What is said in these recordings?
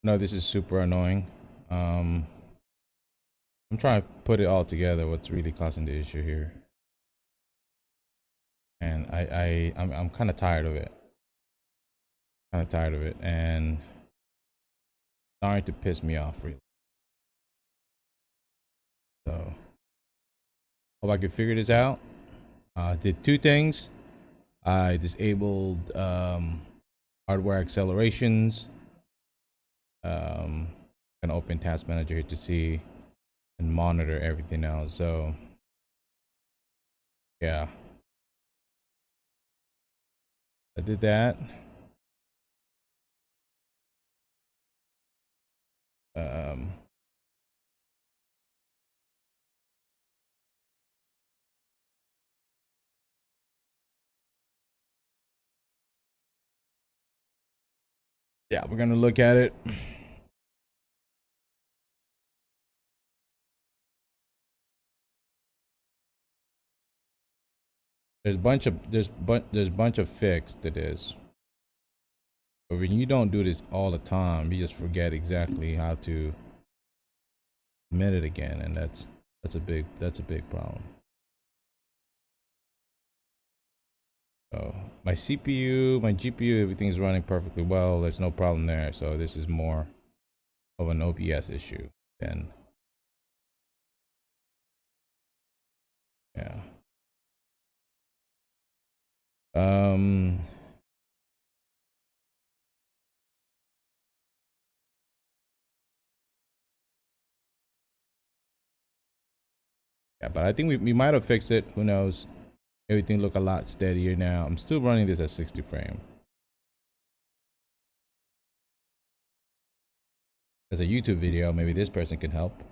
No, this is super annoying. Um, I'm trying to put it all together. What's really causing the issue here? And I'm kind of tired of it. Kind of tired of it, and starting to piss me off really. So hope I can figure this out. Did two things. I disabled hardware accelerations. Can open Task Manager here to see and monitor everything else. So yeah, I did that. Um, yeah, we're gonna look at it. There's bunch of fix to this. But when you don't do this all the time, you just forget exactly how to admit it again, and that's a big problem. So my CPU, my GPU, everything's running perfectly well. There's no problem there. So this is more of an OBS issue than yeah. Um, yeah, but I think we might have fixed it. Who knows? Everything look a lot steadier now. I'm still running this at 60 frame. As a YouTube video, maybe this person can help.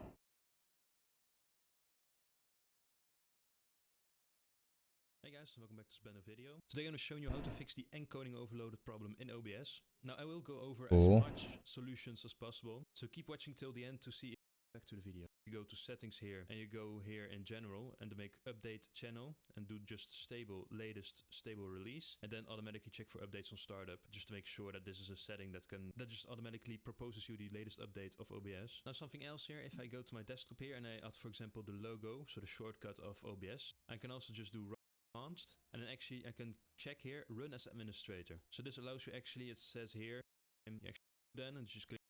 Hey guys, welcome back to this video. Today I'm showing you how to fix the encoding overloaded problem in OBS. Now I will go over as much solutions as possible, so keep watching till the end to see. Back to the video. You go to settings here and you go here in general and to make update channel and do just stable, latest stable release, and then automatically check for updates on startup just to make sure that this is a setting that just automatically proposes you the latest update of OBS. Now something else here, if I go to my desktop here and I add for example the logo, so the shortcut of OBS, I can also just do advanced, and then actually I can check here run as administrator. So this allows you actually, it says here, and you actually then and just click.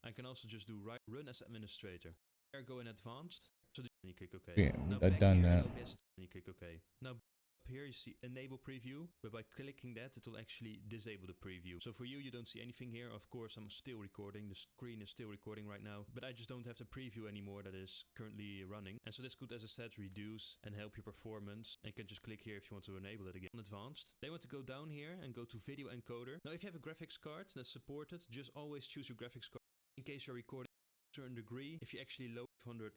I can also just do run as administrator. Here go in advanced, so then you click OK. Yeah, Now I've back done here that. in OBS, and you click OK. Now up here you see enable preview, but by clicking that it will actually disable the preview. So for you, you don't see anything here. Of course, I'm still recording. The screen is still recording right now, but I just don't have the preview anymore that is currently running. And so this could, as I said, reduce and help your performance. And you can just click here if you want to enable it again. On advanced, they want to go down here and go to video encoder. Now if you have a graphics card that's supported, just always choose your graphics card in case you're recording a certain degree. If you actually load 100.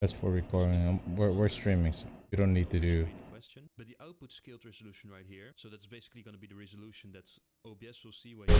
That's for recording. We're streaming, so we don't need to do. Question, but the output scaled resolution right here. So that's basically going to be the resolution that OBS will see when you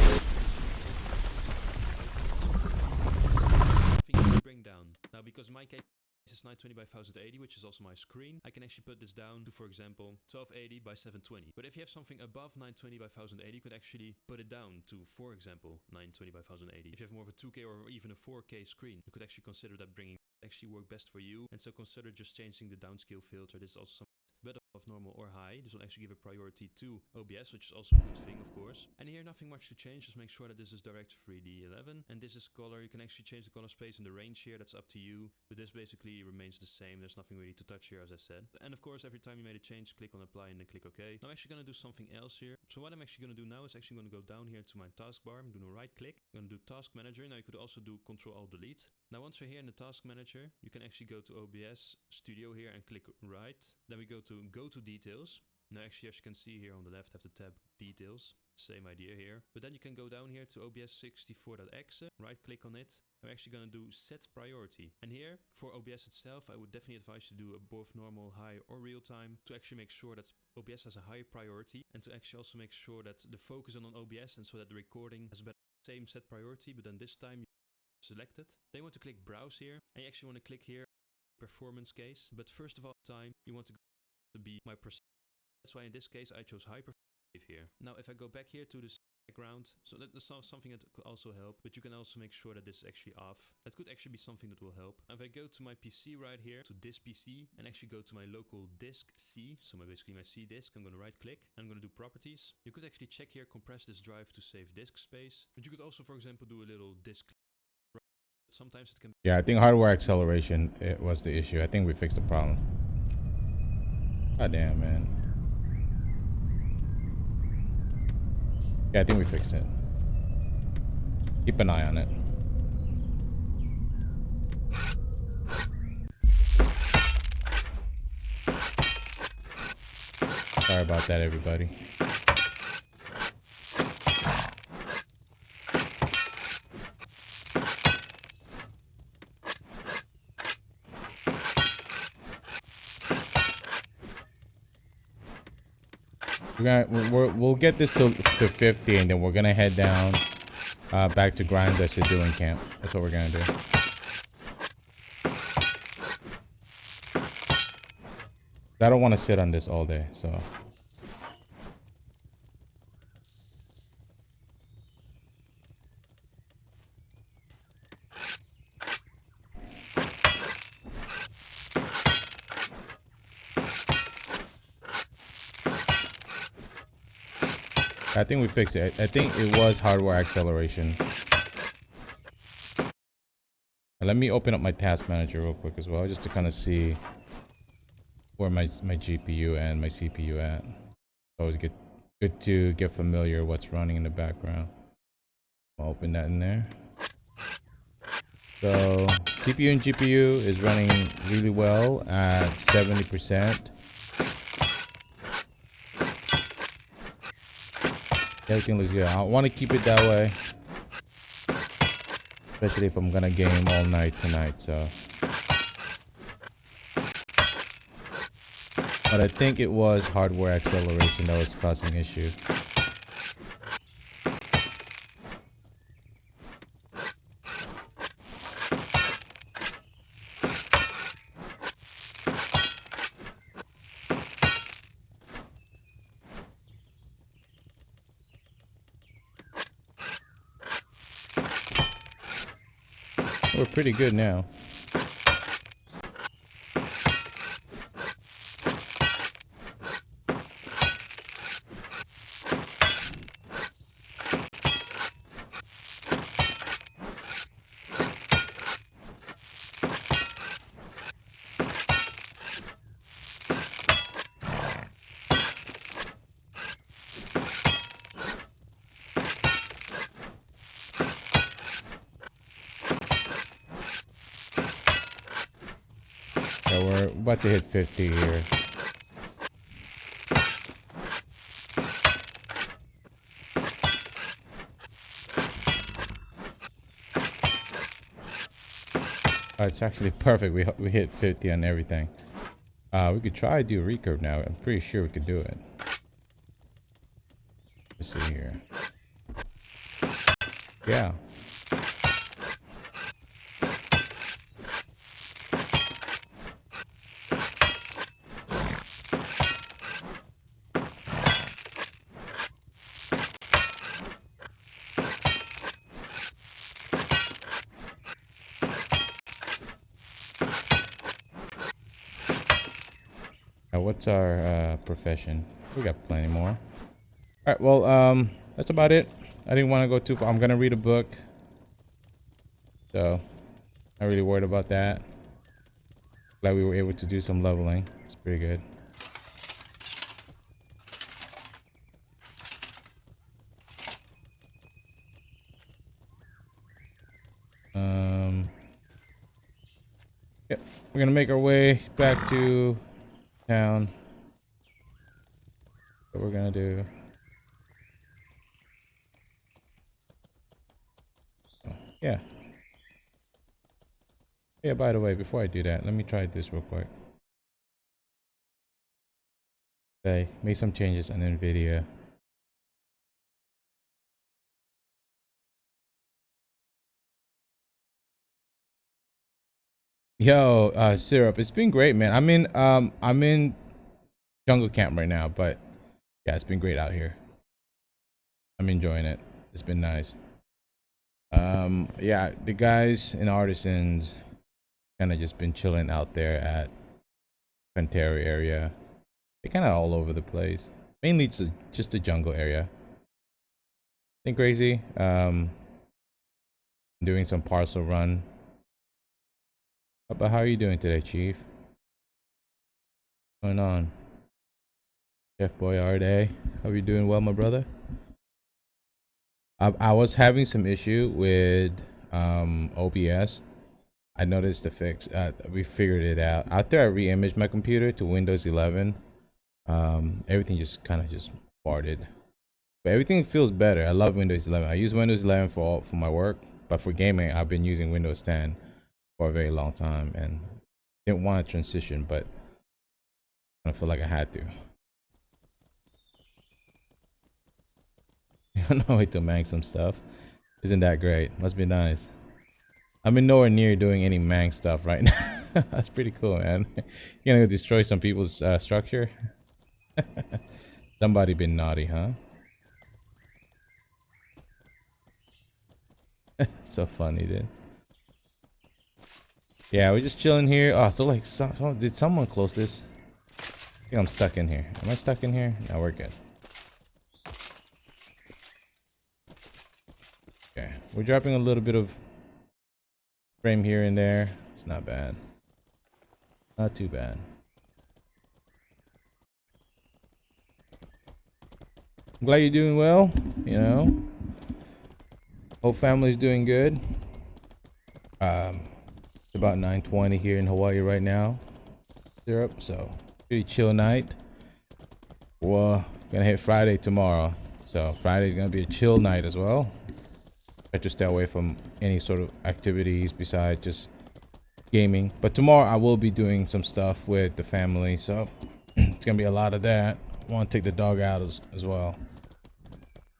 bring down. Now, because in my case this is 920 by 1080, which is also my screen, I can actually put this down to, for example, 1280 by 720. But if you have something above 920 by 1080, you could actually put it down to, for example, 920 by 1080. If you have more of a 2K or even a 4K screen, you could actually consider that bringing actually work best for you. And so consider just changing the downscale filter. This is also something better of normal or high. This will actually give a priority to OBS, which is also a good thing, of course. And here, nothing much to change. Just make sure that this is direct 3D11. And this is color. You can actually change the color space and the range here. That's up to you. But this basically remains the same. There's nothing really to touch here, as I said. And of course, every time you made a change, click on apply and then click OK. Now I'm actually going to do something else here. So what I'm actually going to do now is actually going to go down here to my taskbar. I'm going to right click. I'm going to do task manager. Now you could also do Control Alt Delete. Now once we're here in the task manager, you can actually go to OBS Studio here and click right. Then we go to details. Now actually, as you can see here on the left, have the tab details. Same idea here. But then you can go down here to OBS 64.exe, right click on it. I'm actually going to do set priority. And here for OBS itself, I would definitely advise you to do both normal, high or real time to actually make sure that OBS has a high priority and to actually also make sure that the focus is on OBS and so that the recording has better same set priority, but then this time you select it. Then you want to click browse here and you actually want to click here performance case. But first of all time, you want to go to be my percent. That's why in this case I chose high performance here. Now if I go back here to this background. So that's something that could also help, but you can also make sure that this is actually off. That could actually be something that will help. If I go to my PC right here, to this PC, and actually go to my local disk C, so basically my C disk, I'm gonna right click, I'm gonna do properties. You could actually check here, compress this drive to save disk space, but you could also, for example, do a little disk. Sometimes it can. Yeah, I think hardware acceleration it was the issue. I think we fixed the problem. God damn, man. Yeah, I think we fixed it. Keep an eye on it. Sorry about that, everybody. We'll get this to 50, and then we're gonna head down back to Grinders to doing camp. That's what we're gonna do. I don't want to sit on this all day, so. I think we fixed it. I think it was hardware acceleration. And let me open up my task manager real quick as well, just to kind of see where my GPU and my CPU at. Always good to get familiar what's running in the background. I'll open that in there. So CPU and GPU is running really well at 70%. Everything looks good. I want to keep it that way, especially if I'm gonna game all night tonight. So, but I think it was hardware acceleration that was causing issue. We're pretty good now. We're about to hit 50 here. Oh, it's actually perfect. We hit 50 on everything. We could try to do a recurve now. I'm pretty sure we could do it. Let's see here. Yeah. What's our profession? We got plenty more. All right, well, that's about it. I didn't want to go too far. I'm gonna read a book, so not really worried about that. Glad we were able to do some leveling. It's pretty good. Yep, we're gonna make our way back to town. What we're gonna do. So, yeah. Yeah, by the way, before I do that, let me try this real quick. Okay, made some changes on NVIDIA. Yo, Syrup, it's been great, man. I'm in jungle camp right now, but yeah, it's been great out here. I'm enjoying it. It's been nice. Yeah, the guys in Artisans kind of just been chilling out there at Pantera area. They're kind of all over the place. Mainly it's just the jungle area. Think crazy. Doing some parcel run. But how are you doing today, Chief? What's going on? Chef Boyarde, how are you doing? Well, my brother. I was having some issue with OBS. I noticed the fix. We figured it out. After I re-imaged my computer to Windows 11, everything just kind of just farted. But everything feels better. I love Windows 11. I use Windows 11 for my work, but for gaming, I've been using Windows 10 for a very long time and didn't want to transition, but I feel like I had to. I know way to mang some stuff. Isn't that great? Must be nice. I'm in nowhere near doing any mang stuff right now. That's pretty cool, man. You're gonna destroy some people's structure. Somebody been naughty, huh? So funny, dude. Yeah, we're just chilling here. Oh, so like, did someone close this? I think I'm stuck in here. Am I stuck in here? No, we're good. Okay, we're dropping a little bit of frame here and there. It's not bad. Not too bad. I'm glad you're doing well. You know, whole family's doing good. It's about 9:20 here in Hawaii right now. Syrup, so pretty chill night. Well, gonna hit Friday tomorrow, so Friday's gonna be a chill night as well. Try to stay away from any sort of activities besides just gaming. But tomorrow I will be doing some stuff with the family, so it's gonna be a lot of that. I want to take the dog out as well.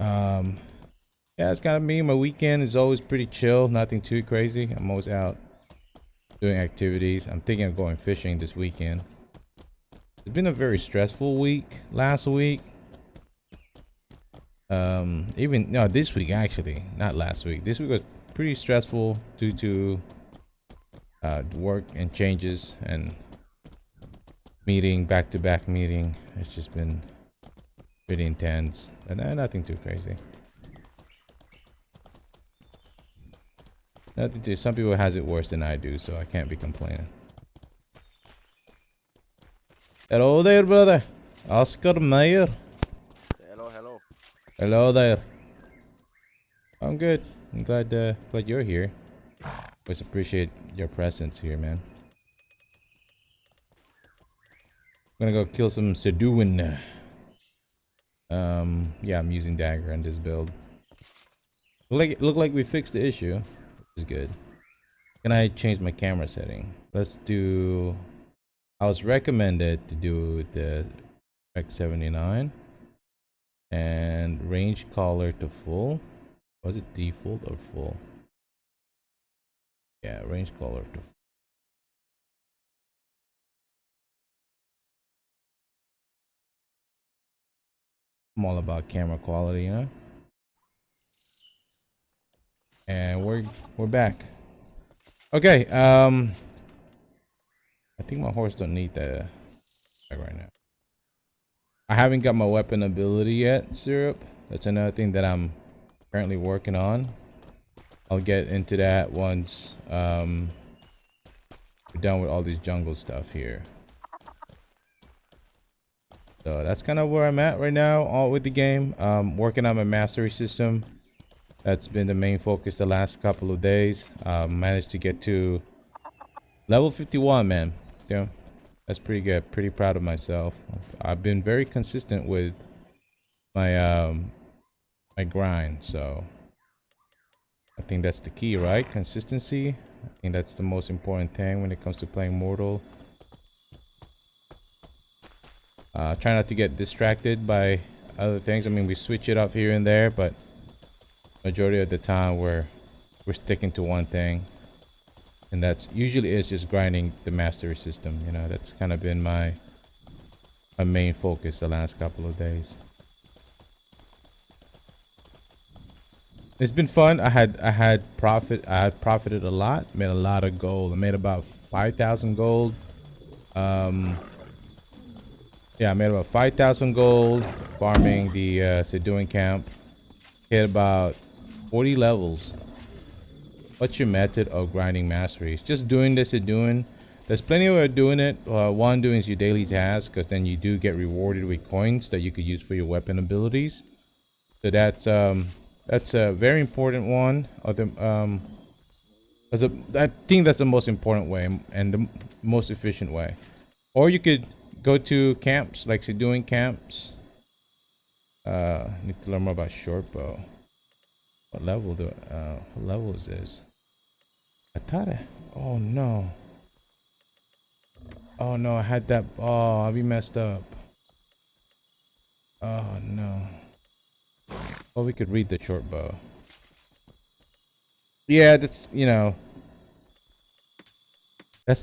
Yeah, it's kind of me. My weekend is always pretty chill, nothing too crazy. I'm always out doing activities. I'm thinking of going fishing this weekend. It's been a very stressful week last week. Even no, this week actually, not last week. This week was pretty stressful due to work and changes and meeting, back-to-back meeting. It's just been pretty intense, and nothing too crazy. Nothing too. Some people has it worse than I do, so I can't be complaining. Hello there, brother. Oscar Mayer. Hello, hello. Hello there. I'm good. I'm glad you're here. Always appreciate your presence here, man. I'm gonna go kill some Seduin. Yeah, I'm using dagger on this build. Look like we fixed the issue, which is good. Can I change my camera setting? Let's do. I was recommended to do the X79 and range color to full. Was it default or full? Yeah, range color to full. I'm all about camera quality, huh? And we're back. Okay, I think my horse don't need that right now. I haven't got my weapon ability yet, Syrup. That's another thing that I'm currently working on. I'll get into that once we're done with all these jungle stuff here. So that's kind of where I'm at right now, all with the game. Working on my mastery system. That's been the main focus the last couple of days. Managed to get to level 51, man. Yeah, that's pretty good. Pretty proud of myself. I've been very consistent with my my grind, so I think that's the key, right? Consistency. I think that's the most important thing when it comes to playing Mortal. Try not to get distracted by other things. I mean, we switch it up here and there, but majority of the time we're sticking to one thing, and that's usually is just grinding the mastery system. You know, that's kind of been my main focus the last couple of days. It's been fun. I had profited a lot. Made a lot of gold. I made about 5,000 gold. Um, yeah, I made about 5,000 gold farming the Seduan camp. Hit about 40 levels. What's your method of grinding masteries? Just doing this and doing. There's plenty of way of doing it. One doing is your daily task, because then you do get rewarded with coins that you could use for your weapon abilities. So that's a very important one. I think that's the most important way and the most efficient way. Or you could go to camps, like say doing camps. Need to learn more about short bow. What level is this? I thought I. Oh no. Oh no, I had that. Oh, I'll be messed up. Oh no. Well, we could read the short bow. Yeah, that's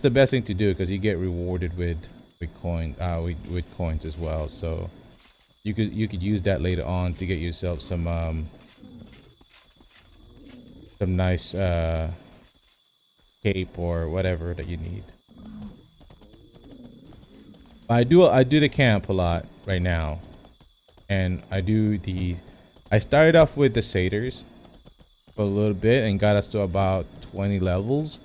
the best thing to do because you get rewarded with coins as well. So you could use that later on to get yourself some nice cape or whatever that you need. I do the camp a lot right now, and I started off with the satyrs for a little bit and got us to about 20 levels,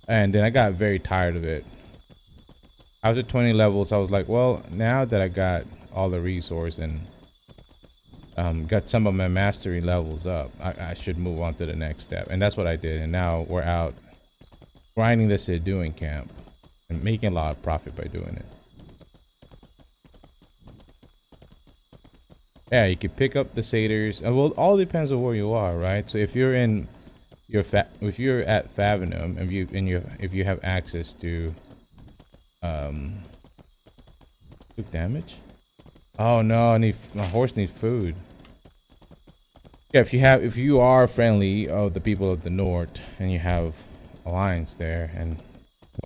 and then I got very tired of it. After 20 levels, I was like, well, now that I got all the resource and got some of my mastery levels up, I should move on to the next step, and that's what I did. And now we're out grinding this at doing camp and making a lot of profit by doing it. Yeah, you could pick up the satyrs. Well, all depends on where you are, right? So if you're in if you're at Favenum, if you have access to um took damage. Oh no, my horse needs food. Yeah, if you are friendly of the people of the north and you have alliance there and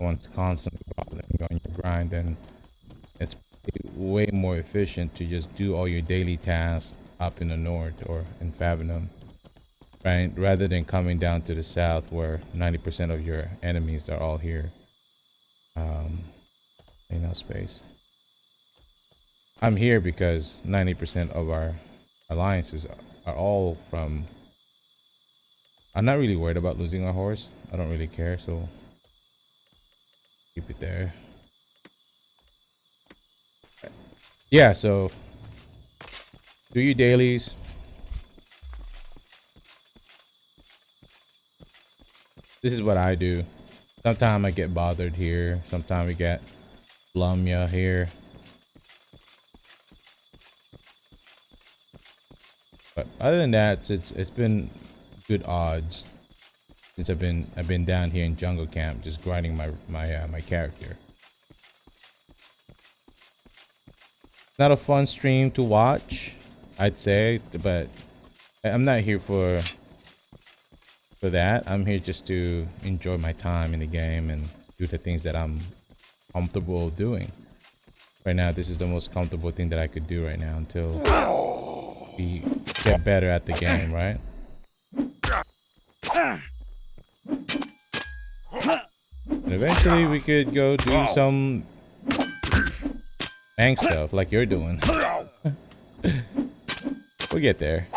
no one's constantly bothering you on your grind, then it's way more efficient to just do all your daily tasks up in the north or in Favenum, right? Rather than coming down to the south where 90% of your enemies are all here. Um, space. I'm here because 90% of our alliances are all from. I'm not really worried about losing our horse. I don't really care, so keep it there. Yeah, so do your dailies. This is what I do. Sometimes I get bothered here. Sometimes we get Lumia here. But other than that, it's been good odds since I've been down here in jungle camp, just grinding my character. Not a fun stream to watch, I'd say, but I'm not here for that. I'm here just to enjoy my time in the game and do the things that I'm comfortable doing. Right now, this is the most comfortable thing that I could do right now until we get better at the game, right? And eventually we could go do some bank stuff like you're doing. We'll get there.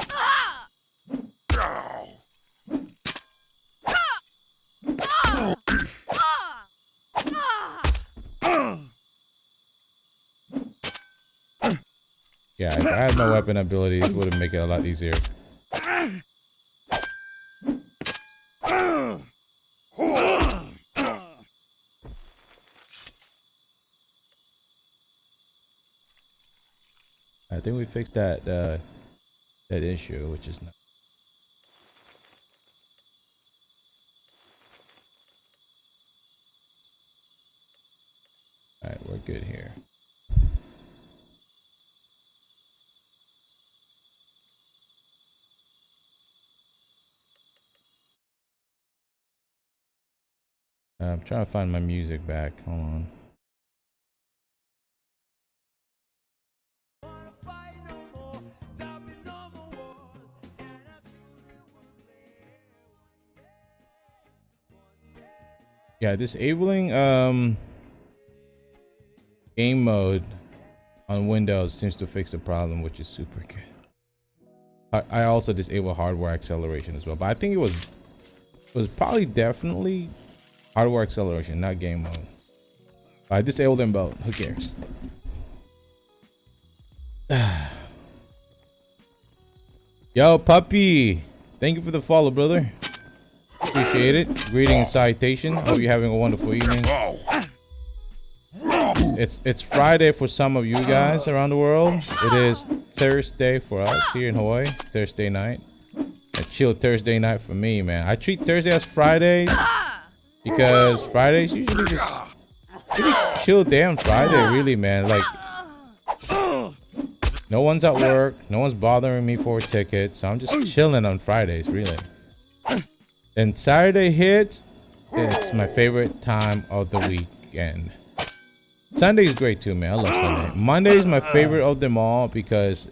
Yeah, if I had my weapon abilities, it would have made it a lot easier. I think we fixed that issue, which is nice. All right, we're good here. I'm trying to find my music back. Hold on. Yeah, disabling game mode on Windows seems to fix the problem, which is super good. I also disable hardware acceleration as well, but I think it was probably definitely hardware acceleration, not game mode. I disabled them both. Who cares? Yo, puppy! Thank you for the follow, brother. Appreciate it. Greeting and citation. Hope you're having a wonderful evening. It's Friday for some of you guys around the world. It is Thursday for us here in Hawaii. Thursday night. A chill Thursday night for me, man. I treat Thursday as Fridays because Fridays usually just pretty chill day on Friday, really, man. Like, no one's at work, no one's bothering me for a ticket, so I'm just chilling on Fridays, really. And Saturday hits, it's my favorite time of the weekend. Sunday is great too, man. I love Sunday. Monday is my favorite of them all because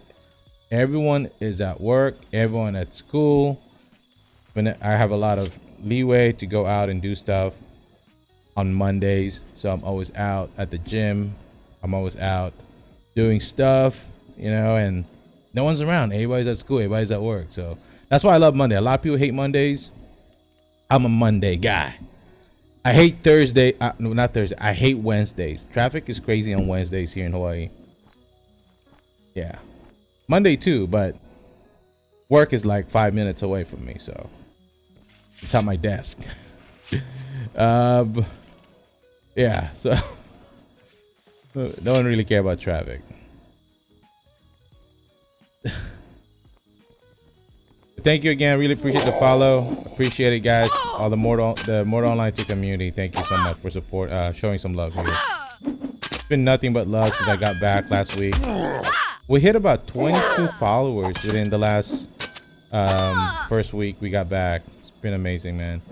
everyone is at work, everyone at school. When I have a lot of leeway to go out and do stuff on Mondays, so I'm always out at the gym. I'm always out doing stuff, you know, and no one's around. Everybody's at school, everybody's at work. So that's why I love Monday. A lot of people hate Mondays. I'm a Monday guy. I hate Thursday. No, not Thursday. I hate Wednesdays. Traffic is crazy on Wednesdays here in Hawaii. Yeah. Monday too, but work is like 5 minutes away from me, so it's at my desk. Yeah, so no one really care about traffic. Thank you again. Really appreciate the follow. Appreciate it, guys. All the Mortal Online 2 community. Thank you so much for support. Showing some love here. It's been nothing but love since I got back last week. We hit about 22 followers within the last first week we got back. It's been amazing, man.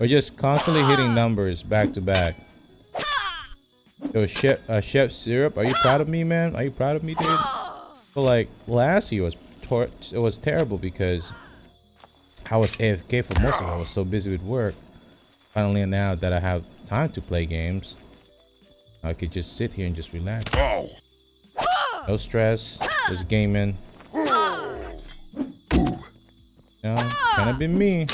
We're just constantly hitting numbers back to back. Yo, Chef Syrup, are you proud of me, man? Are you proud of me, dude? So like last year it was terrible because I was AFK for most of it. I was so busy with work. Finally, now that I have time to play games, I could just sit here and just relax. No stress, just gaming. You know, kind of been me.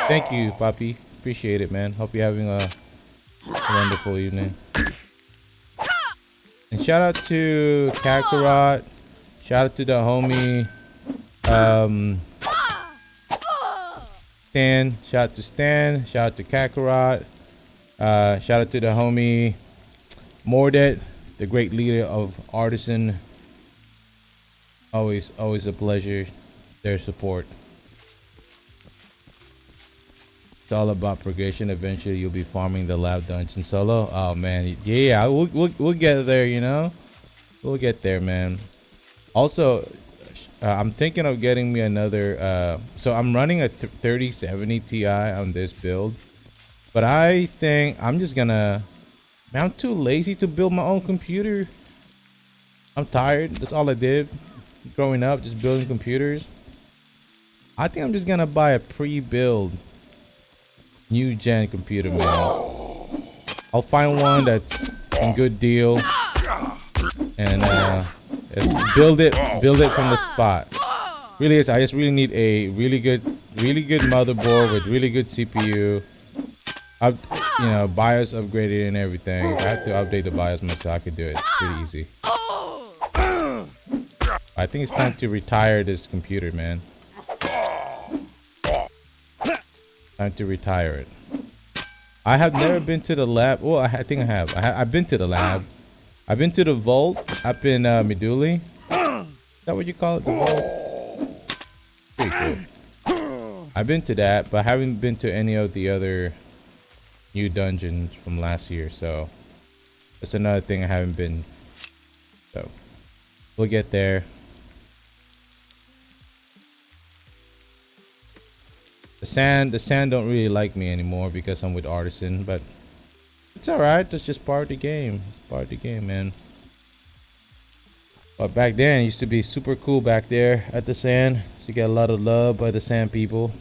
Thank you, Papi. Appreciate it, man. Hope you're having a wonderful evening. And shout out to Kakarot. Shout out to the homie Stan. Shout out to Stan. Shout out to Kakarot. Shout out to the homie Mordet, the great leader of Artisan. Always a pleasure. Their support. It's all about progression. Eventually, you'll be farming the lab dungeon solo. Oh man, yeah, we'll get there. You know, we'll get there, man. Also, I'm thinking of getting me another. So I'm running a 3070 Ti on this build, but I think I'm just gonna. Man, I'm too lazy to build my own computer. I'm tired. That's all I did growing up, just building computers. I think I'm just gonna buy a pre-build new gen computer, man. I'll find one that's in good deal and just build it from the spot. Really is. I just really need a really good motherboard with really good CPU. You know, BIOS upgraded and everything. I have to update the BIOS myself. I could do it. It's pretty easy. I think it's time to retire this computer, man. Time to retire it. I have never been to the lab. Well, I think I have. I've been to the lab. I've been to the vault up in Miduli. Is that what you call it? The vault? Pretty cool. I've been to that, but I haven't been to any of the other new dungeons from last year. So that's another thing I haven't been. So we'll get there. The sand don't really like me anymore because I'm with Artisan, but it's alright. That's just part of the game. It's part of the game, man. But back then, it used to be super cool back there at the sand. Used to get a lot of love by the sand people.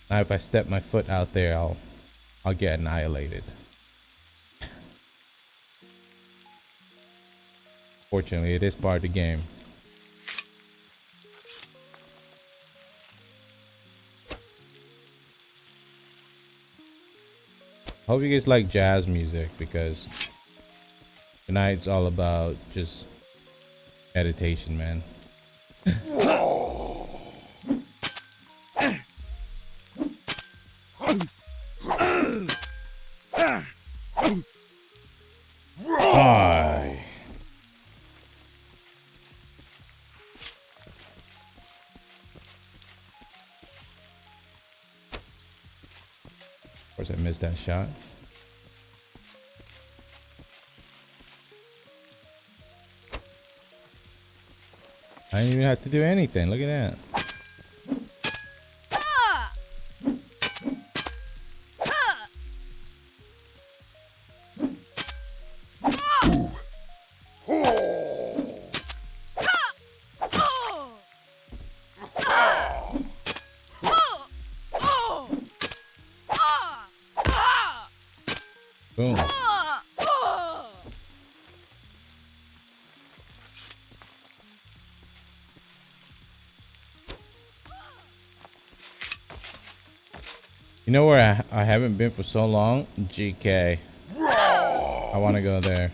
Now, if I step my foot out there, I'll get annihilated. Fortunately, it is part of the game. Hope you guys like jazz music, because tonight's all about just meditation, man. Die. Of course, I missed that shot. I didn't even have to do anything. Look at that. Boom. You know where I haven't been for so long? GK. I want to go there.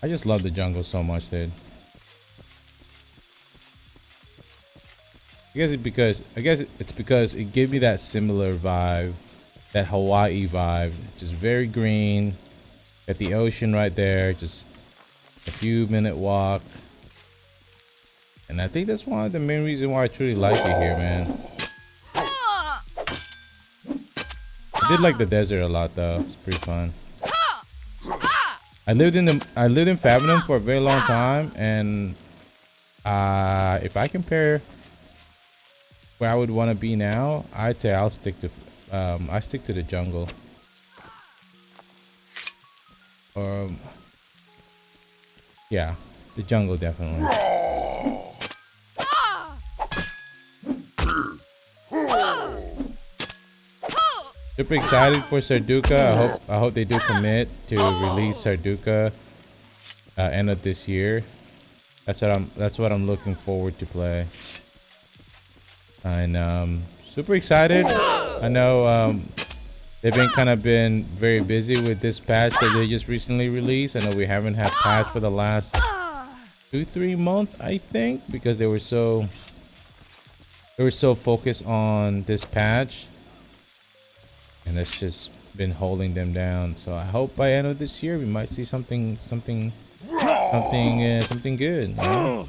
I just love the jungle so much, dude. I guess it's because it gave me that similar vibe, that Hawaii vibe. Just very green, got the ocean right there, just a few minute walk. And I think that's one of the main reasons why I truly like it here, man. I did like the desert a lot though. It's pretty fun. I lived in Favenham for a very long time, and if I compare where I would want to be now, I'd say I stick to the jungle. Yeah, the jungle definitely. Super excited for Sarduka. I hope they do commit to release Sarduka end of this year. That's what I'm looking forward to play. And super excited. I know they've been very busy with this patch that they just recently released. I know we haven't had patch for the last 2-3 months, I think, because they were so focused on this patch, and that's just been holding them down. So I hope by end of this year we might see something good. You know?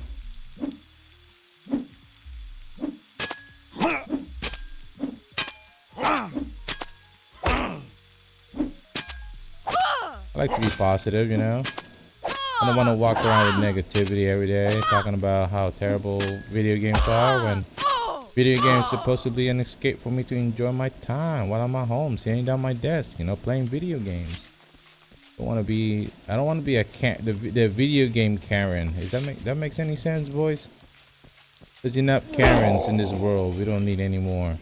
I like to be positive, you know. I don't want to walk around with negativity every day, talking about how terrible video games are, when video games are supposed to be an escape for me to enjoy my time while I'm at home, sitting down my desk, you know, playing video games. I don't want to be the video game Karen. That makes any sense, boys? There's enough Karens in this world. We don't need any more.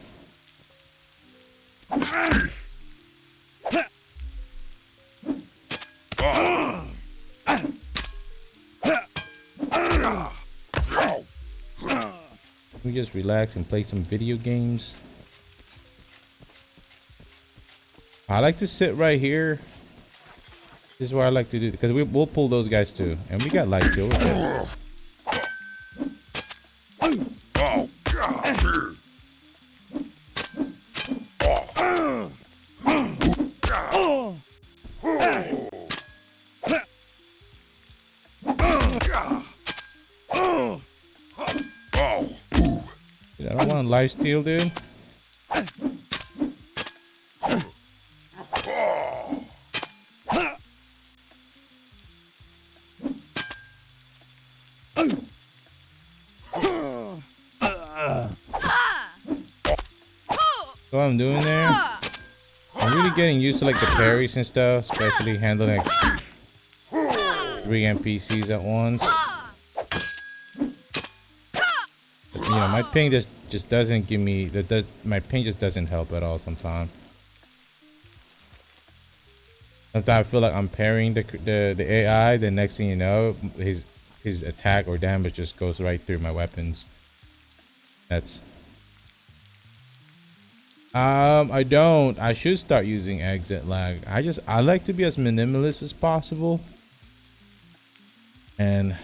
We just relax and play some video games. I like to sit right here. This is what I like to do, because we'll pull those guys too, and we got light too. Dude, I don't want to lifesteal, dude. So what I'm doing there, I'm really getting used to like the parries and stuff, especially handling like 3 NPCs at once. You know, my ping just doesn't give me that. My ping just doesn't help at all. Sometimes I feel like I'm parrying the AI. The next thing you know, his attack or damage just goes right through my weapons. That's I don't. I should start using exit lag. I like to be as minimalist as possible. And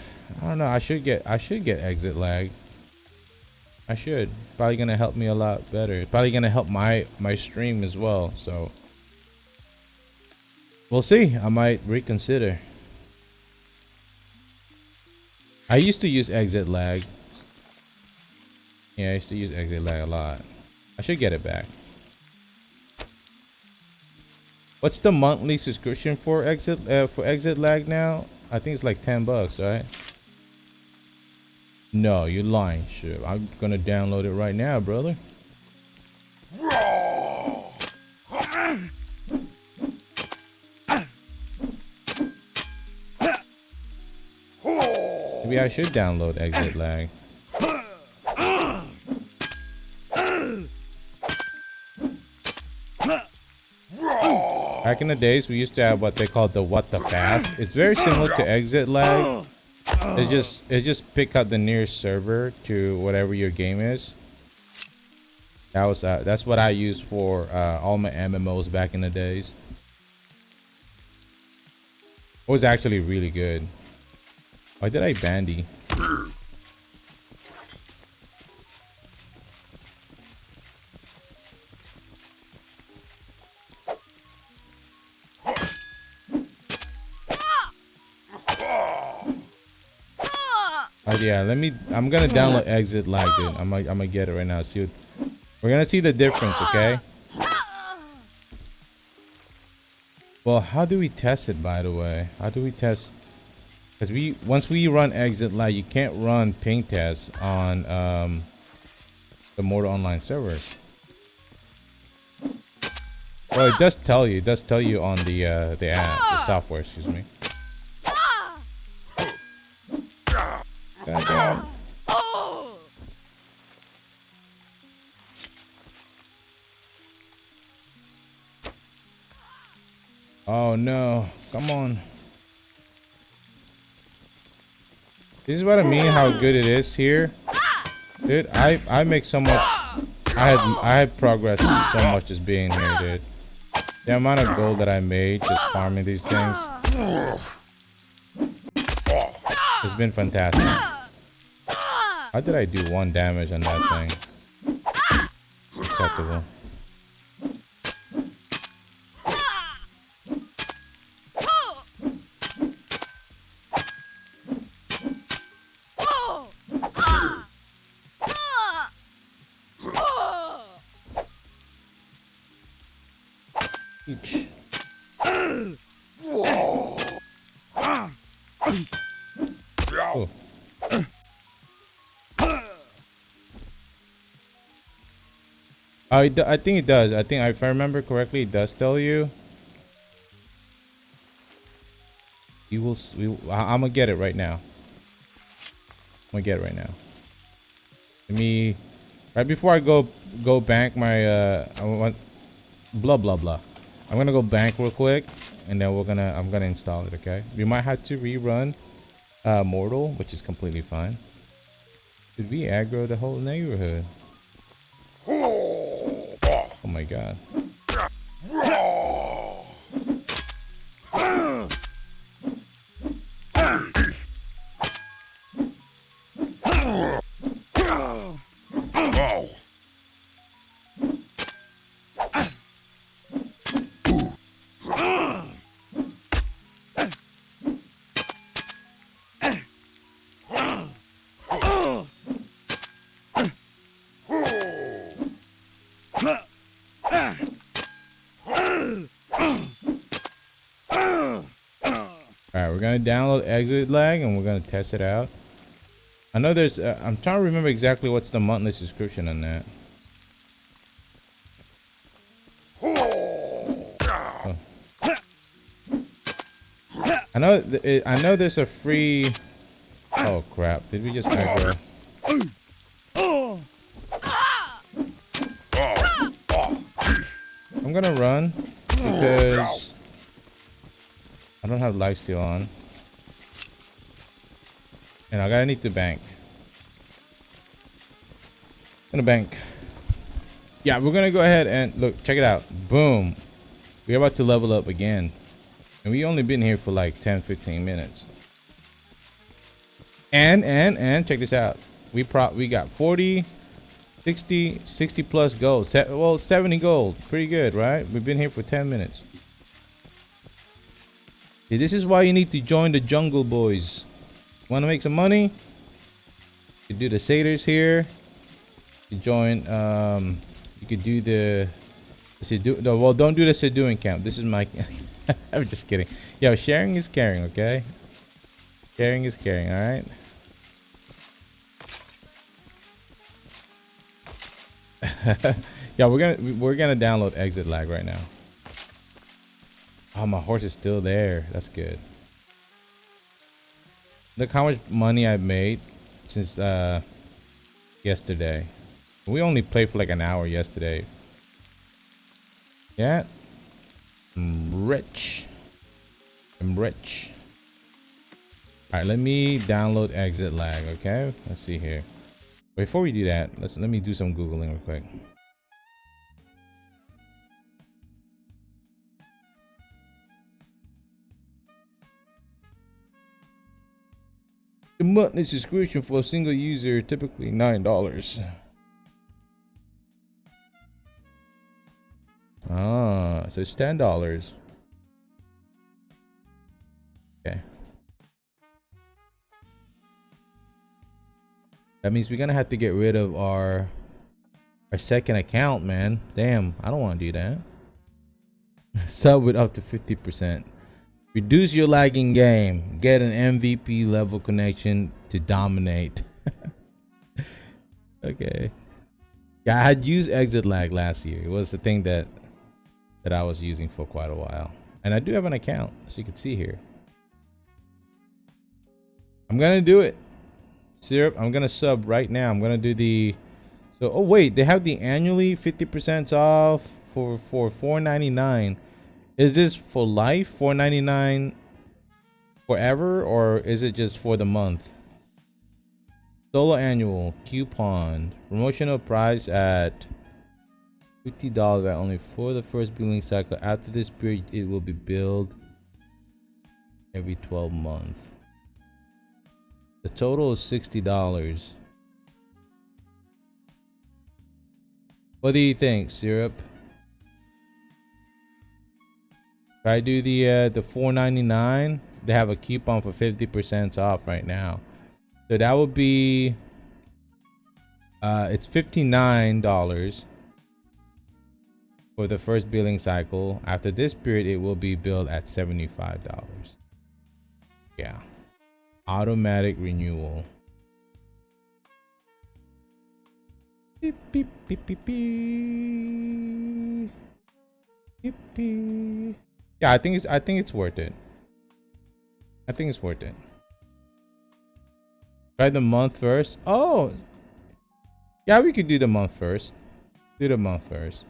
I don't know, I should get exit lag. I should. Probably gonna help me a lot better. It's probably gonna help my stream as well. So we'll see. I might reconsider. I used to use exit lag. Yeah, I used to use exit lag a lot. I should get it back. What's the monthly subscription for exit lag now? I think it's like $10, right? No, you're lying. Shit, I'm gonna download it right now, brother. Maybe I should download exit lag. Back in the days, we used to have what they called the what the fast. It's very similar to exit lag. It just pick out the nearest server to whatever your game is. That's what I used for all my MMOs back in the days. It was actually really good. Why did I bandy? Oh yeah, I'm gonna download exit lag, dude. I'm gonna get it right now. See what we're gonna see the difference, okay? Well, how do we test it, by the way? How do we test? Because once we run exit lag, you can't run ping tests on the Mortal Online servers. Well, it does tell you. It does tell you on the app, the software. Excuse me. God damn. Oh no! Come on. This is what I mean. How good it is here, dude. I make so much. I had progress so much just being here, dude. The amount of gold that I made just farming these things. It's been fantastic. How did I do 1 damage on that thing? Acceptable. Each. Oh. I think it does. I think if I remember correctly, it does tell you. I'm gonna get it right now. I'm gonna get it right now. Let me. Right before I go bank my I want blah blah blah. I'm gonna go bank real quick, and then I'm gonna install it. Okay. We might have to rerun Mortal, which is completely fine. Did we aggro the whole neighborhood? Oh my god. Alright, we're gonna download exit lag and we're gonna test it out. I know there's I'm trying to remember exactly what's the monthly subscription on that. I know there's a free. Oh crap! Did we just aggro? I'm gonna run because I don't have lifesteal on, and I gotta need to bank. Gonna bank. Yeah, we're gonna go ahead and look. Check it out. Boom. We're about to level up again, and we only been here for like 10-15 minutes. And check this out. We got 40, 60 plus gold. Well, 70 gold. Pretty good, right? We've been here for 10 minutes. See, this is why you need to join the Jungle Boys. Want to make some money? You do the satyrs here. You join. You could do the no, well, don't do the Seduing camp. This is my. I'm just kidding. Yo, sharing is caring, okay? Sharing is caring. All right. Yeah, we're gonna download exit lag right now. Oh, my horse is still there. That's good. Look how much money I've made since yesterday. We only played for like an hour yesterday. Yeah. I'm rich. I'm rich. Alright, let me download exit lag, okay? Let's see here. Before we do that, let me do some Googling real quick. The monthly subscription for a single user typically $9. Ah, so it's $10. Okay. That means we're gonna have to get rid of our second account, man. Damn, I don't want to do that. Sub with up to 50%. Reduce your lagging game. Get an MVP level connection to dominate. Okay. Yeah, I had used exit lag last year. It was the thing that I was using for quite a while. And I do have an account, as you can see here. I'm gonna do it. Syrup, I'm gonna sub right now. I'm gonna do the oh wait, they have the annually 50% off for $4.99. Is this for life, $4.99 forever, or is it just for the month? Solo annual coupon promotional price at $50 only for the first billing cycle. After this period, it will be billed every 12 months. The total is $60. What do you think, Syrup? If I do the $4.99, they have a coupon for 50% off right now. So that would be it's $59 for the first billing cycle. After this period, it will be billed at $75. Yeah. Automatic renewal. Beep beep beep beep beep. Beep beep. Yeah, I think it's worth it. I think it's worth it. Try the month first. Oh, yeah, we could do the month first. Do the month first.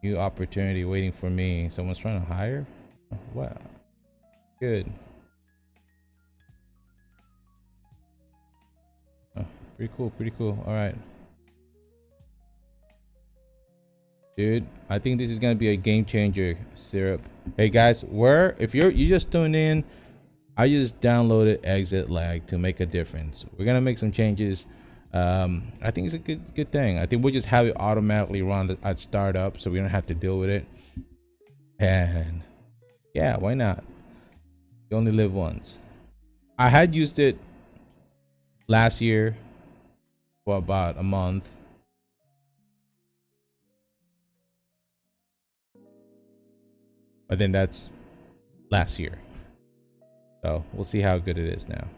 New opportunity waiting for me. Someone's trying to hire? Wow. Good. Oh, pretty cool, pretty cool. Alright. Dude, I think this is gonna be a game changer, Syrup. Hey guys, if you just tuned in, I just downloaded Exit Lag to make a difference. We're gonna make some changes. I think it's a good thing. I think we'll just have it automatically run at startup, so we don't have to deal with it. And yeah, why not? You only live once. I had used it last year for about a month. But then that's last year. So we'll see how good it is now.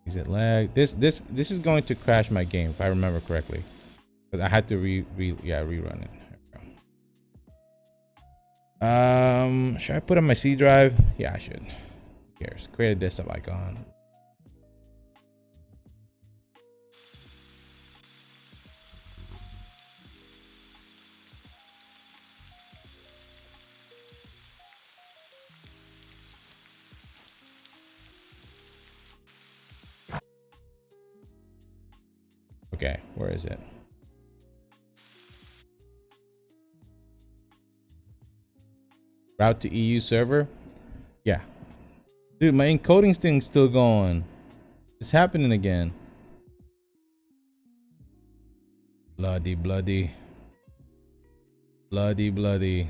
Is it lag? This is going to crash my game if I remember correctly. Because I had to rerun it. Should I put on my C drive? Yeah, I should. Who cares? Create a desktop icon. Okay, where is it? Route to EU server? Yeah. Dude, my encoding thing's still going. It's happening again. Bloody.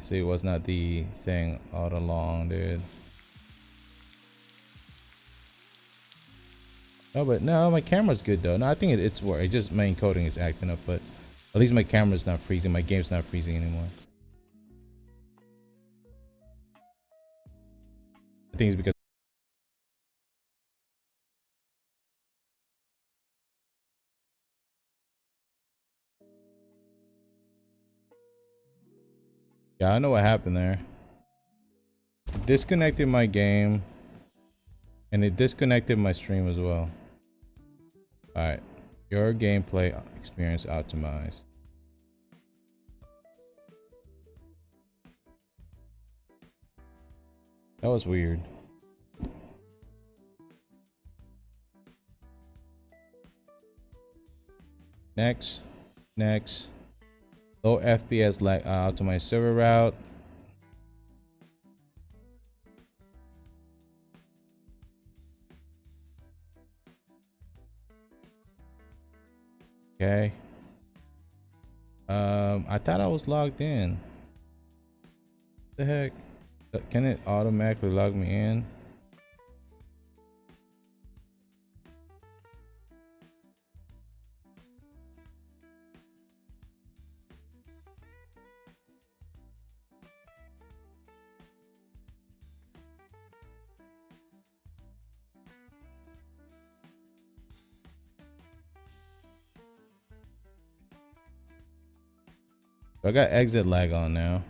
See, it was not the thing all along, dude. Oh, but no, my camera's good though. No, I think it's working. It's just my encoding is acting up, but at least my camera's not freezing. My game's not freezing anymore. I think it's because. Yeah, I know what happened there. It disconnected my game, and it disconnected my stream as well. Alright, your gameplay experience optimized. That was weird. Next. Low FPS lag optimize server route. Okay. I thought I was logged in. What the heck? Can it automatically log me in? I got exit lag on now.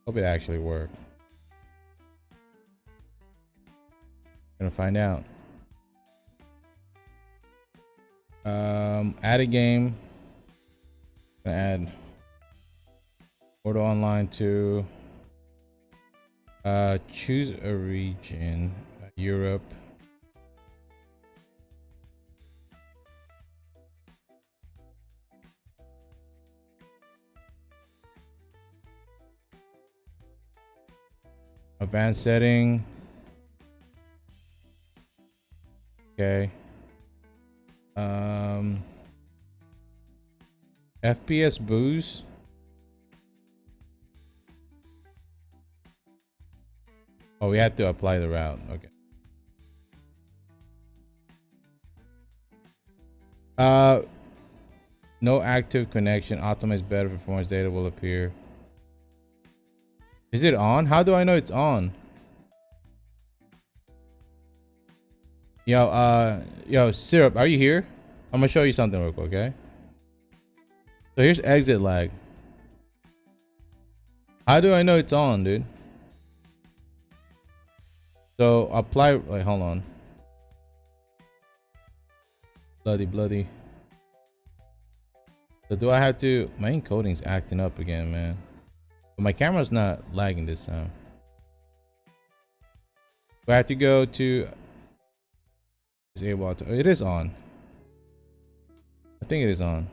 Hope it actually worked. Gonna find out. Add a game. Gonna add Portal Online to choose a region. Europe. Advanced setting. Okay. FPS boost. Oh, we had to apply the route. Okay. No active connection. Optimize better performance data will appear. Is it on? How do I know it's on? Yo, Syrup, are you here? I'm gonna show you something real quick, okay? So here's exit lag. How do I know it's on, dude? So apply. Wait, hold on. Bloody. So do I have to? My encoding's acting up again, man. But my camera's not lagging this time. Do I have to go to disable auto? It is on. I think it is on.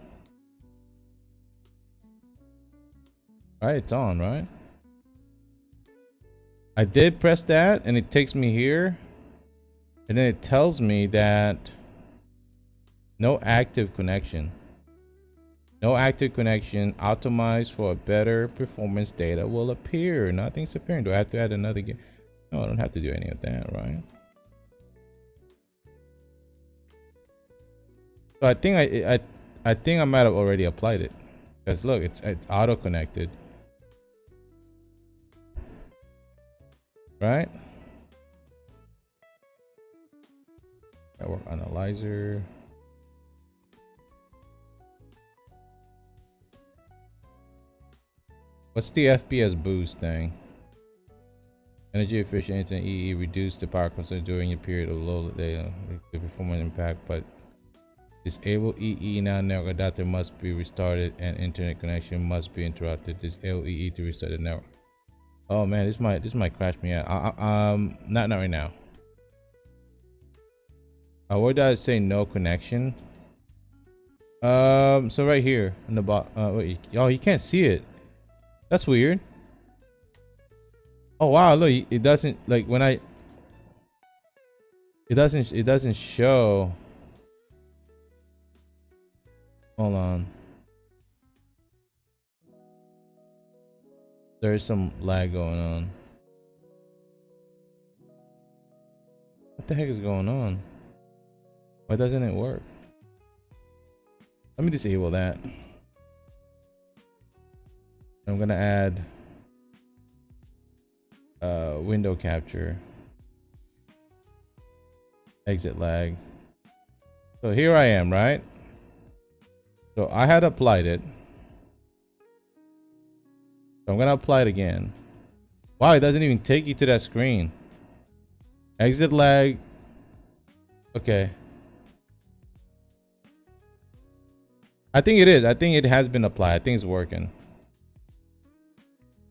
Right, it's on, right? I did press that and it takes me here. And then it tells me that no active connection. No active connection. Optimized for a better performance data will appear. Nothing's appearing. Do I have to add another game? No, I don't have to do any of that, right? So I think I think I might have already applied it. Because look, it's auto connected. Right? Network analyzer. What's the FPS boost thing? Energy efficiency and EE reduce the power consumption during a period of low data, the performance impact, but disable EE now network adapter must be restarted and internet connection must be interrupted. Disable EE to restart the network. Oh man, this might crash me out. Not right now. Where does it say no connection? So right here in the bottom. Wait, oh, you can't see it. That's weird. Oh wow, look, it doesn't like when I. It doesn't show. Hold on. There's some lag going on. What the heck is going on? Why doesn't it work? Let me disable that. I'm gonna add window capture, exit lag. So here I am, right? So I had applied it. So I'm gonna apply it again. Wow, it doesn't even take you to that screen. Exit lag. Okay. I think it is. I think it has been applied. I think it's working.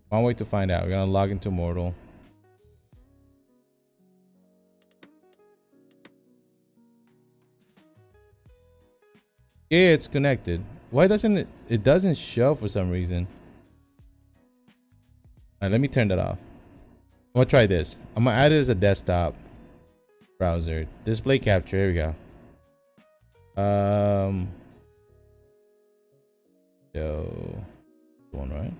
One way to find out. We're gonna log into Mortal. Yeah, it's connected. Why doesn't it? It doesn't show for some reason. Alright, let me turn that off. I'm gonna try this. I'm gonna add it as a desktop browser. Display capture. Here we go. So one, right?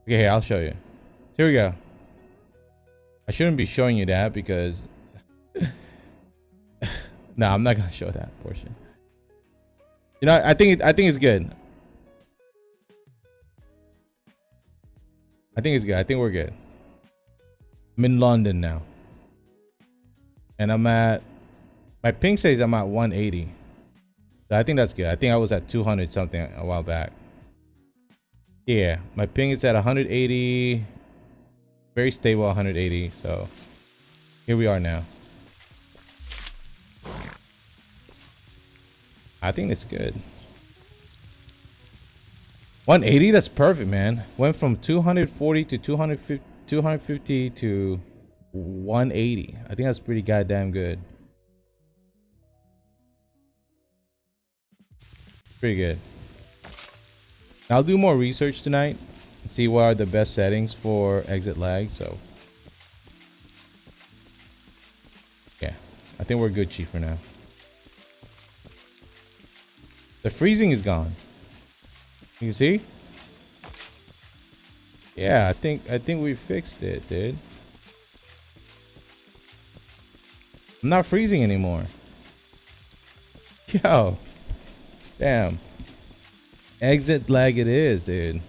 Okay, here, I'll show you. Here we go. I shouldn't be showing you that because no, I'm not gonna show that portion. You know, I think it's good. I think it's good. I think we're good. I'm in London now, and I'm at my ping says I'm at 180. So I think that's good. I think I was at 200 something a while back. Yeah, my ping is at 180. Very stable 180. So here we are now. I think it's good. 180, that's perfect, man. Went from 240 to 250 to 180. I think that's pretty goddamn good. Pretty good. I'll do more research tonight and see what are the best settings for exit lag. So yeah, I think we're good, Chief, for now. The freezing is gone. You can see? Yeah, I think we fixed it, dude. I'm not freezing anymore. Yo. Damn. Exit lag it is, dude.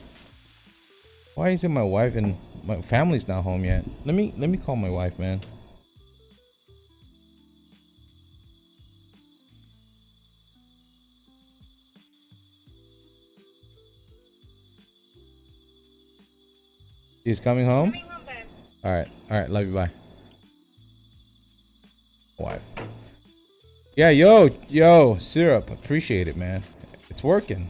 Why isn't my wife and my family's not home yet? Let me call my wife, man. She's coming home? All right. Love you. Bye. Wife. Yeah, yo, syrup. Appreciate it, man. It's working.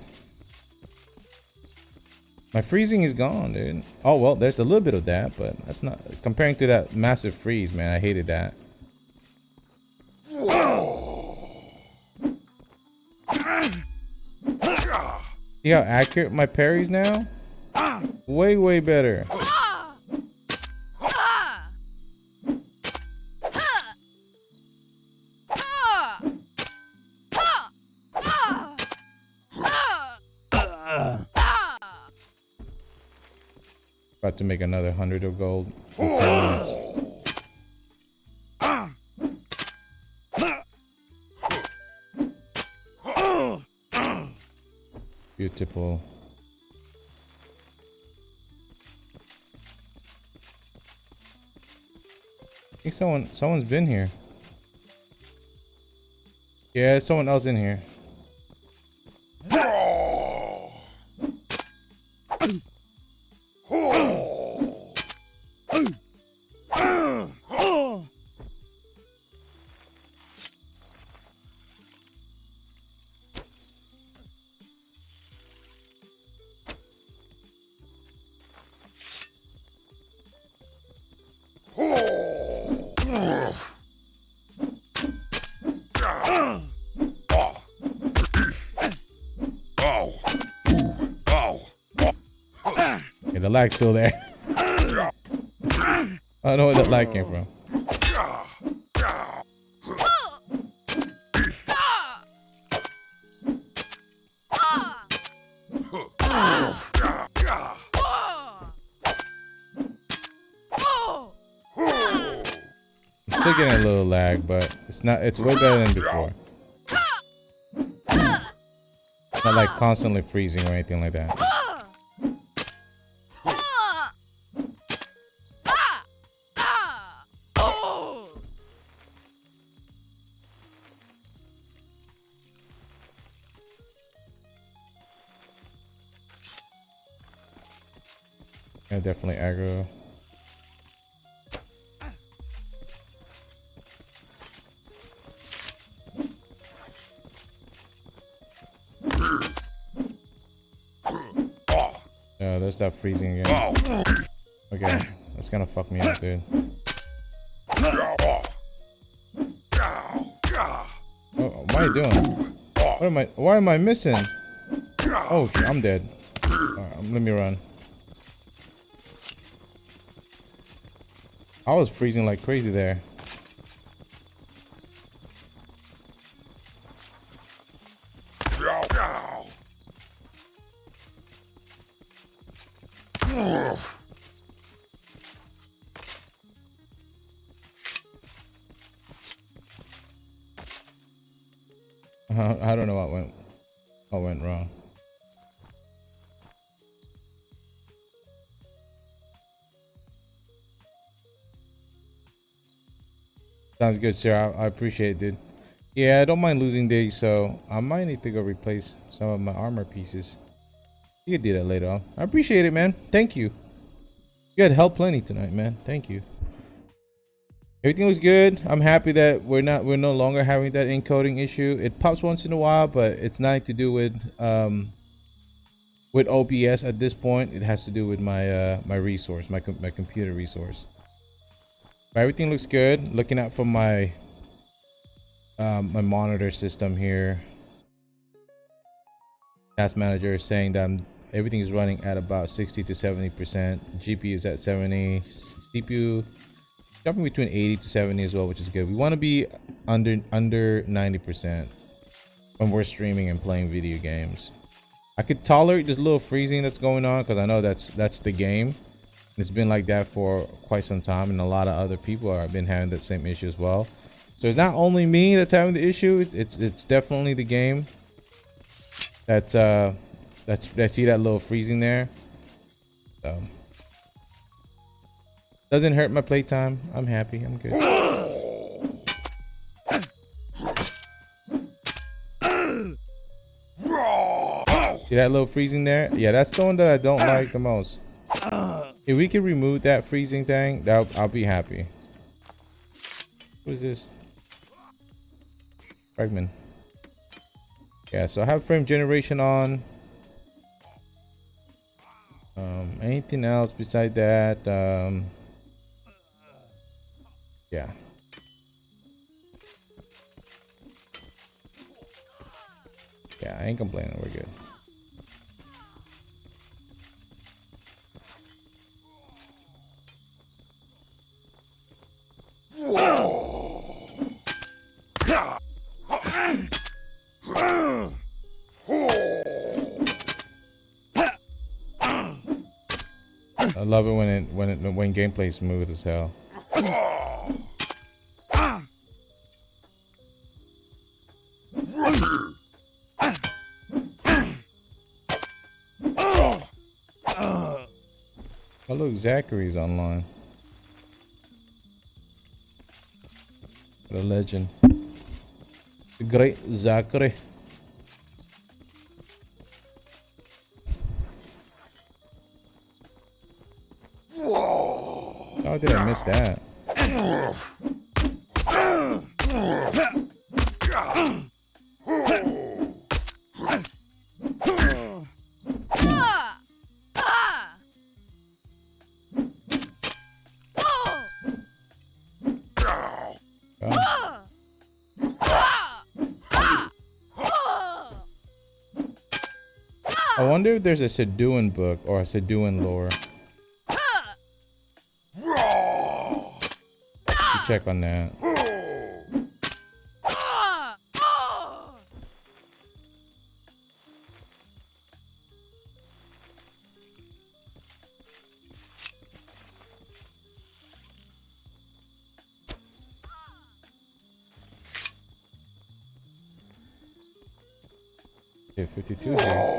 My freezing is gone, dude. Oh well, there's a little bit of that, but that's not comparing to that massive freeze, man. I hated that. See how accurate my parries now? Way better. About to make another 100 of gold in 10 minutes. Beautiful. I think someone's been here. Yeah, there's someone else in here. Yeah, the lag's still there. I don't know where that lag came from. I'm still getting a little lag, but it's way better than before. Not like constantly freezing or anything like that. Yeah, definitely aggro. Yeah, there's that freezing again. Okay, that's gonna fuck me up, dude. Oh, what am I doing? Why am I missing? Oh shit, I'm dead. Alright, let me run. I was freezing like crazy there. I don't know what went wrong. Sounds good, sir. I appreciate it, dude. Yeah, I don't mind losing days, so I might need to go replace some of my armor pieces. You can do that later on. I appreciate it, man. Thank you. You had help plenty tonight, man. Thank you. Everything was good. I'm happy that we're no longer having that encoding issue. It pops once in a while, but it's nothing to do with OBS at this point. It has to do with my my resource, my computer resource. But everything looks good. Looking at from my my monitor system here. Task manager is saying that everything is running at about 60 to 70%. GPU is at 70. CPU jumping between 80 to 70 as well, which is good. We want to be under 90% when we're streaming and playing video games. I could tolerate this little freezing that's going on because I know that's the game. It's been like that for quite some time, and a lot of other people have been having that same issue as well. So it's not only me that's having the issue. It's definitely the game. I see that little freezing there. So doesn't hurt my playtime. I'm happy. I'm good. See that little freezing there? Yeah, that's the one that I don't like the most. If we can remove that freezing thing, I'll be happy. What is this? Fragment. Yeah, so I have frame generation on. Anything else beside that? Yeah. Yeah, I ain't complaining. We're good. I love it when gameplay is smooth as hell. Oh look, Zachary's online. What a legend. The great Zachary. How did I miss that? I wonder if there's a Seduan book or a Seduan lore. Check on that. Okay, 52 here.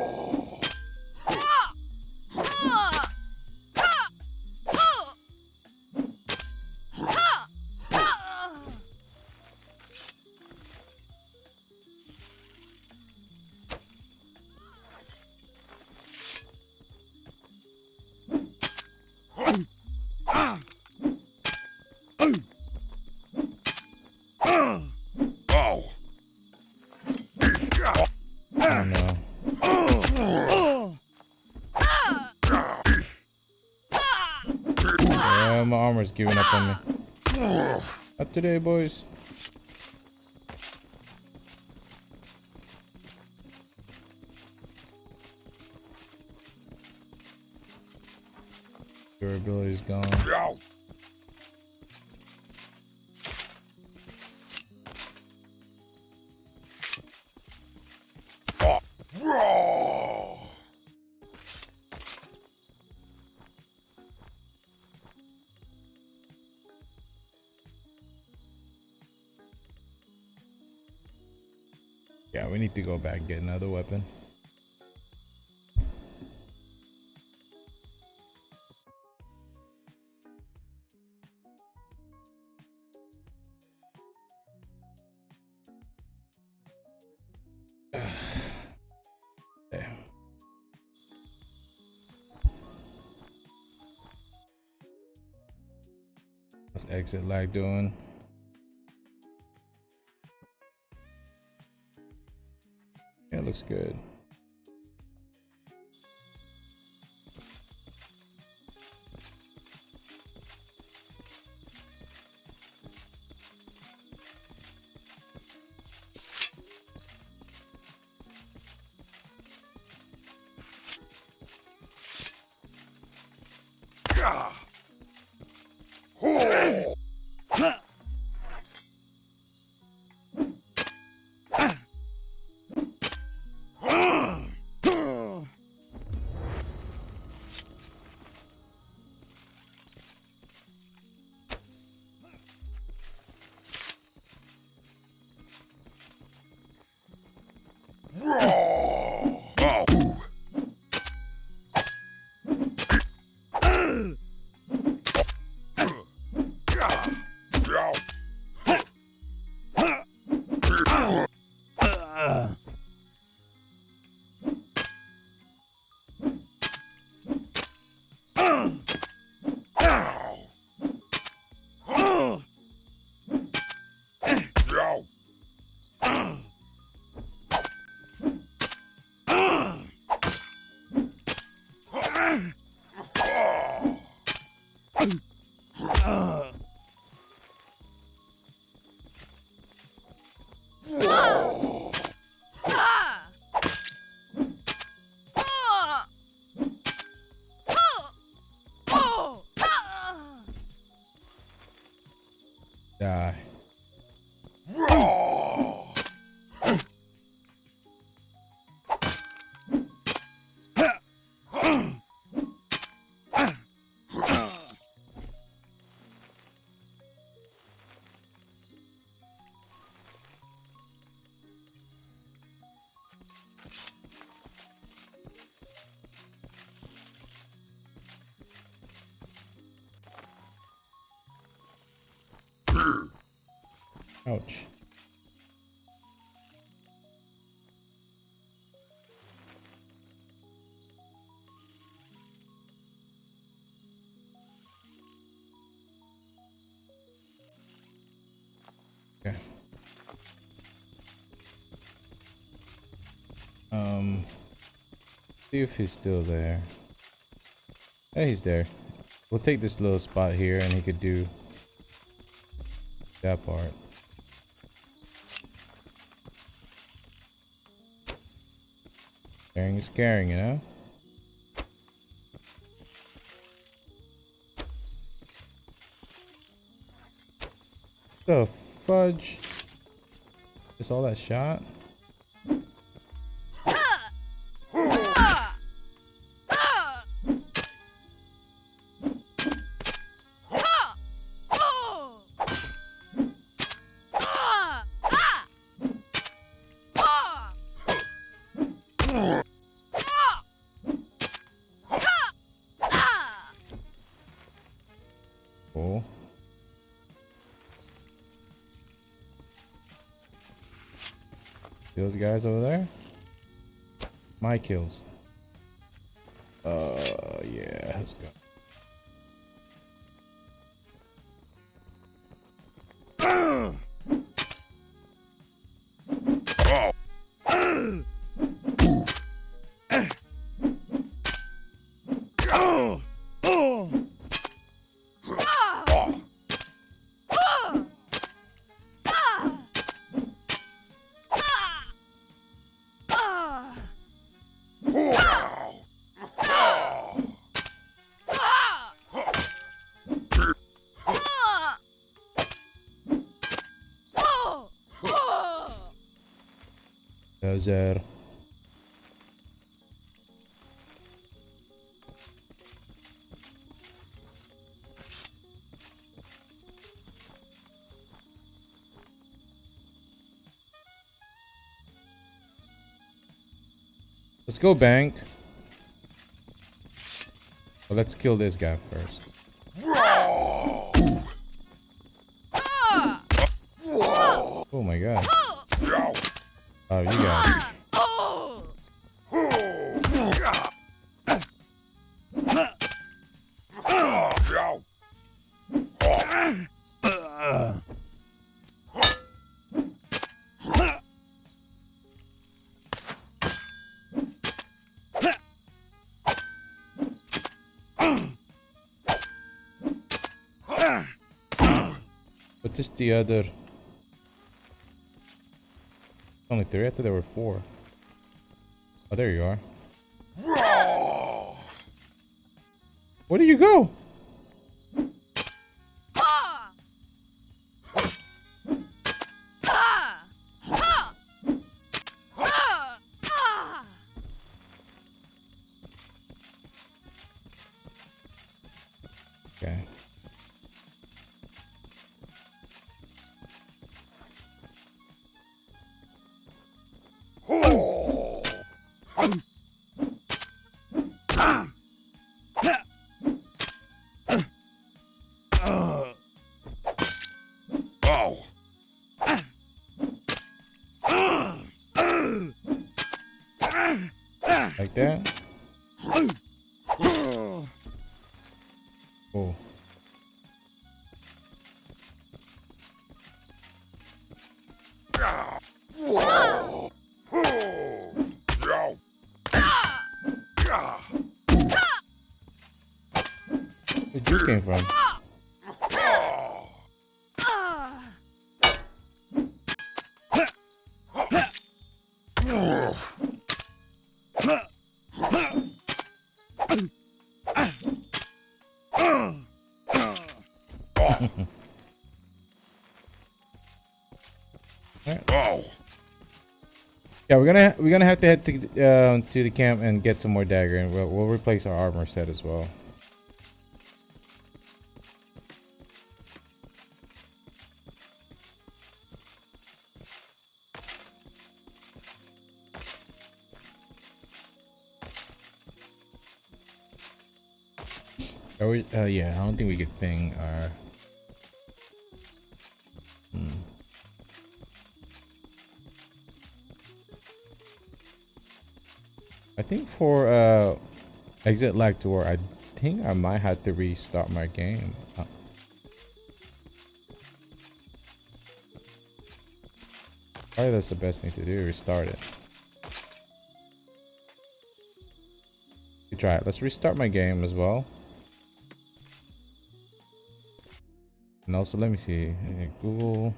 My armor's giving up on me. Not today, boys. Durability's gone. Yeah, we need to go back and get another weapon. There. What's exit lag doing? Yeah, it looks good. Ouch. Okay. See if he's still there. Yeah, he's there. We'll take this little spot here and he could do that part. Caring is caring, you know? The fudge? Just all that shot? Cool. Those guys over there? My kills. Yeah, let's go. Dozer. Let's go bank. But let's kill this guy first. Oh my god. Oh, you got it. What is the other? Only 3? I thought there were 4. Oh, there you are. Where did you go? Okay. Like that? Oh. Where'd you came from? Yeah, we're gonna have to head to the camp and get some more dagger, and we'll replace our armor set as well. Are we, yeah, I don't think we could thing our. I think for exit lag tour, I think I might have to restart my game. Probably that's the best thing to do, restart it. We try it. Let's restart my game as well. And also, let me see. Google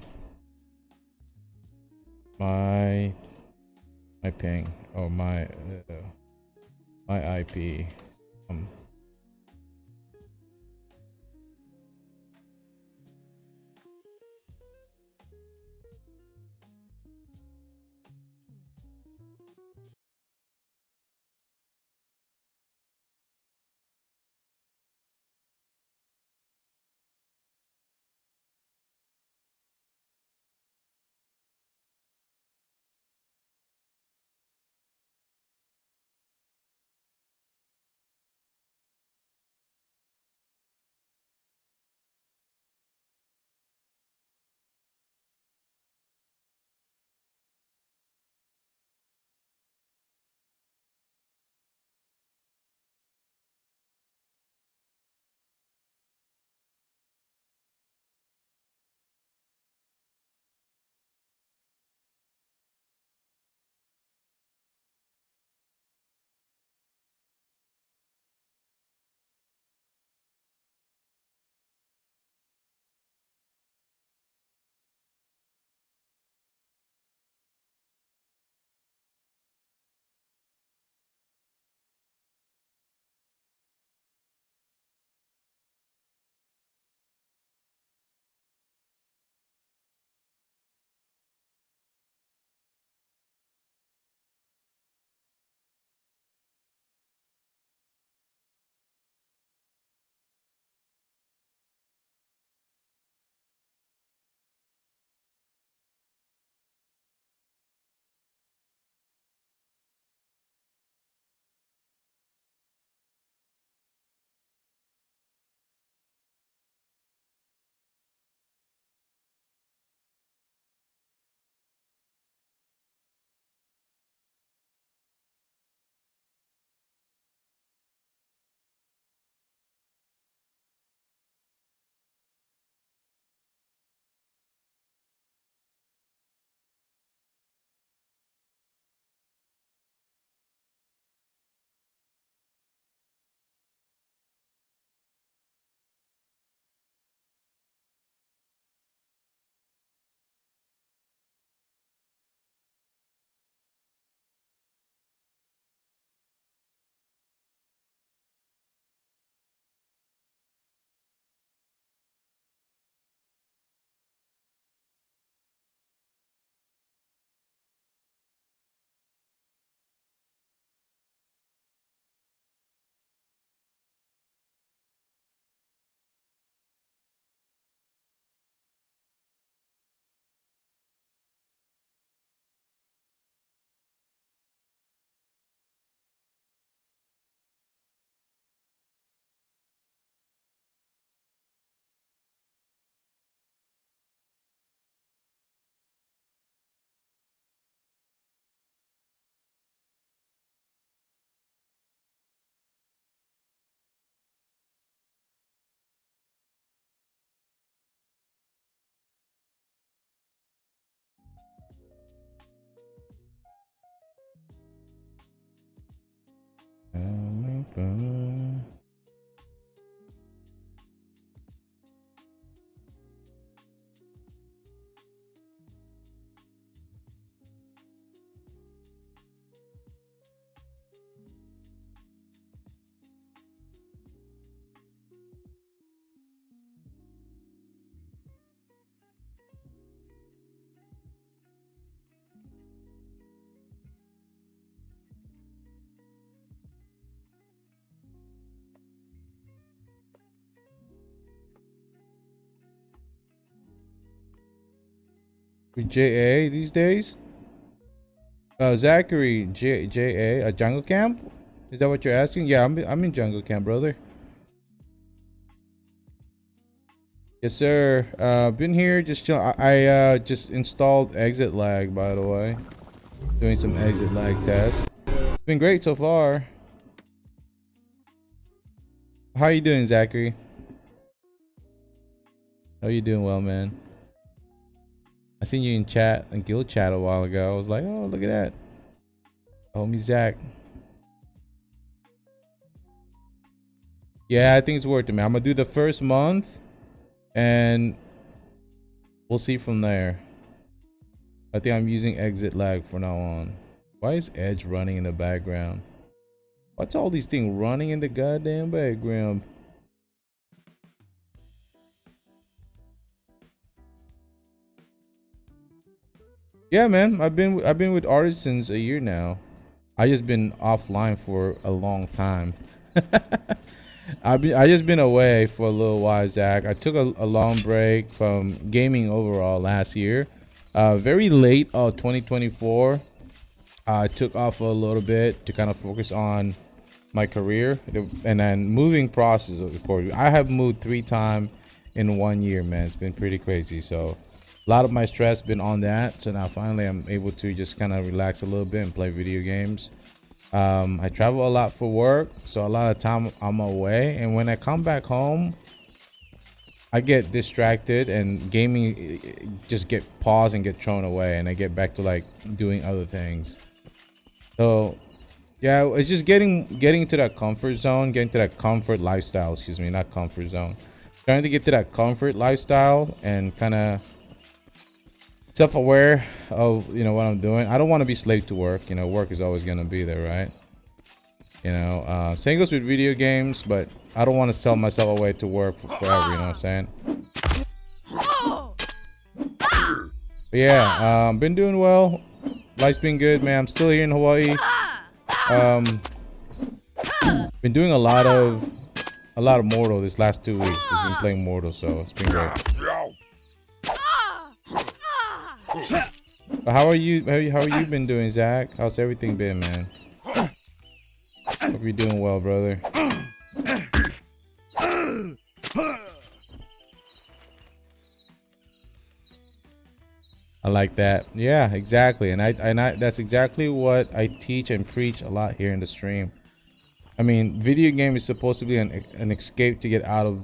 my ping. Oh, my IP. With JA these days? Zachary, JA, a jungle camp? Is that what you're asking? Yeah, I'm in jungle camp, brother. Yes, sir. Been here just chill. I just installed exit lag, by the way. Doing some exit lag tests. been great so far. How are you doing, Zachary? How you doing, well, man? I seen you in chat, in guild chat a while ago. I was like, oh, look at that. Homie Zach. Yeah, I think it's worth it, man. I'm gonna do the first month, and we'll see from there. I think I'm using exit lag from now on. Why is Edge running in the background? What's all these things running in the goddamn background? Yeah, man. I've been with Artisans a year now. I just been offline for a long time. I just been away for a little while, Zach. I took a long break from gaming overall last year. Very late 2024. I took off a little bit to kind of focus on my career and then moving process, of course. I have moved 3 times in 1 year, man. It's been pretty crazy. So a lot of my stress been on that. So now finally I'm able to just kind of relax a little bit and play video games. I travel a lot for work, so a lot of time I'm away, and when I come back home I get distracted and gaming just get paused and get thrown away, and I get back to like doing other things. So yeah, it's just getting to that comfort zone, getting to that comfort lifestyle, excuse me, not comfort zone, trying to get to that comfort lifestyle and kind of self-aware of what I'm doing. I don't want to be slave to work. Work is always going to be there, right? Same goes with video games, but I don't want to sell myself away to work forever, you know what I'm saying? But yeah, been doing well. Life's been good, man. I'm still here in Hawaii. Been doing a lot of Mortal this last 2 weeks. Just been playing Mortal, so it's been great. But how are you been doing, Zach? How's everything been, man? Hope you're doing well, brother. I like that. Yeah, exactly. And I that's exactly what I teach and preach a lot here in the stream. I mean, video game is supposed to be an escape to get out of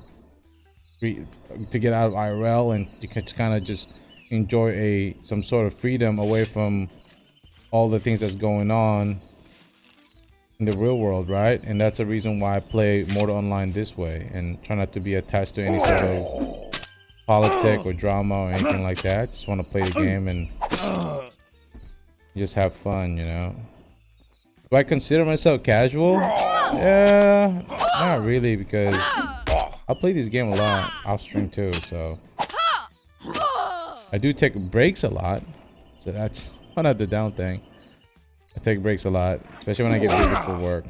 IRL, and you can kind of just enjoy some sort of freedom away from all the things that's going on in the real world, right? And that's the reason why I play Mortal Online this way and try not to be attached to any sort of politic or drama or anything like that. Just want to play the game and just have fun, Do I consider myself casual? Yeah, not really, because I play this game a lot off stream too, so I do take breaks a lot, so that's one of the down thing. I take breaks a lot, especially when I get busy for work.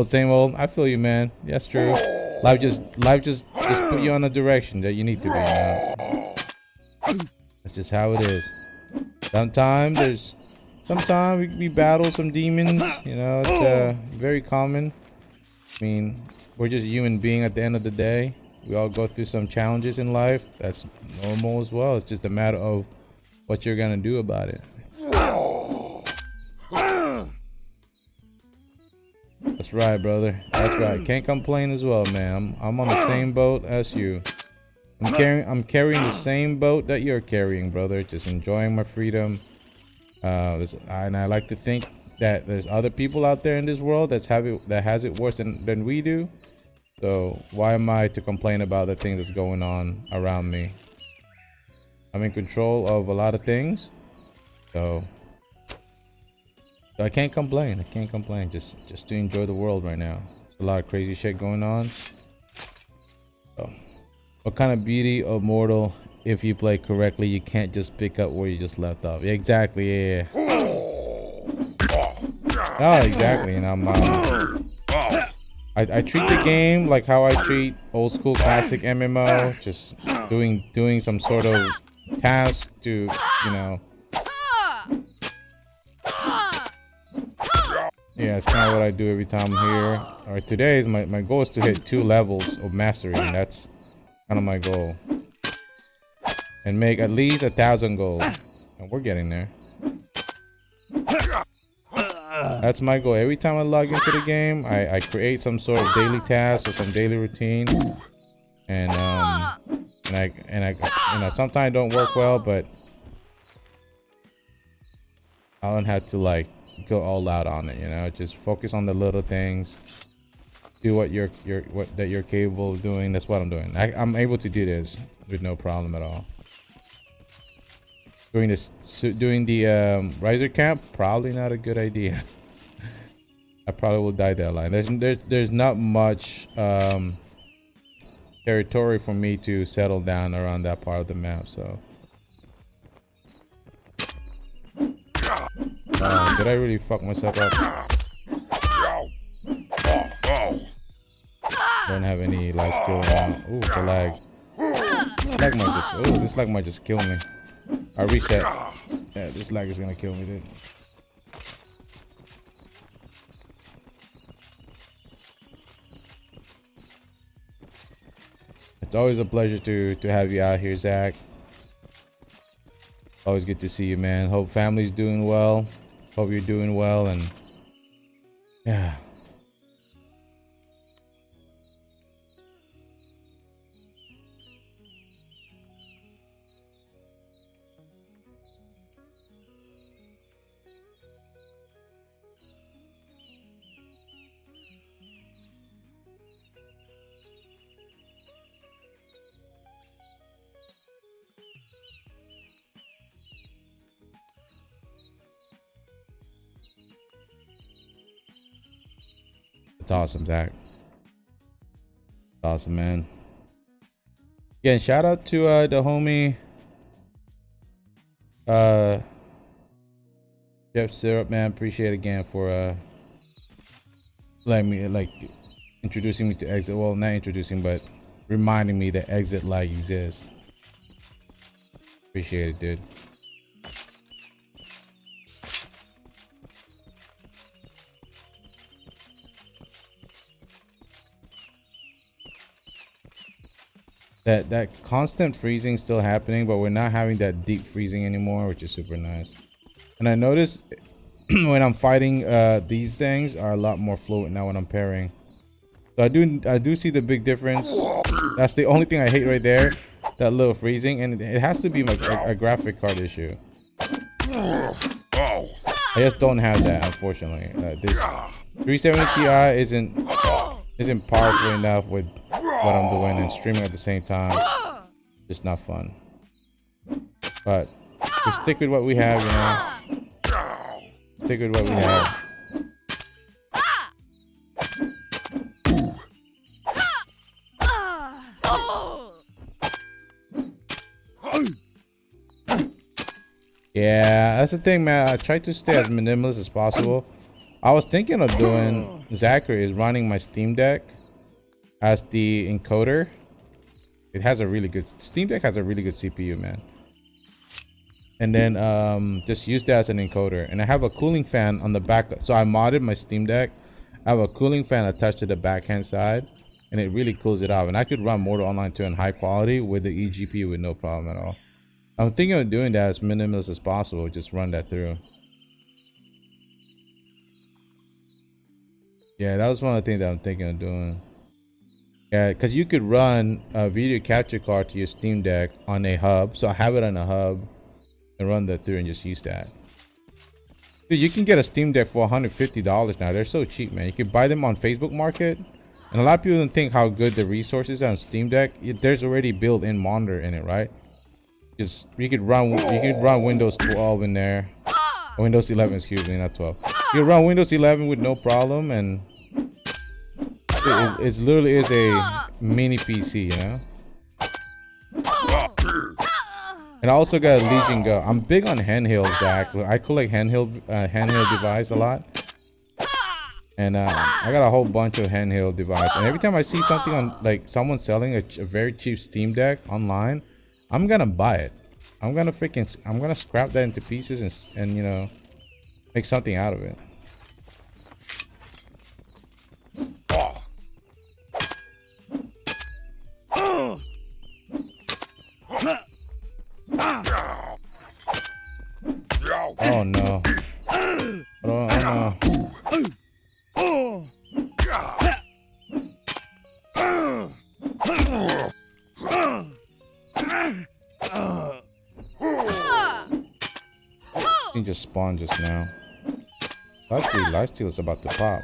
Same old. I feel you, man. That's true. Life just put you on a direction that you need to be in. That's just how it is. Sometimes we battle some demons. It's very common. I mean, we're just human beings at the end of the day. We all go through some challenges in life. That's normal as well. It's just a matter of what you're gonna do about it. That's right, brother. That's right. Can't complain as well, man. I'm on the same boat as you. I'm carrying the same boat that you're carrying, brother. Just enjoying my freedom. And I like to think that there's other people out there in this world that has it worse than we do. So why am I to complain about the thing that's going on around me? I'm in control of a lot of things, so I can't complain. I can't complain. Just to enjoy the world right now. There's a lot of crazy shit going on. So, what kind of beauty of Mortal? If you play correctly, you can't just pick up where you just left off. Exactly. Yeah. Oh, exactly. And I treat the game like how I treat old school classic MMO, just doing some sort of task to, yeah, it's kind of what I do every time I'm here. Alright, today is my goal is to hit 2 levels of mastery, and that's kind of my goal. And make at least 1,000 gold. And we're getting there. That's my goal. Every time I log into the game, I create some sort of daily task or some daily routine. And sometimes I don't work well, but I don't have to like go all out on it, you know. Just focus on the little things. Do what you're capable of doing. That's what I'm doing. I'm able to do this with no problem at all. Doing the riser camp, probably not a good idea. I probably will die that line. There's not much territory for me to settle down around that part of the map, so. Did I really fuck myself up? Don't have any life steal around. Ooh, the lag. This lag might just kill me. I reset. Yeah, this lag is gonna kill me, dude. It's always a pleasure to have you out here, Zach. Always good to see you, man. Hope family's doing well. Hope you're doing well, and yeah. It's awesome, Zach. Awesome, man. Again, shout out to the homie Jeff Syrup, man. Appreciate it again for letting me, like, introducing me to exit. Well, not introducing, but reminding me that exit lag exists. Appreciate it, dude. That constant freezing still happening, but we're not having that deep freezing anymore, which is super nice. And I notice when I'm fighting, these things are a lot more fluid now when I'm parrying. So I do see the big difference. That's the only thing I hate right there, that little freezing, and it has to be a graphic card issue. I just don't have that, unfortunately. This 370 Ti isn't powerful enough with what I'm doing and streaming at the same time. Just not fun. But we stick with what we have, you know. Stick with what we have. Yeah, that's the thing, man. I try to stay as minimalist as possible. I was thinking of doing Zachary is running my Steam Deck as the encoder. It has a really good Steam Deck has a really good CPU, man. And then just use that as an encoder. And I have a cooling fan on the back. So I modded my Steam Deck. I have a cooling fan attached to the backhand side, and it really cools it off. And I could run Mortal Online 2 in high quality with the eGPU with no problem at all. I'm thinking of doing that as minimalist as possible. Just run that through. Yeah, that was one of the things that I'm thinking of doing. Yeah, because you could run a video capture card to your Steam Deck on a hub. So I have it on a hub and run that through and just use that. Dude, you can get a Steam Deck for $150 now. They're so cheap, man. You can buy them on Facebook Market. And a lot of people don't think how good the resources are on Steam Deck. There's already built-in monitor in it, right? Just you could run Windows 12 in there. Windows 11, excuse me, not 12. You can run Windows 11 with no problem, and it literally is a mini PC, you know. And I also got a Legion Go. I'm big on handheld, Zach. I collect handheld device a lot, and I got a whole bunch of handheld device. And every time I see something on, like, someone selling a very cheap Steam Deck online, I'm gonna buy it. I'm gonna scrap that into pieces and you know, make something out of it. Oh no. Oh no. He just spawned just now. Luckily, lifesteal is about to pop.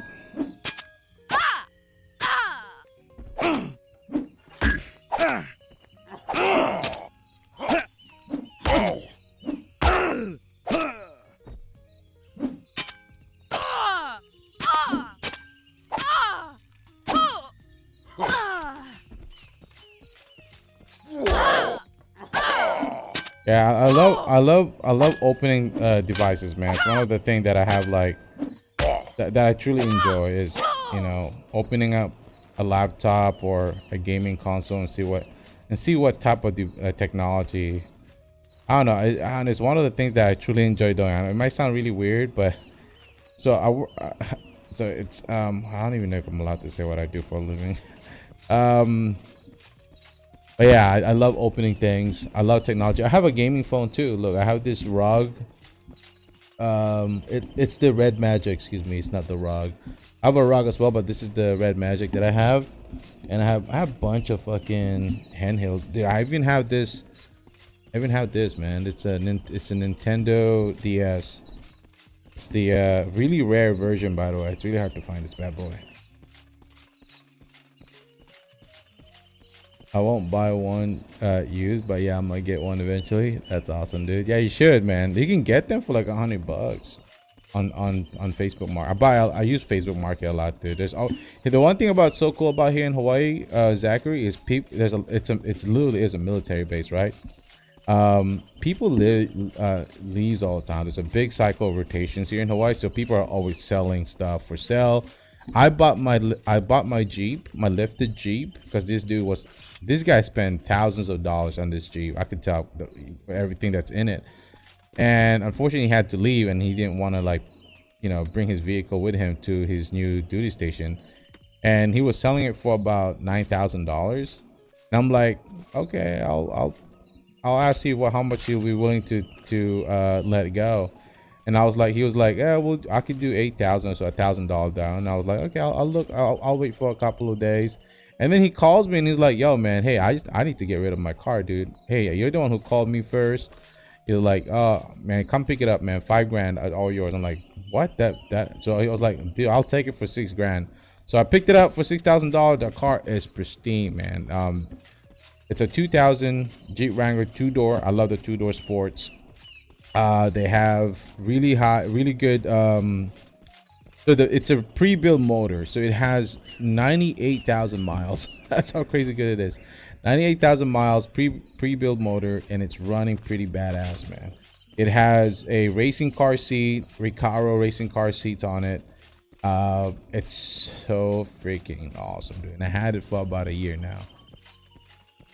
Yeah, I love opening devices, man. It's one of the things that I have like that I truly enjoy is, you know, opening up a laptop or a gaming console and see what type of technology. I don't know. And it's one of the things that I truly enjoy doing. It might sound really weird, but so it's I don't even know if I'm allowed to say what I do for a living. But yeah, I love opening things. I love technology. I have a gaming phone too. Look, I have this ROG. It's the Red Magic. Excuse me, it's not the ROG. I have a ROG as well, but this is the Red Magic that I have. And I have a bunch of fucking handheld. Dude, I even have this, man. It's a Nintendo DS. It's the really rare version, by the way. It's really hard to find this bad boy. I won't buy one used, but yeah, I'm gonna get one eventually. That's awesome, dude. Yeah, you should, man. You can get them for like $100 on Facebook Market. I use Facebook Market a lot, dude. The one thing about so cool about here in Hawaii, Zachary, is it's literally is a military base, right? People leaves all the time. There's a big cycle of rotations here in Hawaii, so people are always selling stuff for sale. I bought my Jeep, my lifted Jeep, because this guy spent thousands of dollars on this Jeep. I could tell everything that's in it. And unfortunately he had to leave, and he didn't want to, like, you know, bring his vehicle with him to his new duty station. And he was selling it for about $9,000. And I'm like, okay, I'll ask you how much you'll be willing to let it go. And he was like, yeah, well, I could do 8,000, so $1,000 down. And I was like, okay, I'll wait for a couple of days. And then he calls me and he's like, yo, man, hey, I need to get rid of my car, dude. Hey, you're the one who called me first. You're like, oh man, come pick it up, man. $5,000, all yours. I'm like, what? So he was like, dude, I'll take it for $6,000. So I picked it up for $6,000. The car is pristine, man. It's a 2000 Jeep Wrangler 2-door. I love the 2-door sports. They have really good it's a pre-built motor, so it has 98,000 miles. That's how crazy good it is. 98,000 miles pre-built motor, and it's running pretty badass, man. It has a racing car seat, Recaro racing car seats on it. It's so freaking awesome, dude. And I had it for about a year now.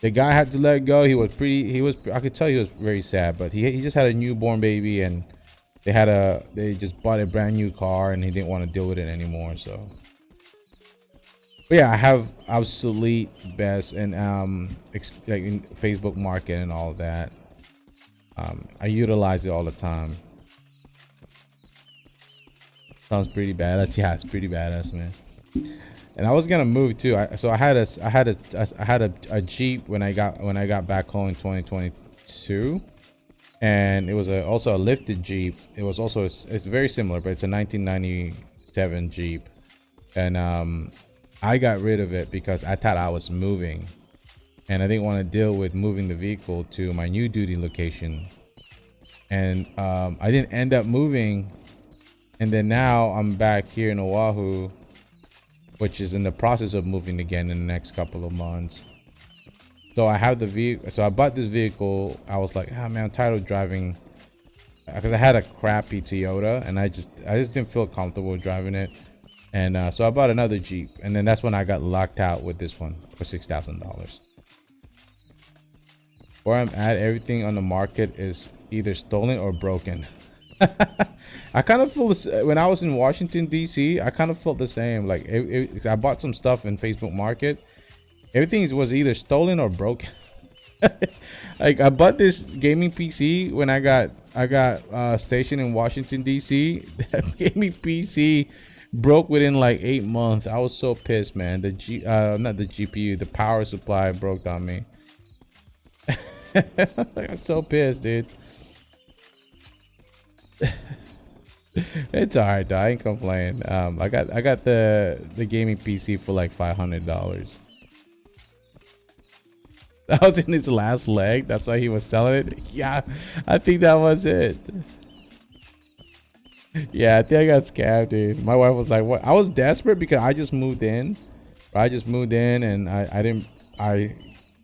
The guy had to let it go. I could tell he was very sad, but he just had a newborn baby, and they just bought a brand new car, and he didn't want to deal with it anymore. So, but yeah, I have obsolete best and like in Facebook Market and all of that. I utilize it all the time. Sounds pretty badass. Yeah, it's pretty badass, man. And I was gonna move too. I had a Jeep when I got back home in 2022, and it was also a lifted Jeep. It was also it's very similar, but it's a 1997 Jeep, and I got rid of it because I thought I was moving, and I didn't want to deal with moving the vehicle to my new duty location, and I didn't end up moving, and then now I'm back here in Oahu, which is in the process of moving again in the next couple of months. So I have the vehicle. So I bought this vehicle. I was like, man, I'm tired of driving, because I had a crappy Toyota, and I just didn't feel comfortable driving it. And so I bought another Jeep, and then that's when I got locked out with this one for $6,000. Where I'm at, everything on the market is either stolen or broken. I kind of feel this when I was in Washington D.C. I kind of felt the same. Like I bought some stuff in Facebook Market. Everything was either stolen or broken. Like I bought this gaming PC when I got I got stationed in Washington D.C. That gaming PC broke within like 8 months. I was so pissed, man. Not the GPU, the power supply broke on me. I'm so pissed, dude. It's alright though. I ain't complaining. I got the gaming PC for like $500. That was in his last leg. That's why he was selling it. Yeah, I think that was it. Yeah, I think I got scammed, dude. My wife was like, "What?" I was desperate because I just moved in. I just moved in and I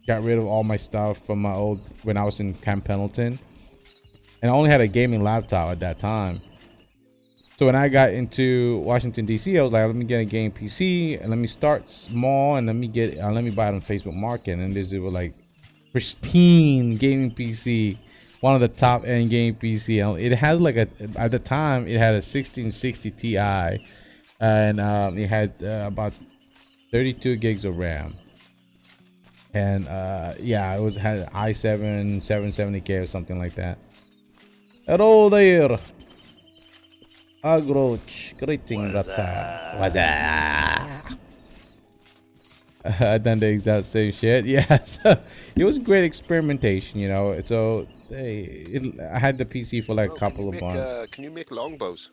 got rid of all my stuff from my old when I was in Camp Pendleton, and I only had a gaming laptop at that time. So when I got into Washington D.C., I was like, let me get a game PC and let me start small and let me buy it on Facebook Market. And this was like pristine gaming PC, one of the top end game PC. And it has like at the time it had a 1660 Ti, and it had about 32 gigs of RAM. And yeah, it had i7 770K or something like that. Hello there. Agroach, greeting Rata. What's up? I done the exact same shit. Yeah, so it was great experimentation, you know. So I had the PC for like a couple of months. Can you make longbows?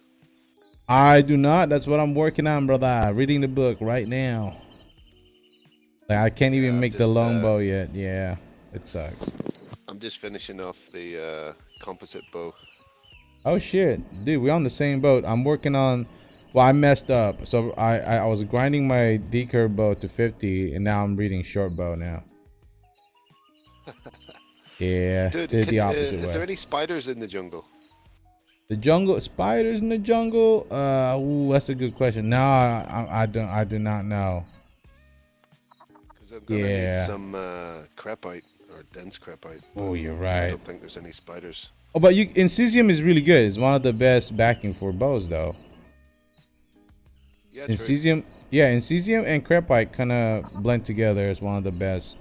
I do not. That's what I'm working on, brother. Reading the book right now. Like, I can't even make the longbow yet. Yeah, it sucks. I'm just finishing off the composite bow. Oh shit, dude, we're on the same boat. I'm working on. Well, I messed up, so I was grinding my D-curve bow to 50, and now I'm reading short bow now. Yeah, Dude, did the opposite way. Is there any spiders in the jungle? The jungle, spiders in the jungle? Ooh, that's a good question. No, I do not know. Because I'm gonna need some crepite or dense crepite. Oh, you're right. I don't think there's any spiders. Oh, but Incisium is really good. It's one of the best backing for bows, though. Yeah, Incisium, true. Yeah, Incisium and crepite kind of blend together as one of the best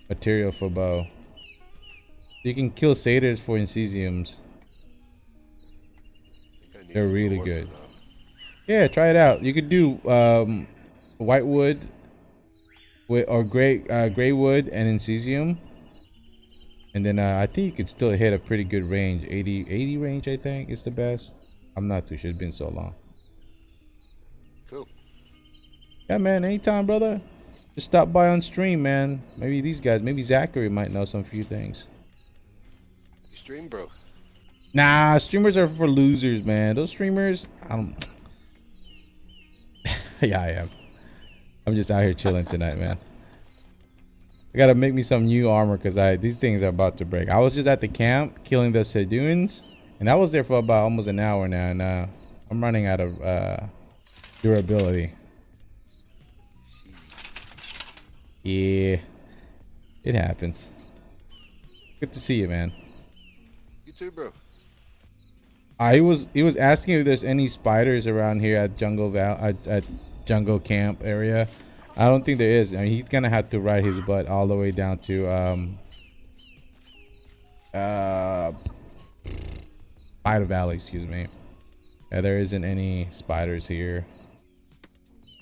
material for bow. You can kill satyrs for Incisiums. They're really good. Yeah, try it out. You could do white wood or gray wood and Incisium. And then I think you could still hit a pretty good range. 80 range, I think, is the best. I'm not too sure. It's been so long. Cool. Yeah, man. Anytime, brother. Just stop by on stream, man. Maybe these guys, maybe Zachary might know some few things. You stream, bro? Nah, streamers are for losers, man. Those streamers, I don't... Yeah, I am. I'm just out here chilling tonight, man. I gotta make me some new armor because these things are about to break. I was just at the camp killing the Seduans, and I was there for about almost an hour now, and I'm running out of durability. Yeah, it happens. Good to see you, man. You too, bro. He was asking if there's any spiders around here at at Jungle Camp area. I don't think there is. I mean, he's gonna have to ride his butt all the way down to Spider Valley, excuse me. Yeah, there isn't any spiders here.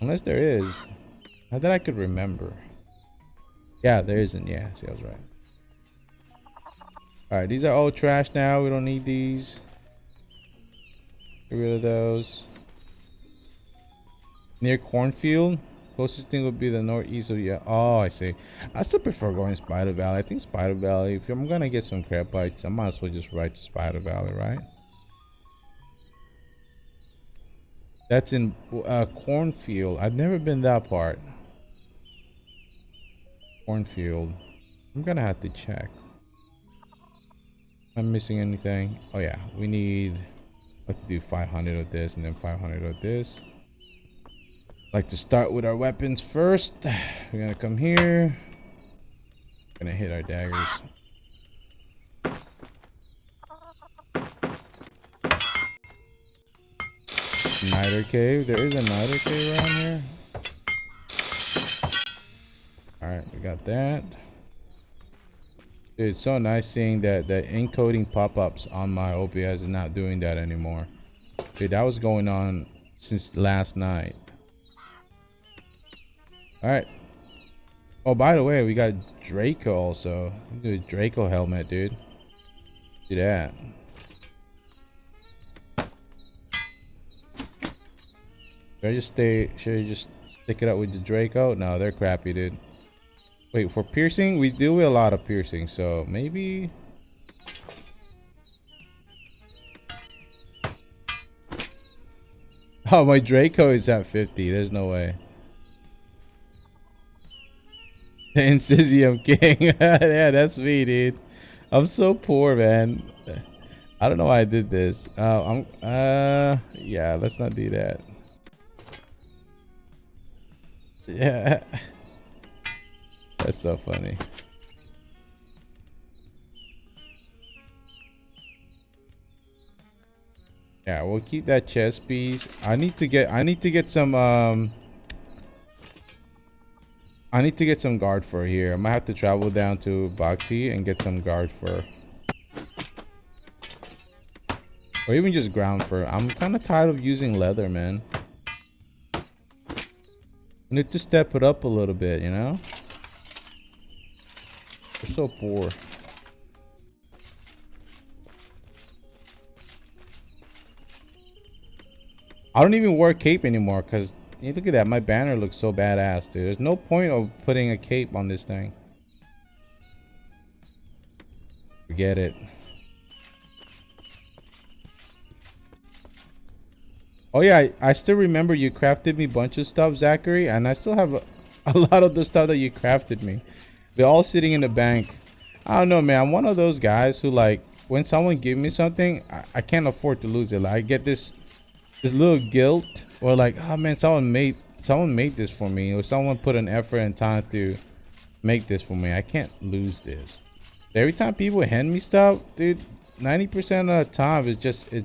Unless there is. Not that I could remember. Yeah, there isn't. Yeah, see, I was right. Alright, these are all trash now. We don't need these. Get rid of those. Near cornfield. Closest thing would be the northeast of, yeah. Oh, I see. I still prefer going Spider Valley. I think Spider Valley, if I'm gonna get some crapites, I might as well just ride to Spider Valley, right? That's in cornfield. I've never been that part. Cornfield. I'm gonna have to check. Am I missing anything? Oh yeah, we need, let's do 500 of this and then 500 of this. Like to start with our weapons first. We're gonna come here. Gonna hit our daggers. Niter cave. There is a niter cave around here. Alright, we got that. It's so nice seeing that the encoding pop-ups on my OBS is not doing that anymore. Dude, that was going on since last night. Alright. Oh, by the way, we got Draco also. Do a Draco helmet, dude. Do that. Should I just stick it up with the Draco? No, they're crappy, dude. Wait, for piercing, we do a lot of piercing, so maybe. Oh, my Draco is at 50. There's no way. The Incisium King. Yeah, that's me, dude. I'm so poor, man. I don't know why I did this. Yeah, let's not do that. Yeah. That's so funny. Yeah, we'll keep that chest piece. I need to get some I need to get some guard fur here. I might have to travel down to Bhakti and get some guard fur. Or even just ground fur. I'm kind of tired of using leather, man. I need to step it up a little bit, you know? We're so poor. I don't even wear cape anymore because look at that. My banner looks so badass, dude. There's no point of putting a cape on this thing. Forget it. Oh yeah, I still remember you crafted me a bunch of stuff, Zachary, and I still have a lot of the stuff that you crafted me. They're all sitting in the bank. I don't know, man. I'm one of those guys who, like, when someone gives me something, I can't afford to lose it. Like, I get this little guilt, or like, oh man, someone made this for me, or someone put an effort and time to make this for me. I can't lose this. Every time people hand me stuff, dude, 90% of the time it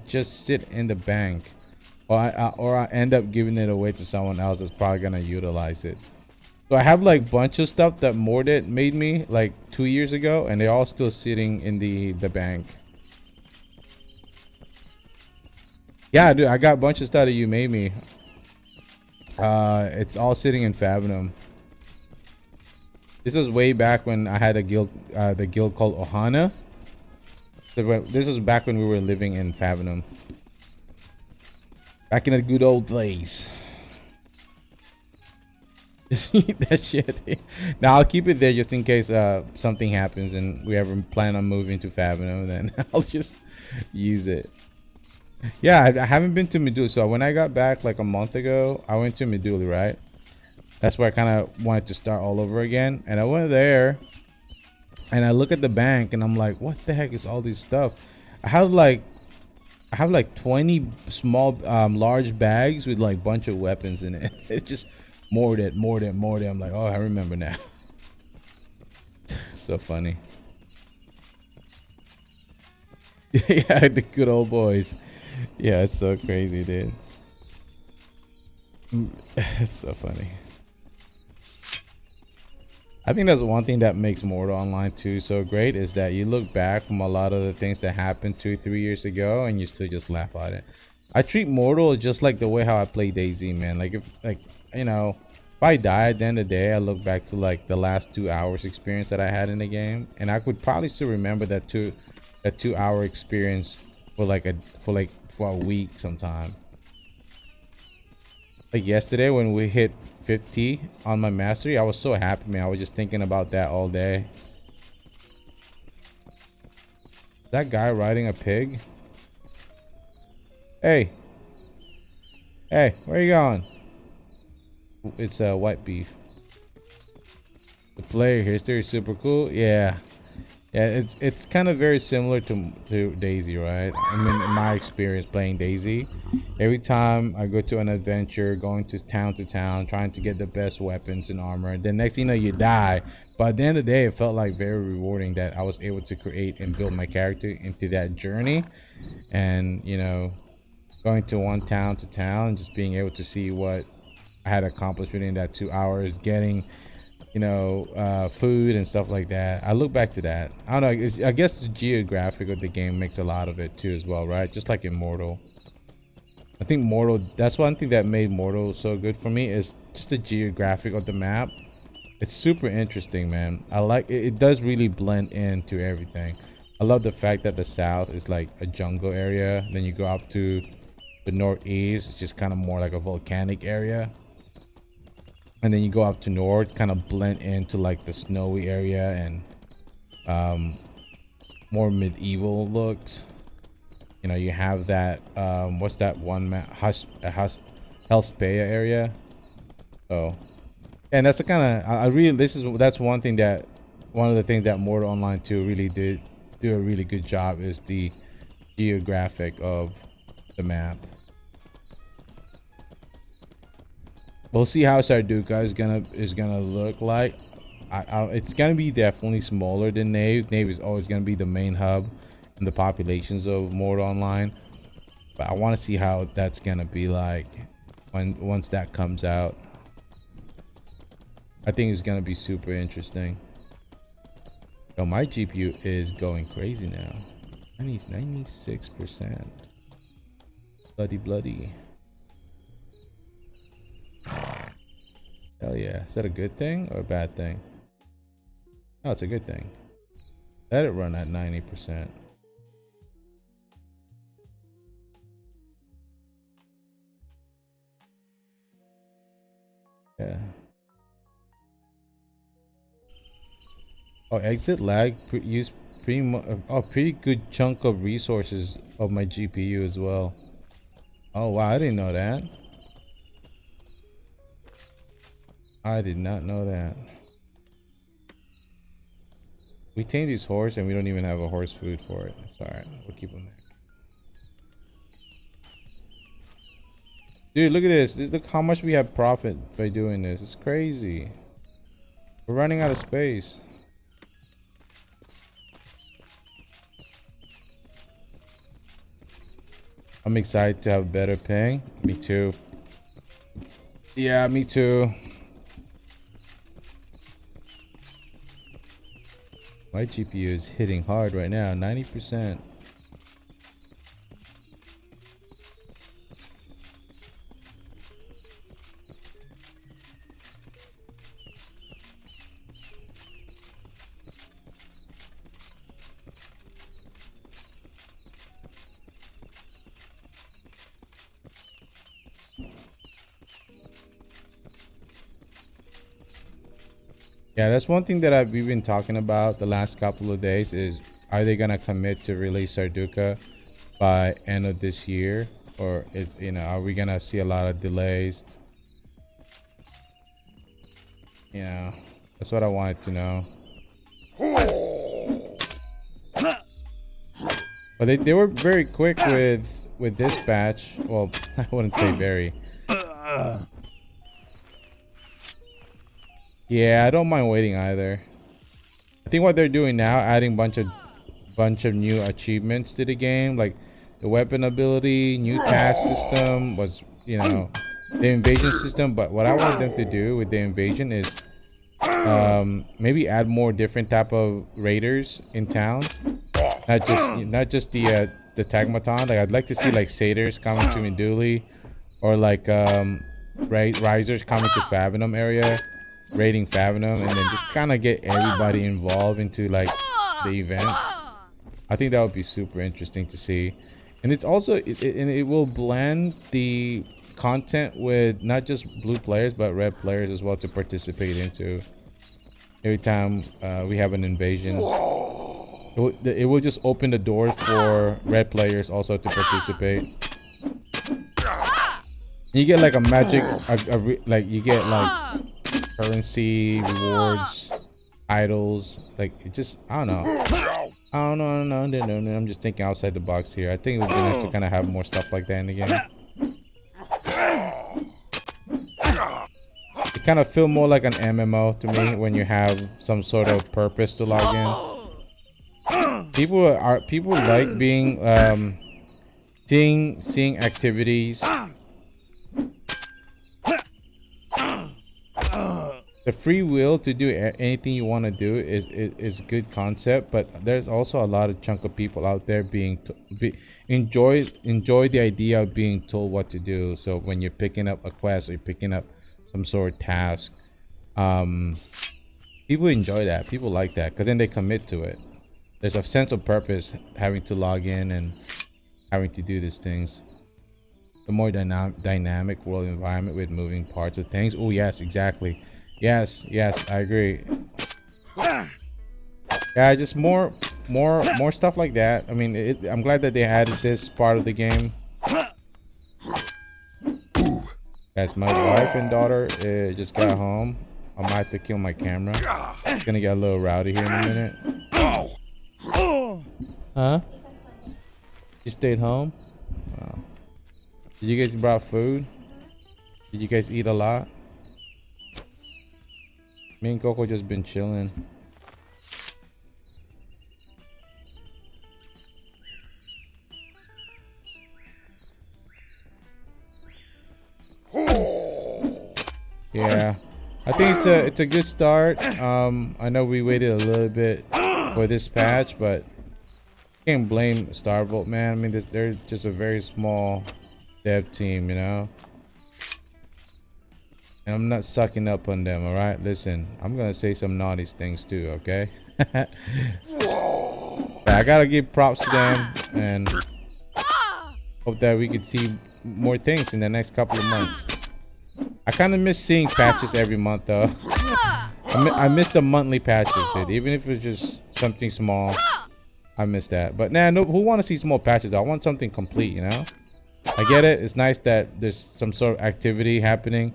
just sit in the bank, or I end up giving it away to someone else that's probably gonna utilize it. So I have like bunch of stuff that Mordet made me like 2 years ago, and they're all still sitting in the bank. Yeah, dude, I got a bunch of stuff that you made me. It's all sitting in Fathom. This was way back when I had a guild, the guild called Ohana. So this was back when we were living in Fathom. Back in the good old days. Just eat that shit. Now I'll keep it there just in case something happens and we ever plan on moving to Fathom. Then I'll just use it. Yeah, I haven't been to Meduli. So when I got back like a month ago, I went to Meduli, right? That's where I kind of wanted to start all over again. And I went there, and I look at the bank, and I'm like, what the heck is all this stuff? I have like 20 small, large bags with like bunch of weapons in it. It's just more than. I'm like, oh, I remember now. So funny. Yeah, the good old boys. Yeah, it's so crazy, dude. It's so funny. I think that's one thing that makes Mortal Online 2 so great, is that you look back from a lot of the things that happened 2-3 years ago and you still just laugh at it. I treat Mortal just like the way how I play DayZ, man. Like, if I die at the end of the day, I look back to like the last 2 hours experience that I had in the game, and I could probably still remember that 2 hour experience for a week sometime. Like yesterday when we hit 50 on my mastery, I was so happy, man. I was just thinking about that all day. That guy riding a pig? Hey, where you going? It's white beef. The player history is super cool. Yeah, it's kind of very similar to DayZ, right? I mean, in my experience playing DayZ, every time I go to an adventure, going to town, trying to get the best weapons and armor, then next thing you know, you die. But at the end of the day, it felt like very rewarding that I was able to create and build my character into that journey, and going to one town and just being able to see what I had accomplished within that 2 hours, getting you know, food and stuff like that. I look back to that. I don't know. I guess the geographic of the game makes a lot of it too as well, right? Just like in Mortal. I think Mortal, that's one thing that made Mortal so good for me is just the geographic of the map. It's super interesting, man. I like it. It does really blend into everything. I love the fact that the south is like a jungle area. Then you go up to the northeast, it's just kind of more like a volcanic area. And then you go up to north, kind of blend into like the snowy area and more medieval looks. You know, you have that what's that one map? Hellspeia area. So, and that's the kind of I really that's one thing that one of the things that Mortal Online 2 really did do a really good job is the geographic of the map. We'll see how Sarduka is gonna look like. It's gonna be definitely smaller than Nave. Nave is always gonna be the main hub and the populations of Mortal Online. But I want to see how that's gonna be like once that comes out. I think it's gonna be super interesting. Oh, my GPU is going crazy now. 96%. Bloody. Hell yeah. Is that a good thing or a bad thing? Oh, it's a good thing. Let it run at 90%. Yeah. Oh, exit lag use pretty good chunk of resources of my GPU as well. Oh wow, I didn't know that. I did not know that. We tame these horse and we don't even have a horse food for it. It's alright, we'll keep them there. Dude, look at this. Look how much we have profit by doing this. It's crazy. We're running out of space. I'm excited to have better ping. Me too. Yeah, me too. My GPU is hitting hard right now, 90%. Yeah, that's one thing that we've been talking about the last couple of days is are they gonna commit to release Sarduka by end of this year, or is are we gonna see a lot of delays? That's what I wanted to know. But they were very quick with dispatch. Well, I wouldn't say very. Yeah, I don't mind waiting either. I think what they're doing now, adding bunch of new achievements to the game, like the weapon ability, new task system was, the invasion system. But what I want them to do with the invasion is maybe add more different type of raiders in town. Not just the Tagmaton. Like I'd like to see like satyrs coming to Minduli, or like risers coming to Favenum area, raiding Favenum, and then just kind of get everybody involved into like the events. I think that would be super interesting to see. And it's also it will blend the content with not just blue players but red players as well to participate into. Every time we have an invasion, it will just open the doors for red players also to participate. You get like a magic, like you get like currency rewards, idols. Like it just, I don't know. I'm just thinking outside the box here. I think it would be nice to kind of have more stuff like that in the game. It kind of feel more like an MMO to me when you have some sort of purpose to log in. People like being seeing activities. the free will to do anything you want to do is good concept, but there's also a lot of chunk of people out there enjoy the idea of being told what to do. So when you're picking up a quest or you're picking up some sort of task, people enjoy that. People like that because then they commit to it. There's a sense of purpose having to log in and having to do these things. The more dynamic world environment with moving parts of things. Oh yes, exactly. Yes, I agree. Yeah, just more stuff like that. I mean, I'm glad that they added this part of the game. Guys, my wife and daughter just got home. I might have to kill my camera. It's gonna get a little rowdy here in a minute. Huh? You stayed home? Oh. Did you guys brought food? Did you guys eat a lot? Me and Coco just been chilling. Yeah, I think it's a good start. I know we waited a little bit for this patch, but can't blame Starvolt, man. I mean, they're just a very small dev team, you know. And I'm not sucking up on them, all right? Listen, I'm gonna say some naughty things too, okay? I gotta give props to them and hope that we could see more things in the next couple of months. I kind of miss seeing patches every month, though. I miss the monthly patches, dude. Even if it's just something small, I miss that. But nah, no, who want to see small patches? I want something complete, you know. I get it. It's nice that there's some sort of activity happening.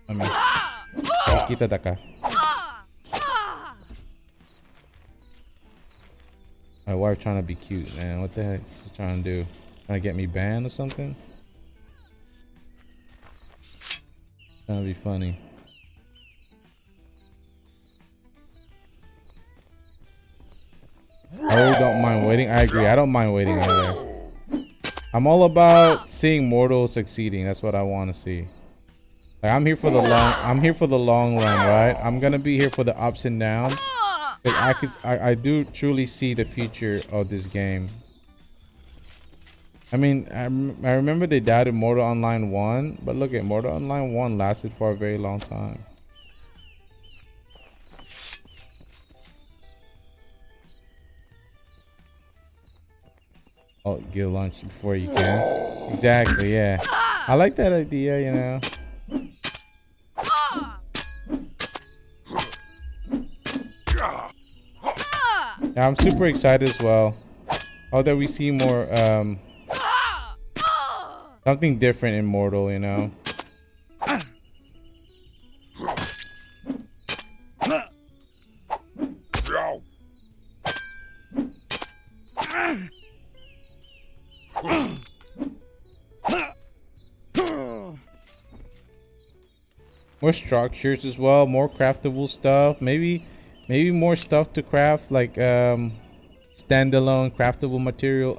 I mean, kita taka. My wife trying to be cute, man. What the heck is she trying to do? Trying to get me banned or something? Trying to be funny. I really don't mind waiting. I agree. I don't mind waiting either. I'm all about seeing mortals succeeding. That's what I want to see. Like, I'm here for the long run, right? I'm gonna be here for the ups and downs. I do truly see the future of this game. I mean, I remember they doubted Mortal Online 1, but look at Mortal Online 1 lasted for a very long time. Oh, get lunch before you can. Exactly, yeah. I like that idea, you know. Yeah, I'm super excited as well. Oh, that we see more something different in Mortal, you know. More structures as well, more craftable stuff, maybe more stuff to craft, like standalone craftable material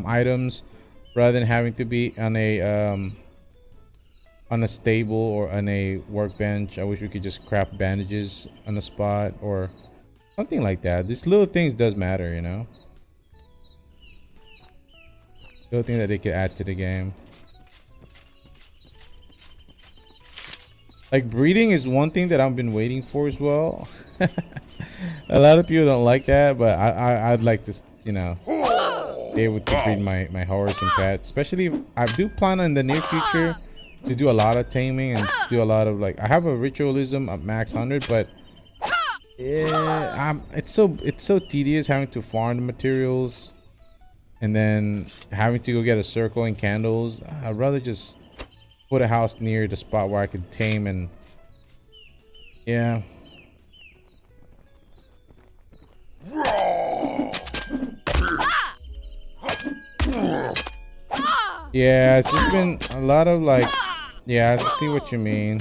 items, rather than having to be on a stable or on a workbench. I wish we could just craft bandages on the spot or something like that. These little things does matter, you know. Little thing that they could add to the game. Like breeding is one thing that I've been waiting for as well. A lot of people don't like that, but I'd like to, you know, be able to breed my horse and pets. Especially, I do plan on in the near future to do a lot of taming and do a lot of, like, I have a ritualism at max 100, but yeah, it's so tedious having to farm the materials and then having to go get a circle and candles. I'd rather just put a house near the spot where I could tame and yeah. Yeah, it's just been a lot of like, yeah, I see what you mean.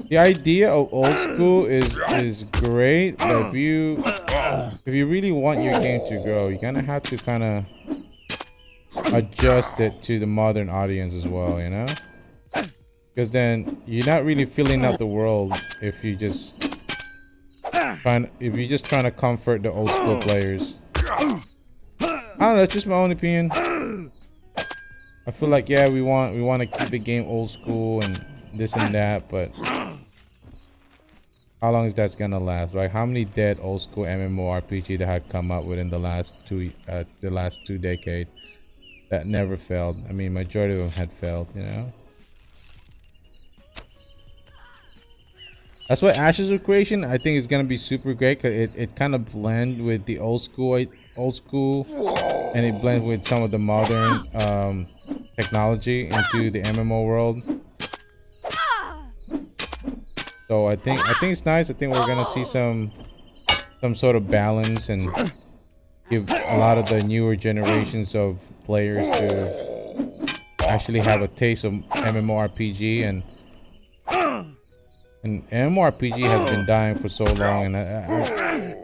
The idea of old school is great, but if you really want your game to grow, you're gonna have to kind of adjust it to the modern audience as well, you know? Because then you're not really filling out the world if you just trying to comfort the old school players. I don't know, that's just my own opinion. I feel like, yeah, we want to keep the game old school and this and that, but how long is that gonna last, right? How many dead old school MMORPG that had come out within the last two decades that never failed? I mean, majority of them had failed, you know. That's why Ashes of Creation, I think, is gonna be super great because it kind of blends with the old school, and it blends with some of the modern technology into the MMO world. So I think it's nice. I think we're gonna see some sort of balance and give a lot of the newer generations of players to actually have a taste of MMORPG, and MMORPG has been dying for so long, and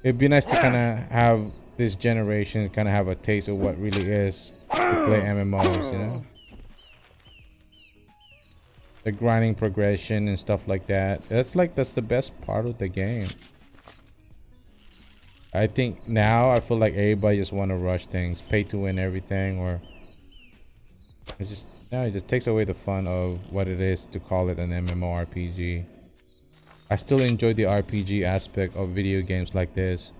it'd be nice to kind of have this generation kind of have a taste of what really is to play MMOs, you know? The grinding progression and stuff like that. That's the best part of the game. I think now I feel like everybody just want to rush things, pay to win everything, or it just takes away the fun of what it is to call it an MMORPG. I still enjoy the RPG aspect of video games like this.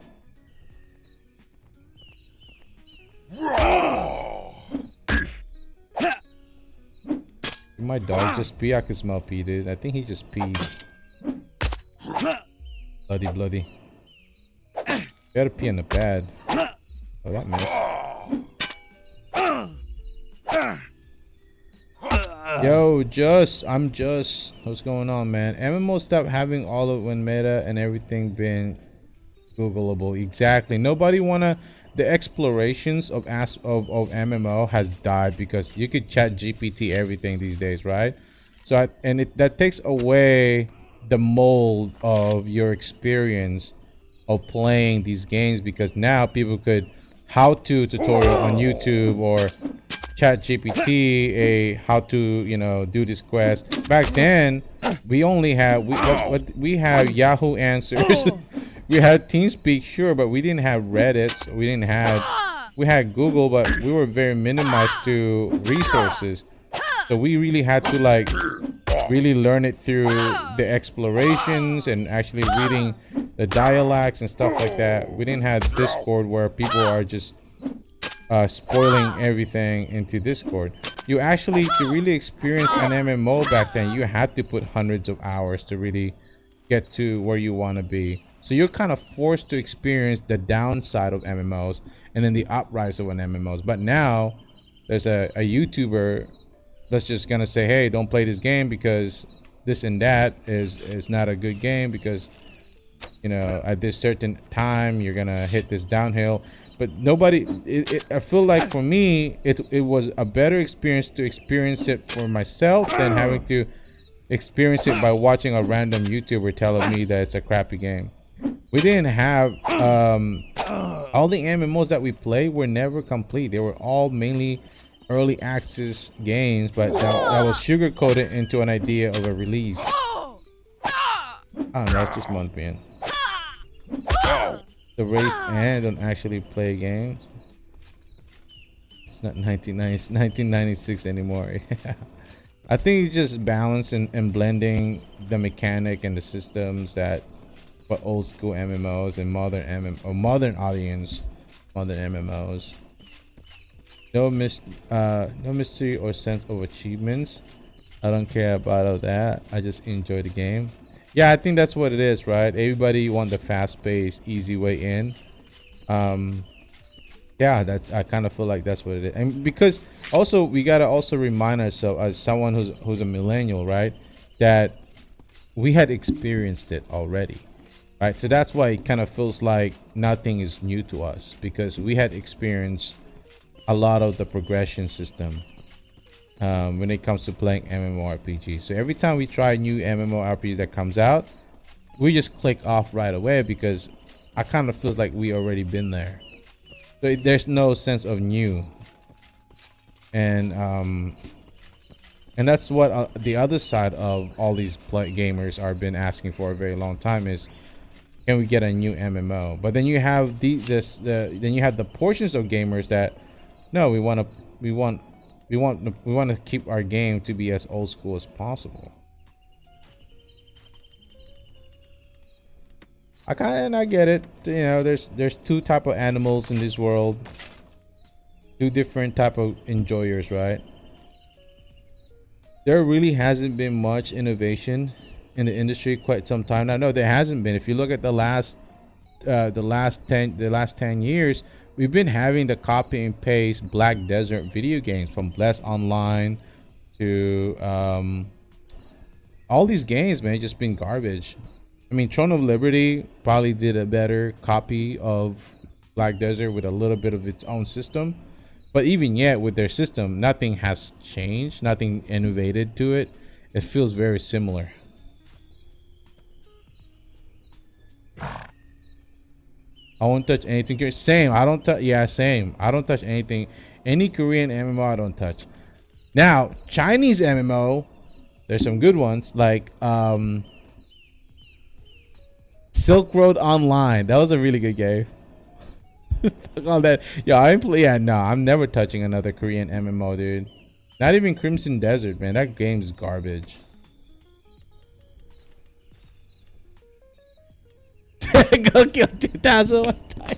Did my dog just pee? I can smell pee, dude. I think he just peed. Bloody. Gotta pee in the bed. Oh, that missed. Yo, I'm just. What's going on, man? MMO stopped having all of when meta and everything been Googleable. Exactly. Nobody wanna. The explorations of MMO has died because you could chat GPT everything these days, right? So that takes away the mold of your experience of playing these games, because now people could how-to tutorial on YouTube or chat GPT a how to do this quest. Back then we only had we have Yahoo Answers. We had TeamSpeak, sure, but we didn't have Reddit. We had Google, but we were very minimized to resources. So we really had to really learn it through the explorations and actually reading the dialects and stuff like that. We didn't have Discord where people are just spoiling everything into Discord. You actually, to really experience an MMO back then, you had to put hundreds of hours to really get to where you want to be. So you're kind of forced to experience the downside of MMOs and then the uprise of an MMOs. But now there's a YouTuber that's just gonna say, hey, don't play this game because this and that is not a good game, because at this certain time you're gonna hit this downhill. But nobody, I feel like for me it was a better experience to experience it for myself than having to experience it by watching a random YouTuber telling me that it's a crappy game. We didn't have all the MMOs that we played were never complete. They were all mainly early access games, but that was sugar coated into an idea of a release. I don't know, it's just my opinion. The race and don't actually play games. It's not 1996 anymore. I think it's just balance and blending the mechanic and the systems that what old school MMOs and modern audience, modern MMOs. No mystery or sense of achievements. I don't care about all that. I just enjoy the game. Yeah, I think that's what it is, right? Everybody want the fast-paced, easy way in. Yeah, I kind of feel like that's what it is. And because also we gotta also remind ourselves, as someone who's a millennial, right, that we had experienced it already. Right, so that's why it kind of feels like nothing is new to us, because we had experienced a lot of the progression system when it comes to playing MMORPG. So every time we try new MMORPG that comes out, we just click off right away because I kind of feels like we already been there. So there's no sense of new. and that's what the other side of all these gamers are been asking for a very long time is, can we get a new MMO? But then you have then you have the portions of gamers that, no, we want we want to keep our game to be as old school as possible. I get it. You know, there's two type of animals in this world, two different type of enjoyers, right? There really hasn't been much innovation in the industry quite some time now. No, there hasn't been. If you look at the last 10 years, we've been having the copy and paste Black Desert video games from Bless Online to all these games, man, just been garbage. I mean, Throne of Liberty probably did a better copy of Black Desert with a little bit of its own system. But even yet, with their system, nothing has changed, nothing innovated to it. It feels very similar. I won't touch anything. Same. I don't touch. Yeah, same. I don't touch anything. Any Korean MMO, I don't touch. Now, Chinese MMO, there's some good ones like Silk Road Online. That was a really good game. All that. Yeah, I play. Yeah, no, I'm never touching another Korean MMO, dude. Not even Crimson Desert, man. That game's garbage. Go kill 2001 time.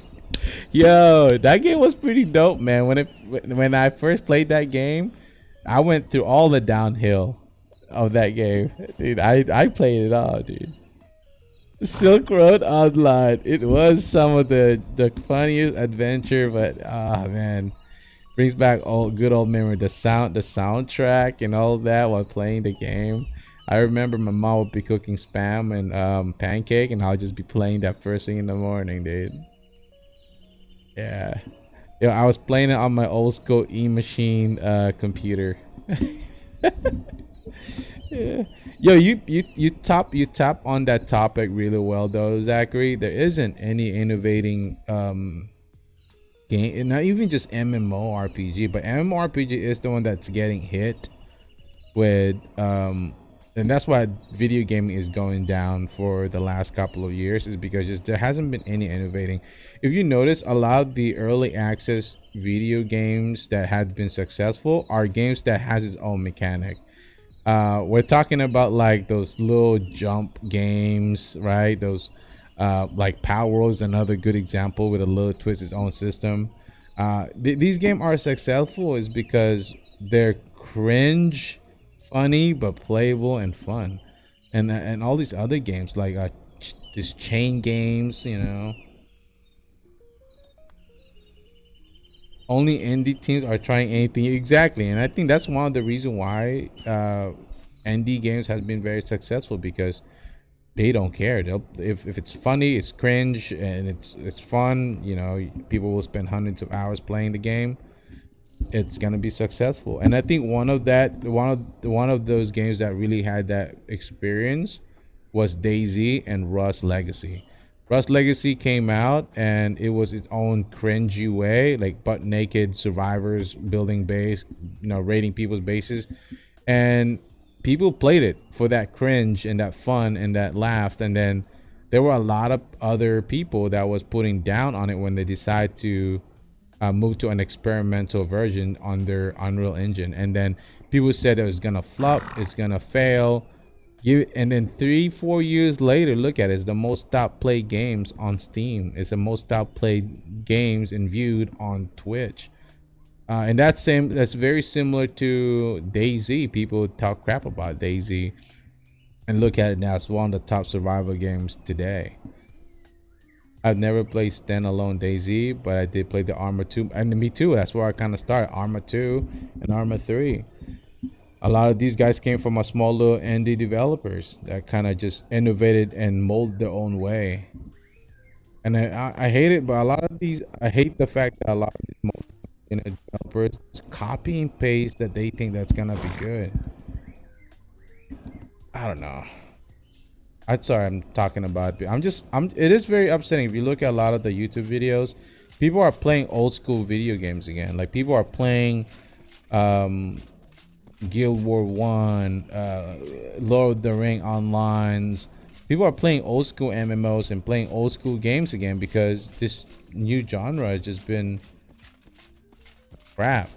Yo, that game was pretty dope, man. When I first played that game, I went through all the downhill of that game, dude. I played it all, dude. Silk Road Online. It was some of the funniest adventure, but ah man, brings back good old memory. The soundtrack and all that while playing the game. I remember my mom would be cooking spam and pancake, and I'll just be playing that first thing in the morning, dude. Yeah, yeah. I was playing it on my old school E-machine computer. Yeah. Yo, you tap on that topic really well though, Zachary. There isn't any innovating game, not even just MMORPG, but MMORPG is the one that's getting hit with and that's why video gaming is going down for the last couple of years, is because there hasn't been any innovating. If you notice, a lot of the early access video games that had been successful are games that has its own mechanic. We're talking about like those little jump games, right? Those like Power World is another good example with a little twist, its own system. These games are successful is because they're cringe, funny, but playable and fun. And all these other games like these chain games, you know. Only indie teams are trying anything exactly, and I think that's one of the reasons why indie games has been very successful, because they don't care. If it's funny, it's cringe, and it's fun, you know, people will spend hundreds of hours playing the game. It's gonna be successful, and I think one of those games that really had that experience was DayZ and Rust Legacy. Rust Legacy came out and it was its own cringy way, like butt naked survivors building base, you know, raiding people's bases, and people played it for that cringe and that fun and that laugh. And then there were a lot of other people that was putting down on it when they decided to move to an experimental version on their Unreal Engine, and then people said it was gonna flop, it's gonna fail. And then 3-4 years later, look at it, it's the most top played games on Steam. It's the most top played games and viewed on Twitch. And that's very similar to DayZ. People talk crap about DayZ, and look at it now, it's one of the top survival games today. I've never played standalone DayZ, but I did play the Arma 2, and me too. That's where I kind of started, Arma 2 and Arma 3. A lot of these guys came from a small little indie developers that kind of just innovated and molded their own way. And I hate it, but I hate the fact that a lot of these developers just copy and paste that they think that's gonna be good. I don't know. I'm sorry, I'm talking about. It is very upsetting if you look at a lot of the YouTube videos. People are playing old school video games again. Like people are playing Guild War 1, Lord of the Ring Onlines. People are playing old school MMOs and playing old school games again because this new genre has just been crap.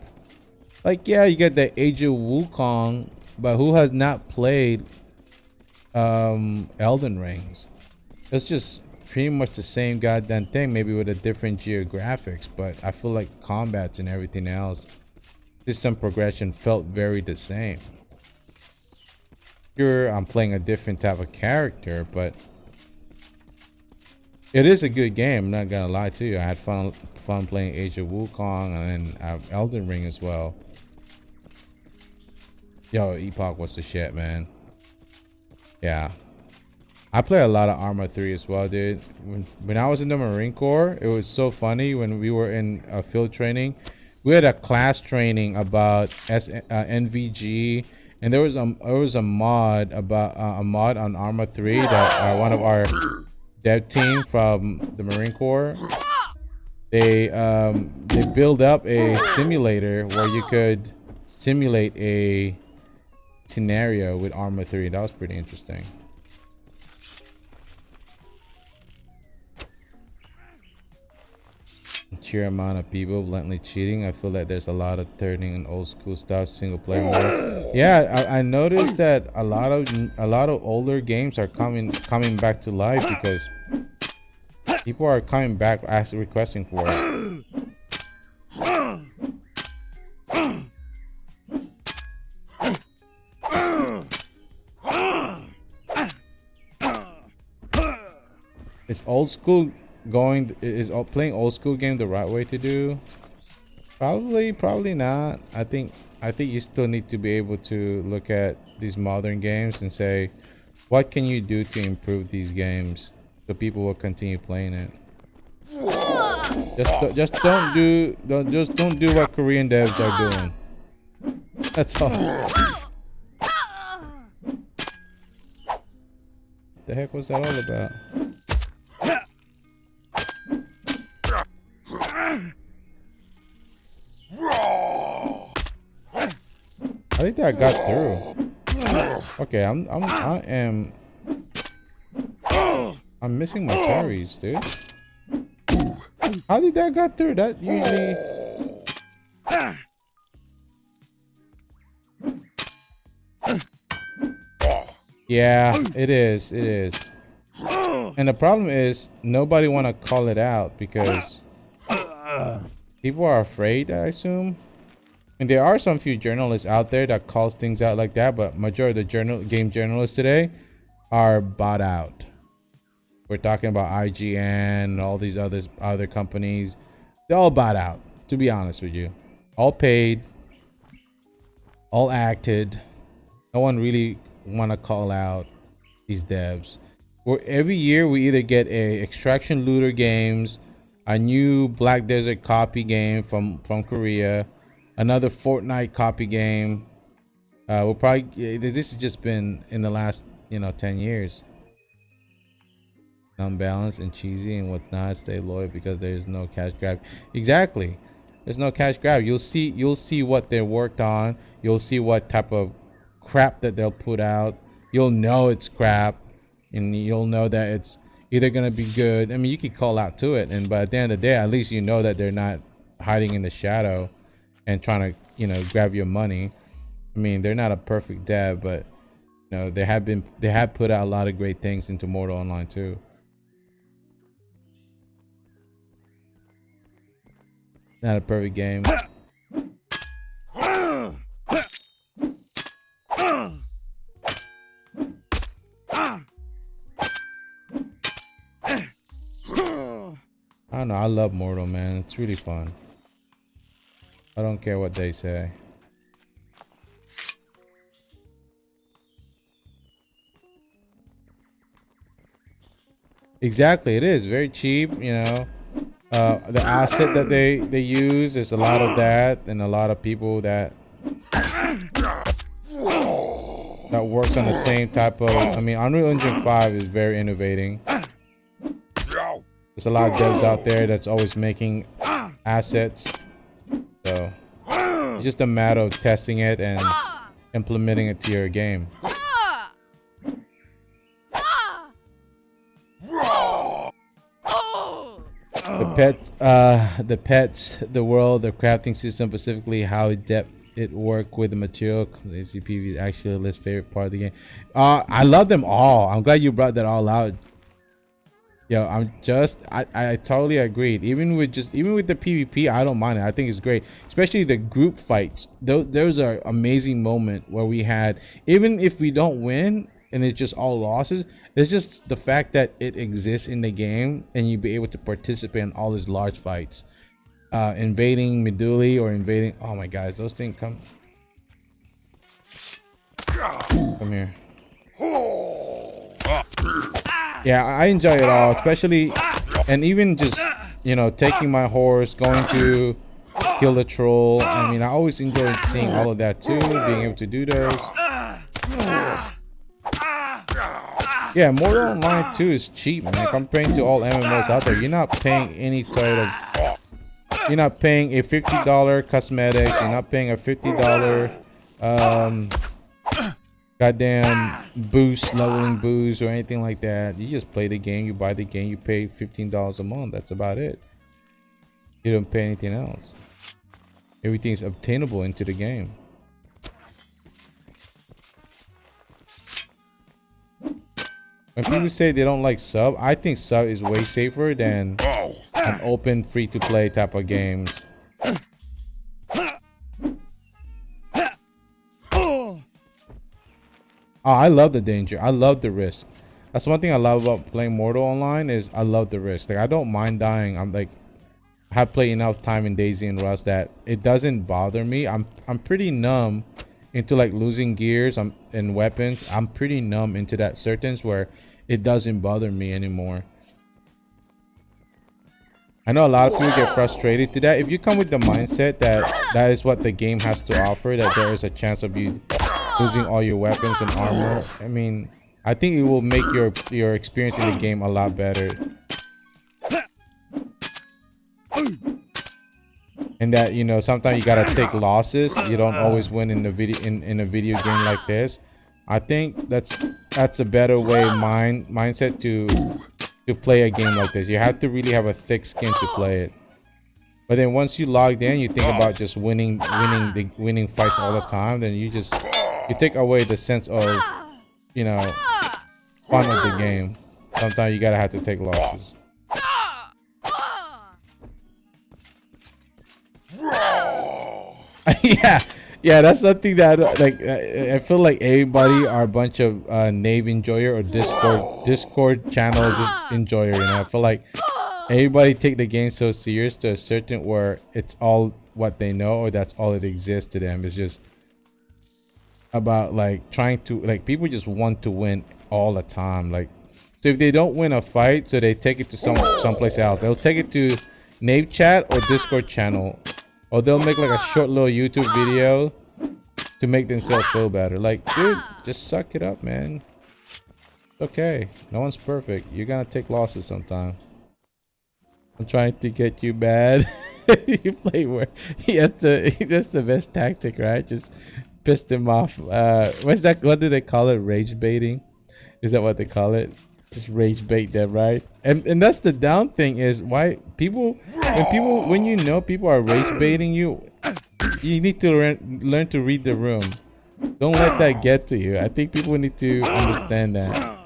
Like, yeah, you get the Age of Wukong, but who has not played Elden Rings? It's just pretty much the same goddamn thing, maybe with a different geographics, but I feel like combats and everything else, system progression felt very the same. Sure, I'm playing a different type of character, but it is a good game. I'm not gonna lie to you. I had fun playing Age of Wukong and Elden Ring as well. Yo, Epoch was the shit, man. Yeah. I play a lot of Arma 3 as well, dude. When I was in the Marine Corps, it was so funny when we were in field training. We had a class training about NVG, and there was a mod about a mod on Arma 3 that one of our dev team from the Marine Corps, they build up a simulator where you could simulate a scenario with Arma 3. That was pretty interesting. Sheer amount of people bluntly cheating. I feel like there's a lot of turning and old school stuff, single player mode. Yeah, I noticed that a lot of older games are coming back to life because people are coming back requesting for it. It's old school playing old school game the right way to do? Probably not. I think you still need to be able to look at these modern games and say, what can you do to improve these games so people will continue playing it. Just don't do what Korean devs are doing. That's all. The heck was that all about? I think that I got through. Okay, I'm missing my parries, dude. How did that got through? That usually. Yeah, it is. It is. And the problem is nobody want to call it out because people are afraid, I assume. And there are some few journalists out there that calls things out like that, but majority of the game journalists today are bought out. We're talking about IGN and all these other companies. They're all bought out, to be honest with you. All paid, all acted. No one really want to call out these devs. Every year we either get a Extraction Looter games, a new Black Desert copy game from Korea, another Fortnite copy game. We'll probably this has just been in the last 10 years. Unbalanced and cheesy and whatnot. Stay loyal because there's no cash grab. Exactly, there's no cash grab. You'll see what they worked on. You'll see what type of crap that they'll put out. You'll know it's crap, and you'll know that it's either gonna be good. I mean, you could call out to it, but at the end of the day, at least you know that they're not hiding in the shadow and trying to grab your money. I mean, they're not a perfect dev, but they have put out a lot of great things into Mortal Online too. Not a perfect game. I don't know. I love Mortal, man. It's really fun. I don't care what they say. Exactly, it is very cheap. The asset that they use, there's a lot of that, and a lot of people that works on the same type of. I mean, Unreal Engine 5 is very innovating. There's a lot of devs out there that's always making assets. So It's just a matter of testing it and implementing it to your game. The pets, the world, the crafting system, specifically how it work with the material. The ACP is actually the least favorite part of the game. I love them all. I'm glad you brought that all out. Yo, I totally agreed. Even with the PvP, I don't mind it. I think it's great, especially the group fights. Those are amazing moment where we had, even if we don't win and it's just all losses, it's just the fact that it exists in the game and you be able to participate in all these large fights, invading Meduli or invading. Oh my guys, those things come here. Yeah, I enjoy it all, especially, and even just, you know, taking my horse, going to kill the troll. I mean, I always enjoy seeing all of that too, being able to do those. Yeah, Mortal Online 2 is cheap, man. Comparing to all MMOs out there, you're not paying any sort of, you're not paying a $50 cosmetics, you're not paying a $50 goddamn boost, leveling boost or anything like that. You just play the game, you buy the game, you pay $15 a month. That's about it. You don't pay anything else. Everything's obtainable into the game. When people say they don't like sub, I think sub is way safer than an open free-to-play type of games. Oh, I love the danger. I love the risk. That's one thing I love about playing Mortal Online is I love the risk. Like, I don't mind dying. I'm like, I have played enough time in Daisy and Rust that it doesn't bother me. I'm pretty numb into like losing gears and weapons. I'm pretty numb into that certains where it doesn't bother me anymore. I know a lot of people get frustrated to that. If you come with the mindset that that is what the game has to offer, that there is a chance of you losing all your weapons and armor, I mean, I think it will make your experience in the game a lot better. And that, you know, sometimes you gotta take losses. You don't always win in the video in a video game like this. I think that's a better way mindset to play a game like this. You have to really have a thick skin to play it. But then once you logged in, you think about just winning fights all the time. Then you take away the sense of, you know, fun of the game. Sometimes you gotta have to take losses. yeah, that's something that like I feel like everybody are a bunch of Nave enjoyer or Discord channel just enjoyer. You know, I feel like everybody take the game so serious to a certain where it's all what they know or that's all it exists to them. It's just about like trying to, like, people just want to win all the time. Like, so if they don't win a fight, so they take it to someplace else. They'll take it to Nave chat or Discord channel, or they'll make like a short little YouTube video to make themselves feel better. Like, dude, just suck it up, man. It's okay. No one's perfect. You're gonna take losses sometime. I'm trying to get you bad. You play where that's the best tactic, right? Just piss them off. What's that? What do they call it? Rage baiting? Is that what they call it? Just rage bait them, right? And that's the down thing is why when you know people are rage baiting you, you need to learn to read the room. Don't let that get to you. I think people need to understand that.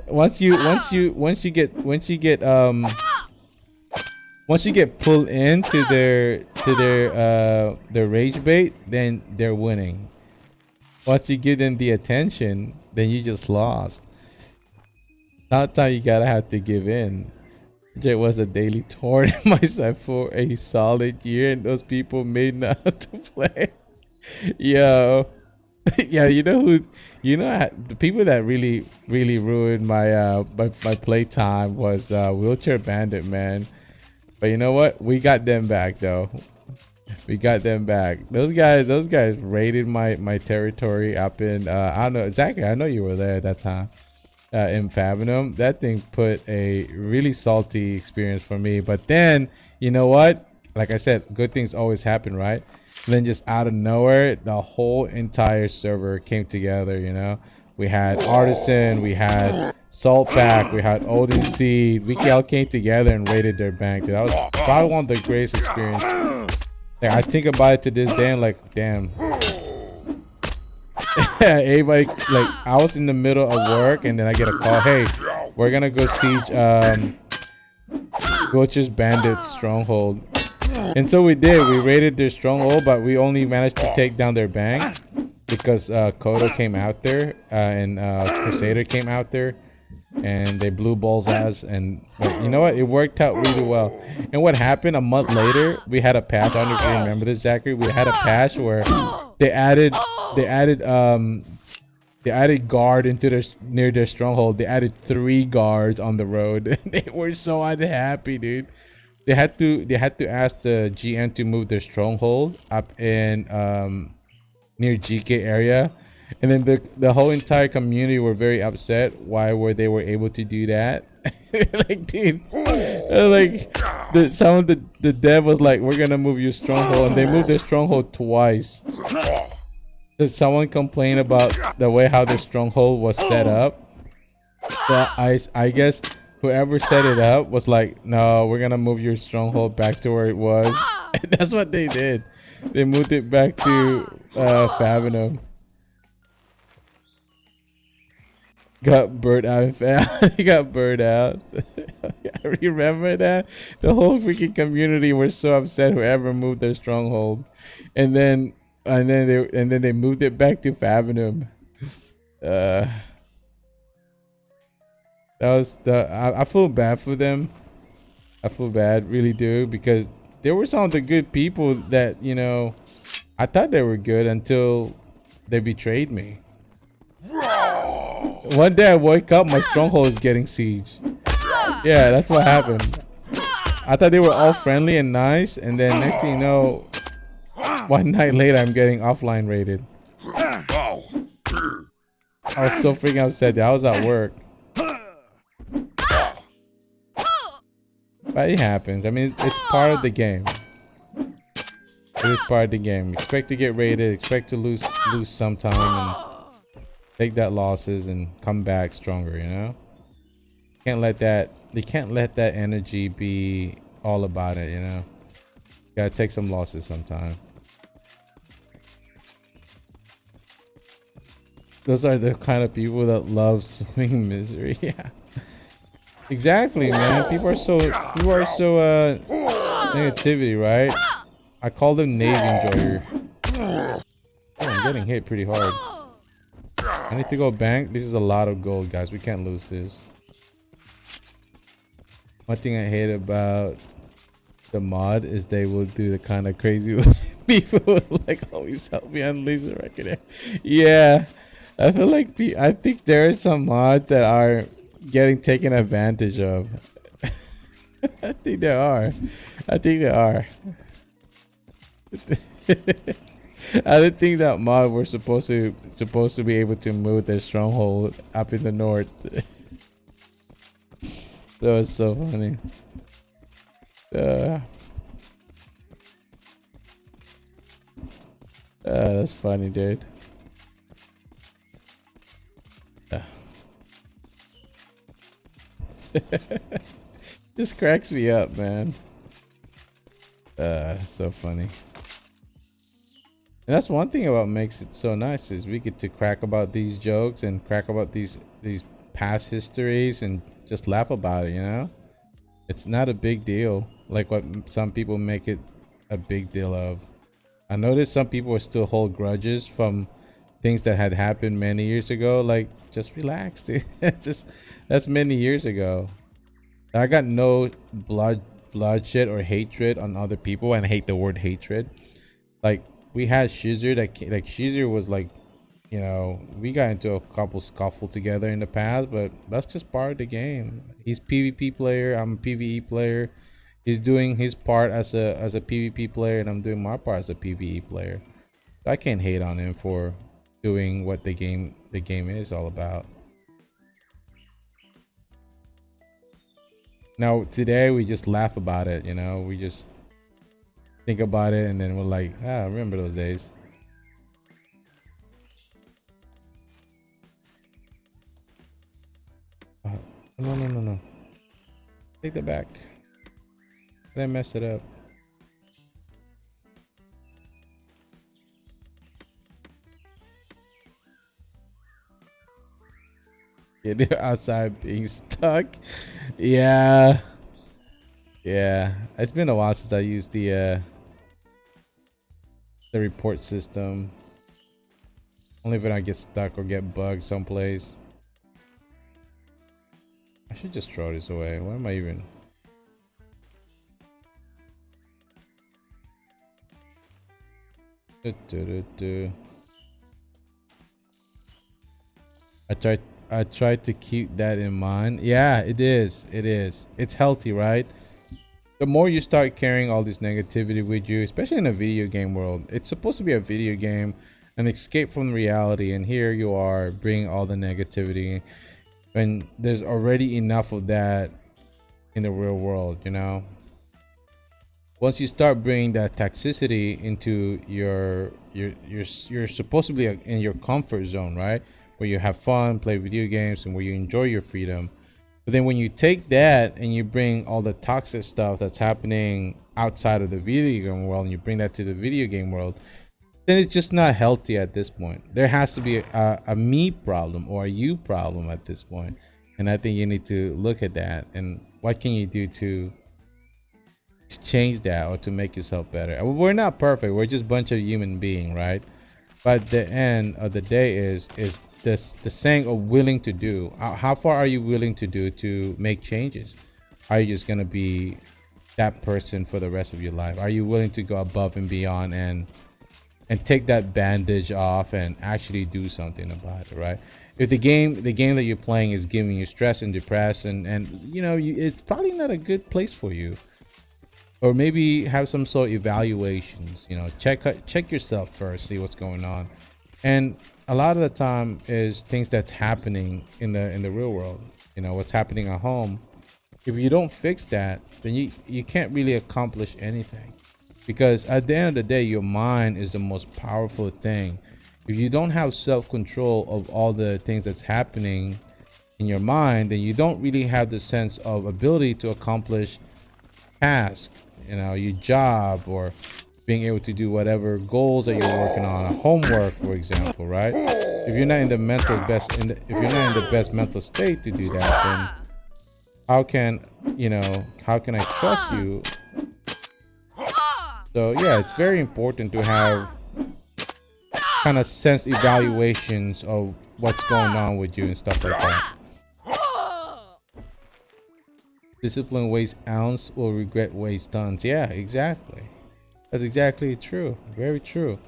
Once you get pulled into their rage bait, then they're winning. Once you give them the attention, then you just lost. Sometimes you gotta have to give in. It was a daily torment myself for a solid year, and those people made not how to play. Yo, yeah, you know who? You know the people that really ruined my my playtime was Wheelchair Bandit, man. But you know what? We got them back though. We got them back. Those guys raided my territory up in I don't know, Zachary, I know you were there at that time. In Fathom. That thing put a really salty experience for me. But then, you know what? like I said, good things always happen, right? And then just out of nowhere, the whole entire server came together, you know? We had Artisan, we had Saltpack, we had Odin Seed. We all came together and raided their bank. Dude, that was probably one of the greatest experiences. Like, I think about it to this day and like, damn. Everybody, like, I was in the middle of work and then I get a call, hey, we're gonna go siege Butcher's Bandit stronghold. And so we did. We raided their stronghold, but we only managed to take down their bank because Kodo came out there and Crusader came out there, and they blew balls ass. And you know what? It worked out really well. And what happened a month later? We had a patch. I don't know if you remember this, Zachary. We had a patch where they added guard into their near their stronghold. They added 3 guards on the road. They were so unhappy, dude. They had to ask the GM to move their stronghold up in near GK area, and then the whole entire community were very upset why they were able to do that. Like, dude, like some of the dev was like, we're gonna move your stronghold, and they moved their stronghold twice. Did someone complain about the way how the stronghold was set up? So I guess whoever set it up was like, no, we're gonna move your stronghold back to where it was. And that's what they did. They moved it back to Favenum. Got burnt out. He got burnt out. I remember that. The whole freaking community were so upset whoever moved their stronghold. And then they moved it back to Favenum. That was I feel bad for them. I feel bad, really do, because there were some of the good people that, you know, I thought they were good until they betrayed me. One day I woke up, my stronghold is getting sieged. Yeah, that's what happened. I thought they were all friendly and nice, and then next thing you know, one night later I'm getting offline raided. I was so freaking upset that I was at work. But it happens. I mean, it's part of the game. It is part of the game. Expect to get raided. Expect to lose sometime, and take that losses and come back stronger. You know. Can't let that. You can't let that energy be all about it. You know. Gotta take some losses sometime. Those are the kind of people that love swing misery. Yeah. Exactly, man. People are so negativity, right? I call them Navy enjoyer. Oh, I'm getting hit pretty hard. I need to go bank. This is a lot of gold, guys. We can't lose this. One thing I hate about the mod is they will do the kind of crazy people will, like, always help me unleash the record. Yeah, I feel like I think there are some mods that are getting taken advantage of. I think there are. I don't think that mod were supposed to be able to move their stronghold up in the north. That was so funny. That's funny, dude. Just cracks me up, man. So funny. And that's one thing about makes it so nice is we get to crack about these jokes and crack about these past histories and just laugh about it, you know? It's not a big deal like what some people make it a big deal of. I noticed some people still hold grudges from things that had happened many years ago. Like, just relax, dude. That's many years ago. I got no bloodshed or hatred on other people, and I hate the word hatred. Like, we had Shizer like Shizer was like, you know, we got into a couple scuffle together in the past, but that's just part of the game. He's PvP player, I'm a PvE player. He's doing his part as a PvP player, and I'm doing my part as a PvE player. I can't hate on him for doing what the game is all about. Now today we just laugh about it, you know. We just think about it, and then we're like, I remember those days. No. Take that back. I messed it up. Yeah, they're outside being stuck. Yeah. Yeah. It's been a while since I used the report system. Only when I get stuck or get bugged someplace. I should just throw this away. What am I even? I tried to keep that in mind. Yeah, it is. It is. It's healthy, right? The more you start carrying all this negativity with you, especially in a video game world, it's supposed to be a video game, an escape from reality, and here you are bringing all the negativity when there's already enough of that in the real world, you know? Once you start bringing that toxicity into you're supposed to be in your comfort zone, right? Where you have fun, play video games, and where you enjoy your freedom. But then when you take that and you bring all the toxic stuff that's happening outside of the video game world and you bring that to the video game world, then it's just not healthy at this point. There has to be a me problem or a you problem at this point. And I think you need to look at that and what can you do to change that or to make yourself better. We're not perfect. We're just a bunch of human beings, right? But the end of the day is this the saying of willing to do. How far are you willing to do to make changes? Are you just gonna be that person for the rest of your life? Are you willing to go above and beyond and take that bandage off and actually do something about it, right? If the game that you're playing is giving you stress and depression and you know it's probably not a good place for you. Or maybe have some sort of evaluations, you know, check yourself first, see what's going on. And a lot of the time is things that's happening in the real world, you know, what's happening at home. If you don't fix that, then you can't really accomplish anything, because at the end of the day your mind is the most powerful thing. If you don't have self-control of all the things that's happening in your mind, then you don't really have the sense of ability to accomplish tasks, you know, your job, or being able to do whatever goals that you're working on, a homework, for example, right? If you're not in the if you're not in the best mental state to do that, then how can I trust you? So yeah, it's very important to have kind of sense evaluations of what's going on with you and stuff like that. Discipline wastes ounce will regret waste tons. Yeah, exactly. That's exactly true. Very true.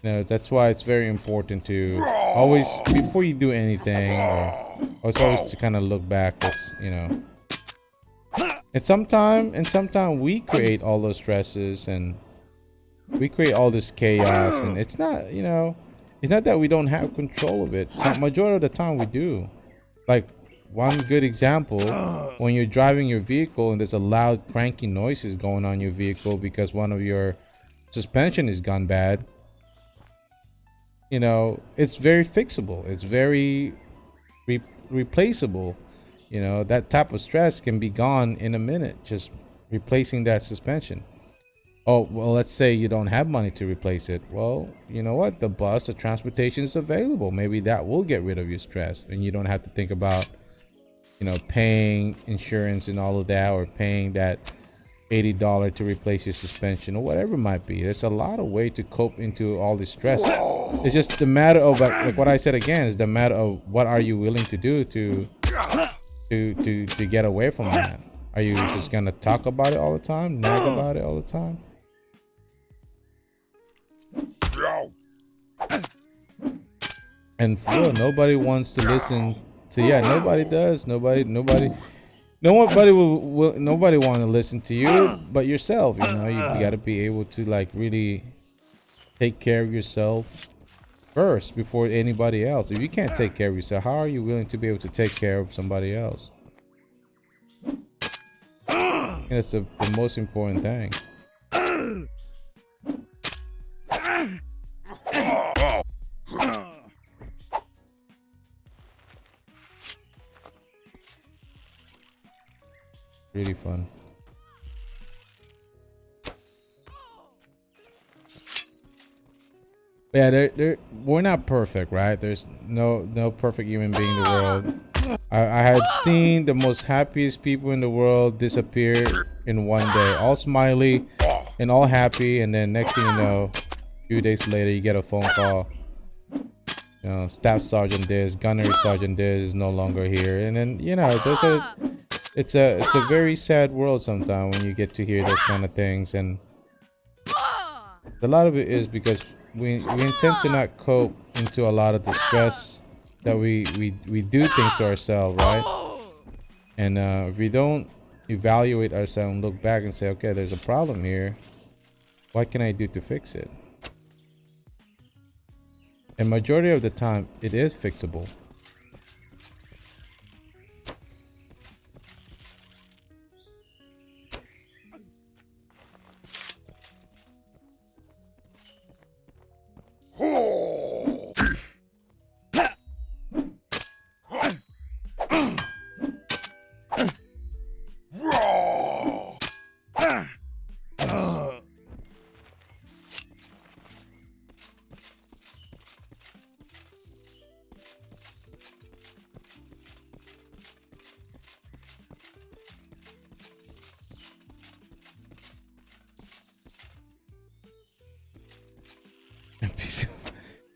You know, that's why it's very important to always, before you do anything, or always to kind of look back. It's, you know, and sometimes we create all those stresses and we create all this chaos, and it's not, you know, it's not that we don't have control of it. So majority of the time we do. Like, one good example, when you're driving your vehicle and there's a loud cranking noises going on in your vehicle because one of your suspension has gone bad, you know, it's very fixable. It's very replaceable. You know, that type of stress can be gone in a minute, just replacing that suspension. Oh, well, let's say you don't have money to replace it. Well, you know what? The bus, the transportation is available. Maybe that will get rid of your stress and you don't have to think about, you know, paying insurance and all of that, or paying that $80 to replace your suspension, or whatever it might be. There's a lot of way to cope into all this stress. It's just the matter of, like what I said again, is the matter of what are you willing to do to get away from that. Are you just gonna talk about it all the time, nag about it all the time? And for real, nobody wants to listen to, yeah, nobody does. Nobody want to listen to you but yourself. You know, you got to be able to like really take care of yourself first before anybody else. If you can't take care of yourself, how are you willing to be able to take care of somebody else? That's the most important thing. Really fun. Yeah, we're not perfect, right? There's no perfect human being in the world. I had seen the most happiest people in the world disappear in one day, all smiley and all happy, and then next thing you know, a few days later, you get a phone call. You know, Staff Sergeant this, Gunnery Sergeant this is no longer here, and then you know, it's a very sad world sometimes when you get to hear those kind of things, and a lot of it is because we intend to not cope into a lot of the stress that we do things to ourselves, right? And if we don't evaluate ourselves and look back and say, okay, there's a problem here, what can I do to fix it? And majority of the time it is fixable.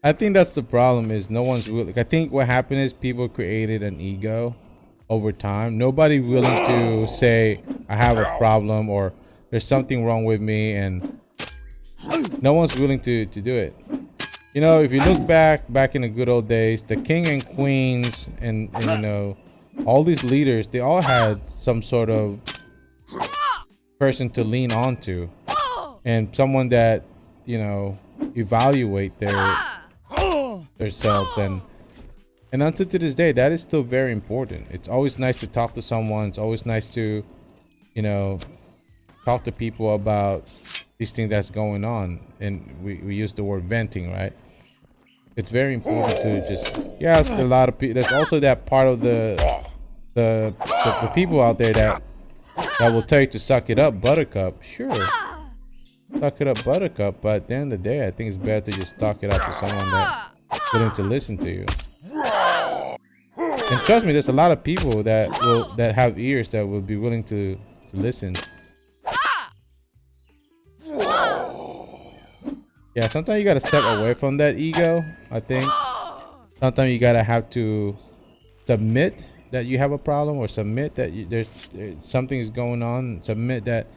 I think that's the problem is no one's really, I think what happened is people created an ego over time. Nobody willing to say I have a problem or there's something wrong with me, and no one's willing to do it. You know, if you look back in the good old days, the king and queens and you know, all these leaders, they all had some sort of person to lean on to and someone that, you know, evaluate themselves, and until to this day that is still very important. It's always nice to talk to someone. It's always nice to, you know, talk to people about these things that's going on, and we use the word venting, right? It's very important to just, yes, a lot of people, there's also that part of the people out there that will tell you to suck it up, buttercup. Sure, suck it up, buttercup, but at the end of the day I think it's better to just talk it out to someone that's willing to listen to you. And trust me, there's a lot of people that have ears that will be willing to listen. Yeah, sometimes you gotta step away from that ego. I think sometimes you gotta have to submit that you have a problem, or submit that there's something is going on. Submit that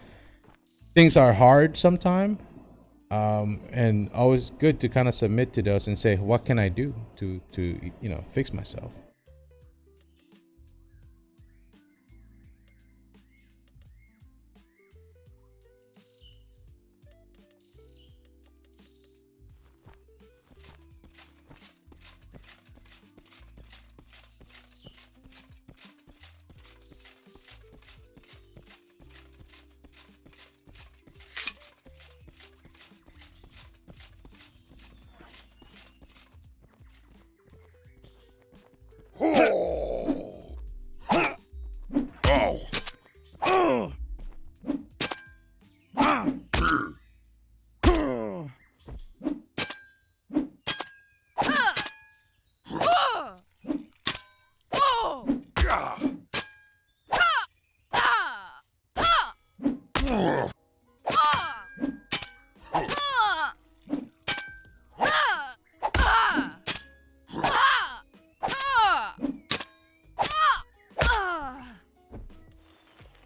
things are hard sometimes, and always good to kind of submit to those and say, what can I do to you know, fix myself.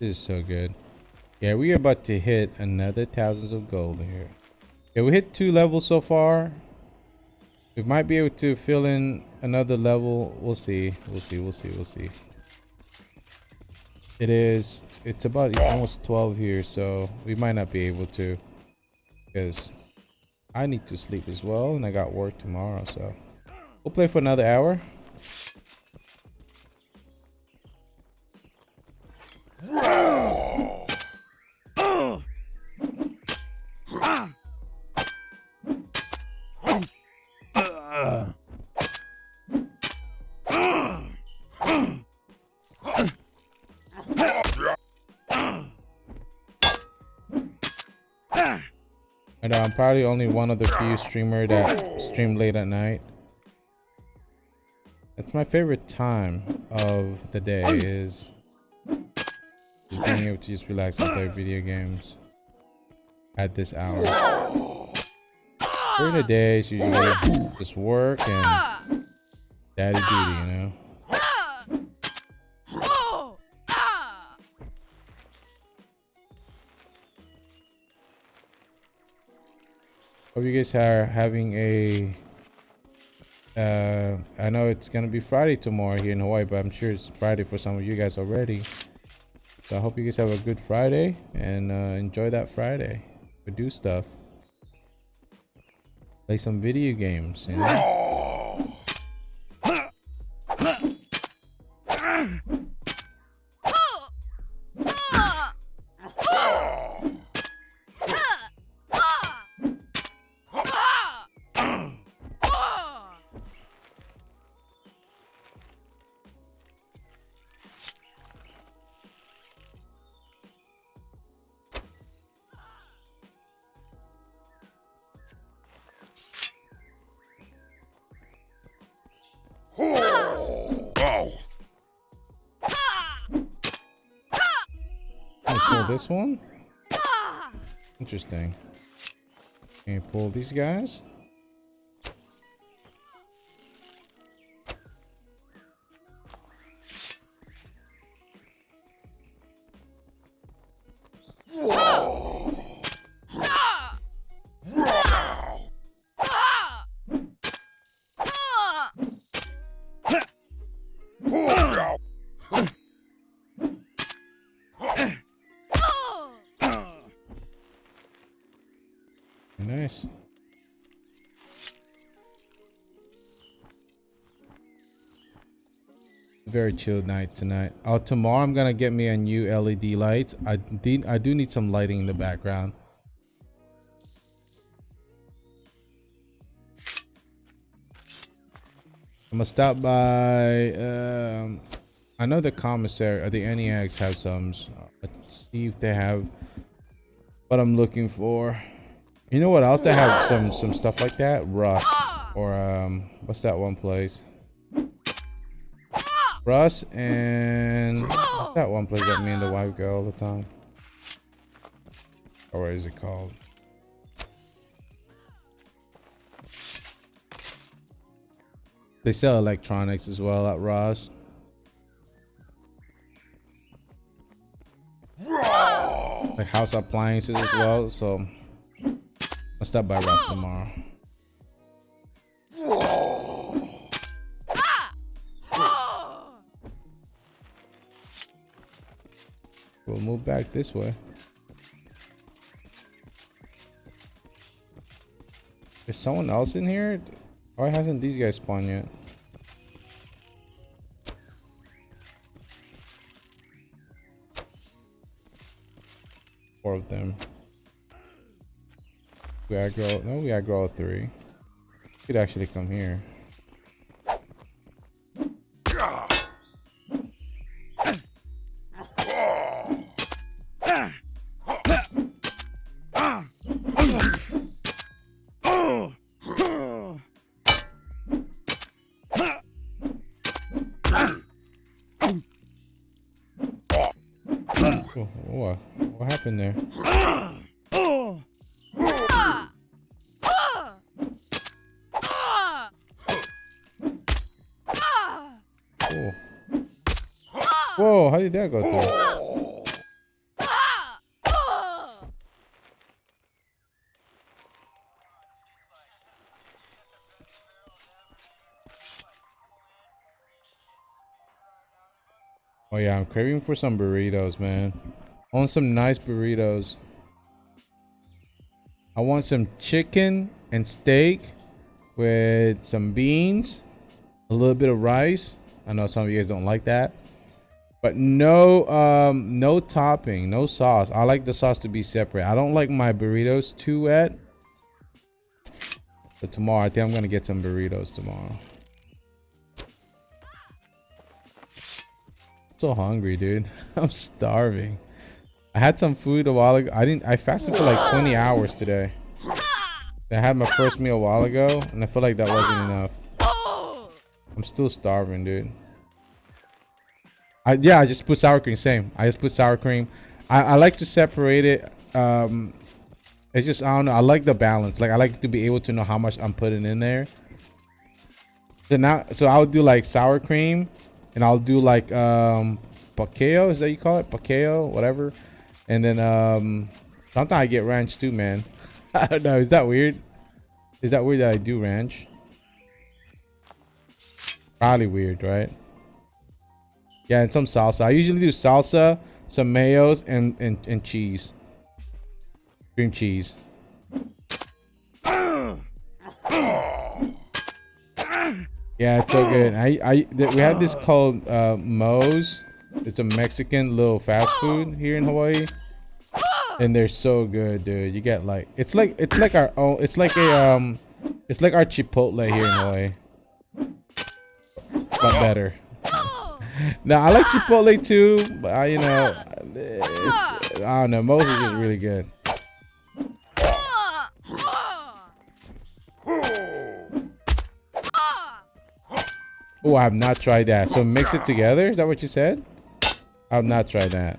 This is so good. Yeah, we are about to hit another thousands of gold here. Yeah, we hit 2 levels so far. We might be able to fill in another level. We'll see. We'll see. We'll see. We'll see. It's about almost 12 here, so we might not be able to, because I need to sleep as well, and I got work tomorrow, so we'll play for another hour. I'm probably only one of the few streamer that stream late at night. It's my favorite time of the day is just being able to just relax and play video games at this hour. During the day, it's usually just work and daddy duty, you know. Hope you guys are having a I know it's gonna be Friday tomorrow here in Hawaii, but I'm sure it's Friday for some of you guys already. So I hope you guys have a good Friday and enjoy that Friday. But do stuff. Play some video games, you know? Pull this one? Interesting. Can you pull these guys? Nice. Very chilled night tonight. Oh, tomorrow I'm gonna get me a new LED lights. I do need some lighting in the background. I'm gonna stop by. I know the commissary or the NEX have some. Let's see if they have what I'm looking for. You know what else? They have some stuff like that. Russ or what's that one place? Russ and what's that one place that me and the wife go all the time? Or what is it called? They sell electronics as well at Ross. Like house appliances as well. So I'll stop by Ross tomorrow. We'll move back this way. There's someone else in here? Why hasn't these guys spawned yet? Four of them. We aggro. No, we aggro 3. Could actually come here. Oh, what happened there? Oh. Whoa, how did that go through? Oh yeah, I'm craving for some burritos, man. I want some nice burritos. I want some chicken and steak with some beans, a little bit of rice. I know some of you guys don't like that, but no topping, no sauce. I like the sauce to be separate. I don't like my burritos too wet. So tomorrow, I think I'm gonna get some burritos tomorrow. So hungry, dude. I'm starving. I had some food a while ago. I fasted for like 20 hours today. I had my first meal a while ago, and I feel like that wasn't enough. I'm still starving, dude. I just put sour cream. Same. I just put sour cream. I like to separate it. It's just, I don't know. I like the balance. Like, I like to be able to know how much I'm putting in there. So I'll do like sour cream, and I'll do like pakeo. Is that you call it? Pakeo, whatever. And then sometimes I get ranch too, man. I don't know. Is that weird? Is that weird that I do ranch? Probably weird, right? Yeah, and some salsa. I usually do salsa, some mayos, and cheese. Cream cheese. Yeah, it's so good. We have this called Moe's. It's a Mexican little fast food here in Hawaii, and they're so good, dude. You get like it's like our own. It's like our Chipotle here in Hawaii, but better. Now I like Chipotle too, but I don't know. Moe's is just really good. Oh, I have not tried that. So mix it together? Is that what you said? I have not tried that.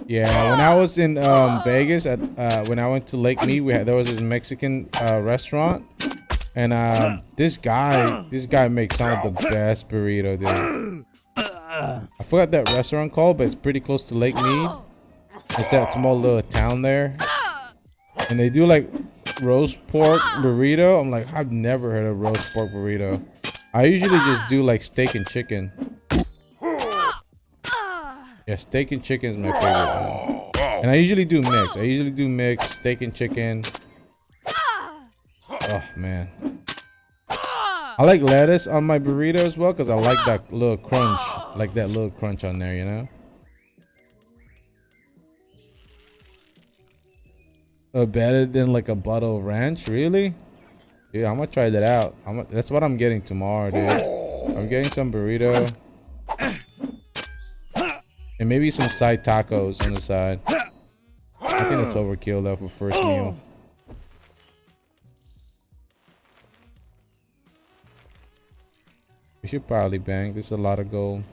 Yeah, when I was in Vegas, when I went to Lake Mead, there was this Mexican restaurant, and this guy makes some of the best burrito, dude. I forgot that restaurant called, but it's pretty close to Lake Mead. It's that small little town there, and they do like roast pork burrito. I'm like, I've never heard of roast pork burrito. I usually just do like steak and chicken. Yeah, steak and chicken is my favorite one. And I usually do mix. I usually do mix steak and chicken. Oh man, I like lettuce on my burrito as well because I like that little crunch, on there, you know. Better than like a bottle of ranch, really? Dude, I'm gonna try that out. That's what I'm getting tomorrow, dude. I'm getting some burrito and maybe some side tacos on the side. I think that's overkill though for first meal. We should probably bank. There's a lot of gold.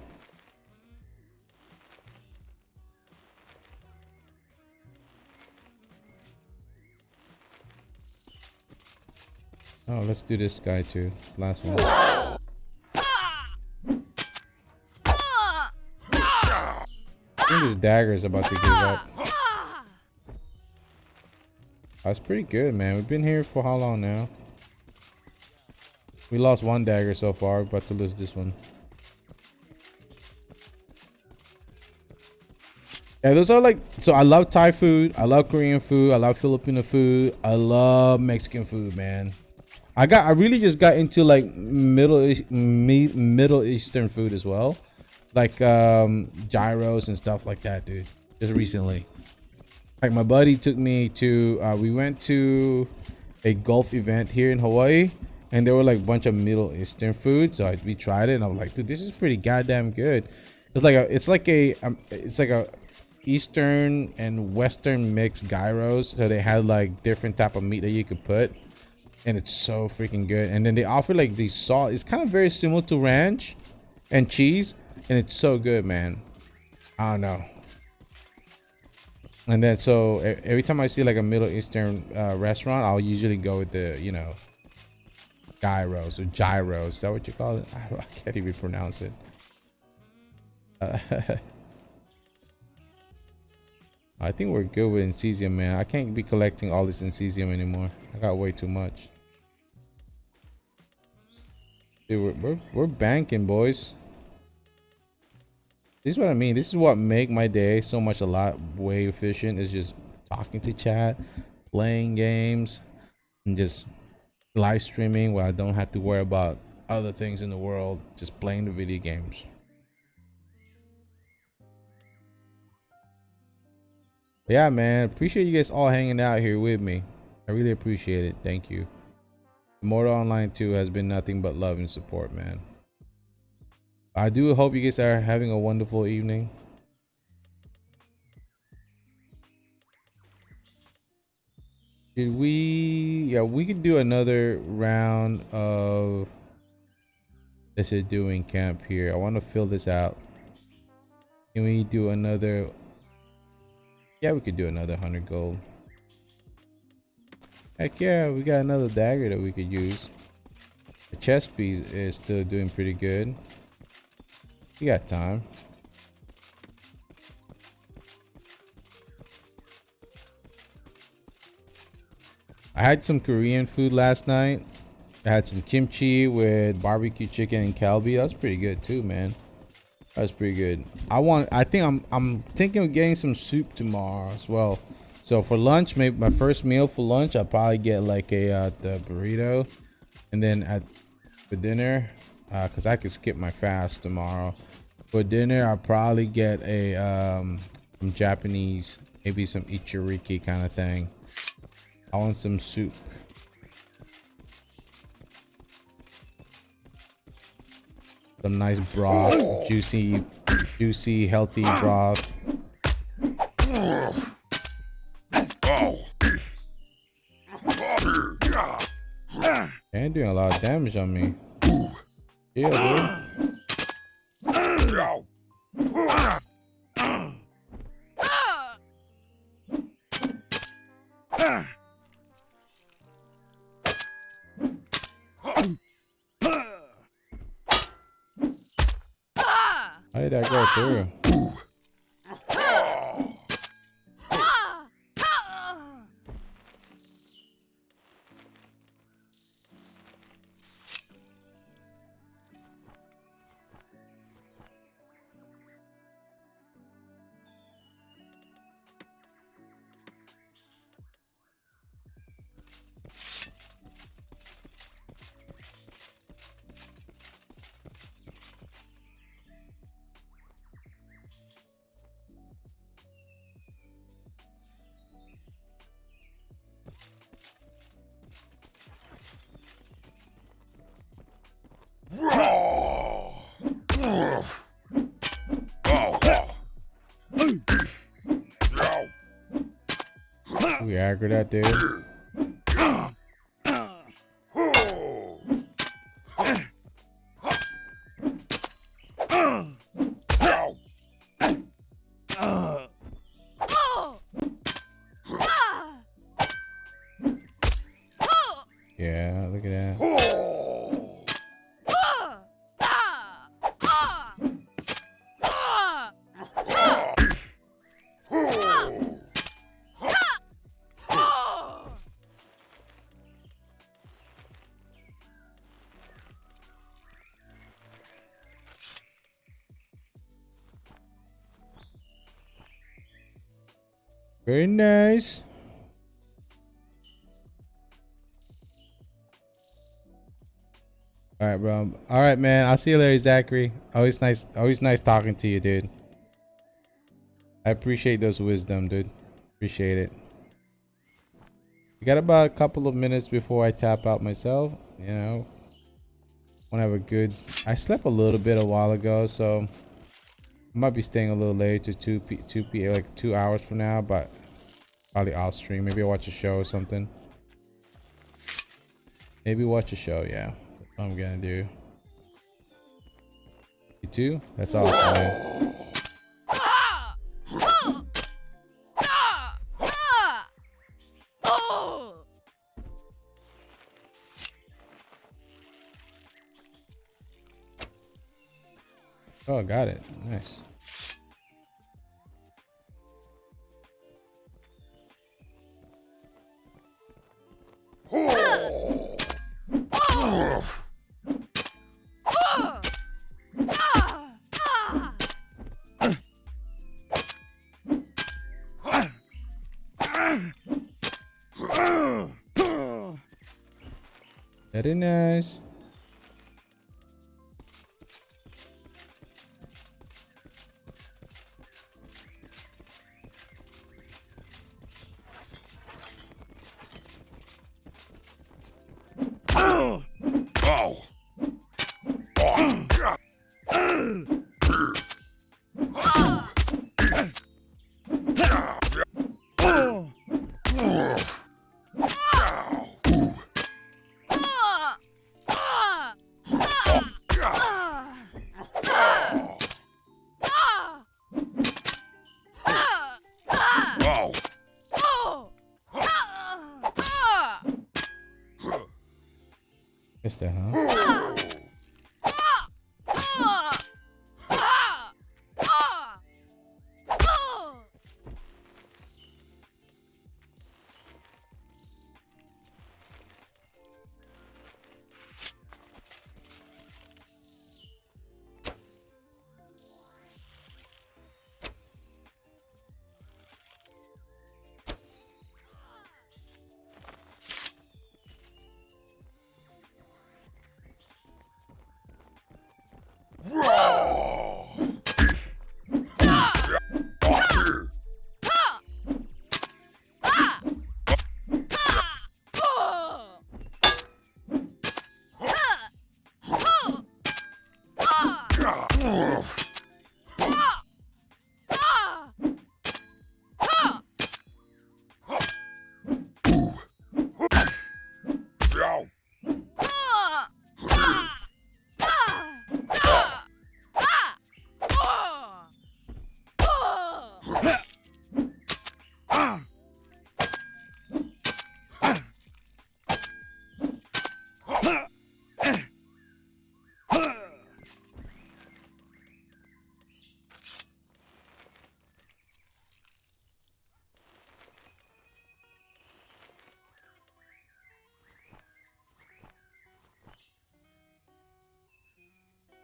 Oh, let's do this guy too. This last one. I think this dagger is about to give up. That's pretty good, man. We've been here for how long now? We lost one dagger so far. We're about to lose this one. Yeah, those are like, so I love Thai food. I love Korean food. I love Filipino food. I love Mexican food, man. I really just got into like Middle Eastern food as well, like gyros and stuff like that, dude. Just recently, like my buddy took me to we went to a golf event here in Hawaii, and there were like a bunch of Middle Eastern food. So we tried it, and I was like, dude, this is pretty goddamn good. It's like a Eastern and Western mixed gyros. So they had like different type of meat that you could put. And it's so freaking good. And then they offer like these sauce. It's kind of very similar to ranch and cheese, and it's so good, man. I don't know. And then so every time I see like a Middle Eastern restaurant, I'll usually go with the gyros or gyros. Is that what you call it? I can't even pronounce it. I think we're good with Incesium, man. I can't be collecting all this Incesium anymore. I got way too much. Dude, we're banking, boys. This is what I mean. This is what make my day so much a lot way efficient. Is just talking to chat, playing games, and just live streaming where I don't have to worry about other things in the world. Just playing the video games. Yeah, man. Appreciate you guys all hanging out here with me. I really appreciate it. Thank you. Immortal Online 2 has been nothing but love and support, man. I do hope you guys are having a wonderful evening. Should we? Yeah, we could do another round of this is doing camp here. I want to fill this out. Can we do another? Yeah, we could do another 100 gold. Heck yeah, we got another dagger that we could use. The chest piece is still doing pretty good. We got time. I had some Korean food last night. I had some kimchi with barbecue chicken and kalbi. That was pretty good too, man. That was pretty good. I'm thinking of getting some soup tomorrow as well. So for lunch, maybe my first meal for lunch, I'll probably get like a the burrito, and then for dinner, cause I could skip my fast tomorrow. For dinner, I'll probably get a some Japanese, maybe some ichiriki kind of thing. I want some soup. Some nice broth, juicy, healthy broth. Man, doing a lot of damage on me. Yeah, dude. How did that go through? We aggro that dude. Yeah, look at that. Very nice. All right, bro. All right, man. I'll see you later, Zachary. Always nice talking to you, dude. I appreciate those wisdom, dude. Appreciate it. We got about a couple of minutes before I tap out myself. You know, want to have a good. I slept a little bit a while ago, so I might be staying a little later to 2 p like 2 hours from now, but probably off stream. Maybe I'll watch a show or something. Maybe watch a show. Yeah, that's what I'm gonna do. You too? That's all. Fine. Oh, got it. Nice. Very nice. Missed that, huh?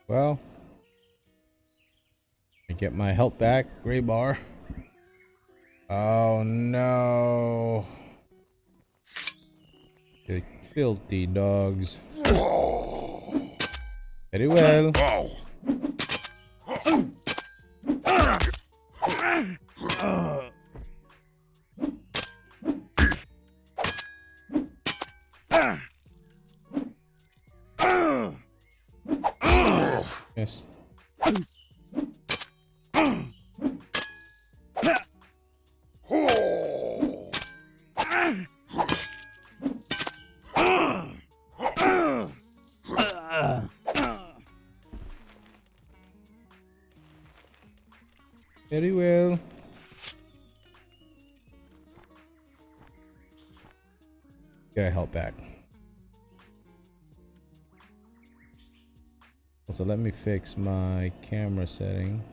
Well, I get my health back, gray bar. Oh no. You filthy dogs. Very well. Yes. Very well. Get help back. So let me fix my camera setting.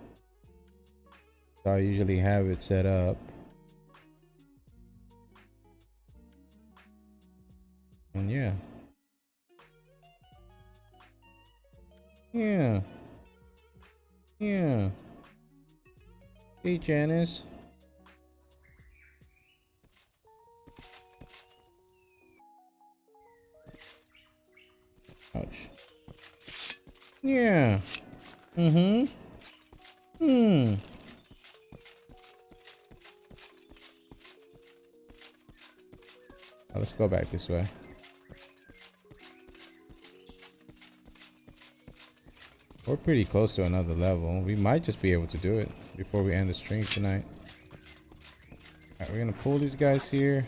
So I usually have it set up. And yeah. Yeah. Yeah. Hey, Janice. Ouch. Yeah. Mm-hmm. Hmm. Let's go back this way. We're pretty close to another level. We might just be able to do it before we end the stream tonight. Alright, we're gonna pull these guys here.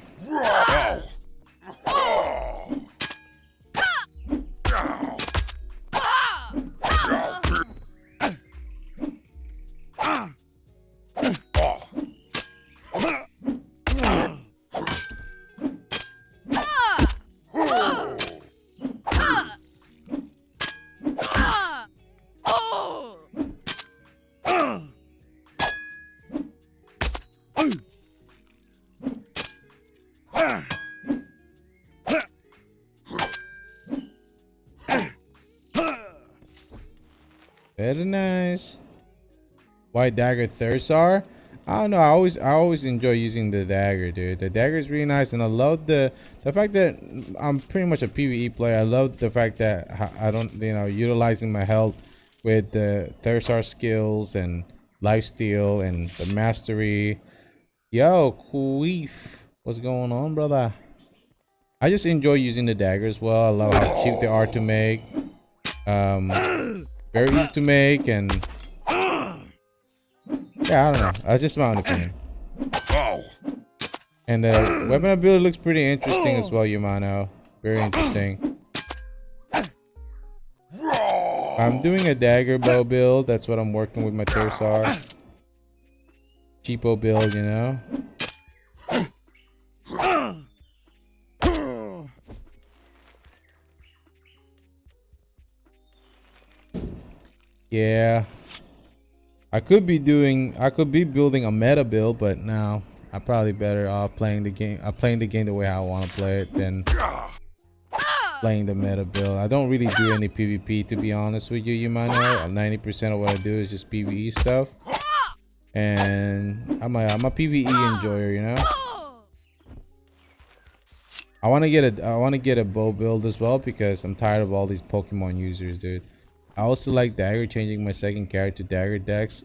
Very nice. White dagger Thursar. I don't know. I always enjoy using the dagger, dude. The dagger is really nice, and I love the fact that I'm pretty much a PvE player. I love the fact that I don't, utilizing my health with the Thursar skills and lifesteal and the mastery. Yo, Queef, what's going on, brother? I just enjoy using the dagger as well. I love how cheap they are to make. Very easy to make, and yeah, I don't know. That's just my own opinion. And the weapon ability looks pretty interesting as well, Yamano. Very interesting. I'm doing a dagger bow build. That's what I'm working with my Tersar. Cheapo build, you know. Yeah. I could be building a meta build, but no. I'm probably better off playing the game. Playing the game the way I want to play it than playing the meta build. I don't really do any PvP, to be honest with you, Yumano. 90% of what I do is just PvE stuff. And I'm a PvE enjoyer, you know. I want to get a bow build as well because I'm tired of all these Pokemon users, dude. I also like Dagger, changing my second character to Dagger Dex.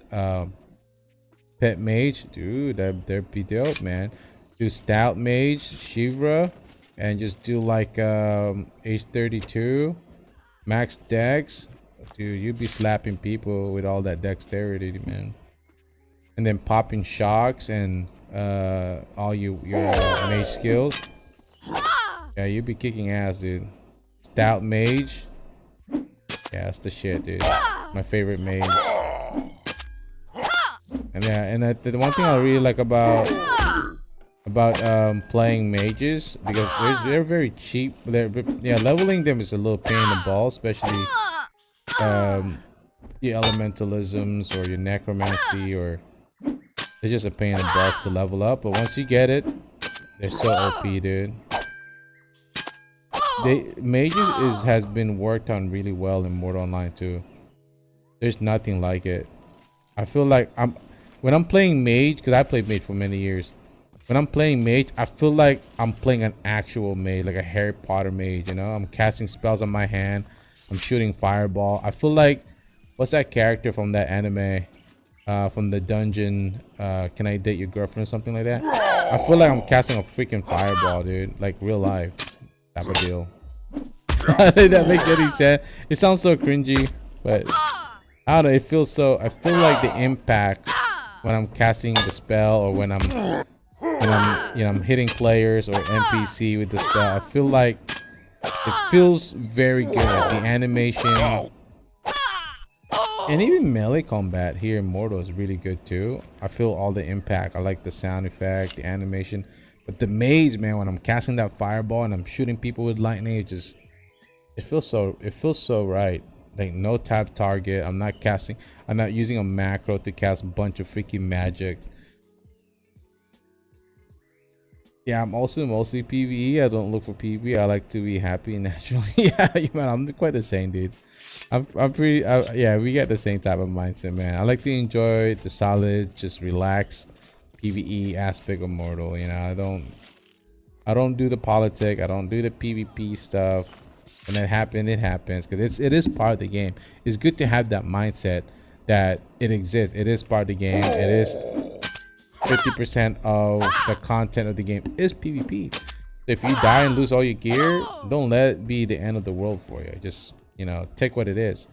Pet Mage, dude, that'd be dope, man. Do Stout Mage, Shivra, and just do like H32, Max Dex. Dude, you'd be slapping people with all that dexterity, man. And then popping shocks and all your mage skills. Yeah, you'd be kicking ass, dude. Stout Mage. Yeah, that's the shit, dude. My favorite mage. And yeah, and the one thing I really like about playing mages, because they're very cheap. Yeah, leveling them is a little pain in the ball, especially your elementalisms or your necromancy, or it's just a pain in the balls to level up. But once you get it, they're so OP, dude. Mages has been worked on really well in Mortal Online too. There's nothing like it. I feel like when I'm playing mage, because I played mage for many years. When I'm playing mage, I feel like I'm playing an actual mage, like a Harry Potter mage. You know, I'm casting spells on my hand. I'm shooting fireball. I feel like, what's that character from that anime? From the dungeon, Can I Date Your Girlfriend or something like that? I feel like I'm casting a freaking fireball, dude, like real life type of deal. That makes any sense. It sounds so cringy, but I don't know. It feels so. I feel like the impact when I'm casting the spell, or when I'm hitting players or NPC with the spell. I feel like it feels very good. The animation. And even melee combat here in Mortal is really good too. I feel all the impact. I like the sound effect, the animation. But the mage, man, when I'm casting that fireball and I'm shooting people with lightning, it feels so right. Like no tap target. I'm not using a macro to cast a bunch of freaking magic. Yeah, I'm also mostly PvE. I don't look for PvP. I like to be happy naturally. Yeah, man, I'm quite the same, dude. I'm pretty. Yeah, we get the same type of mindset, man. I like to enjoy the solid, just relaxed PvE aspect of Mortal. You know, I don't do the politic. I don't do the PvP stuff. When it happens, because it is part of the game. It's good to have that mindset that it exists. It is part of the game. It is 50% of the content of the game is PvP. So if you die and lose all your gear, don't let it be the end of the world for you. Just, you know, take what it is.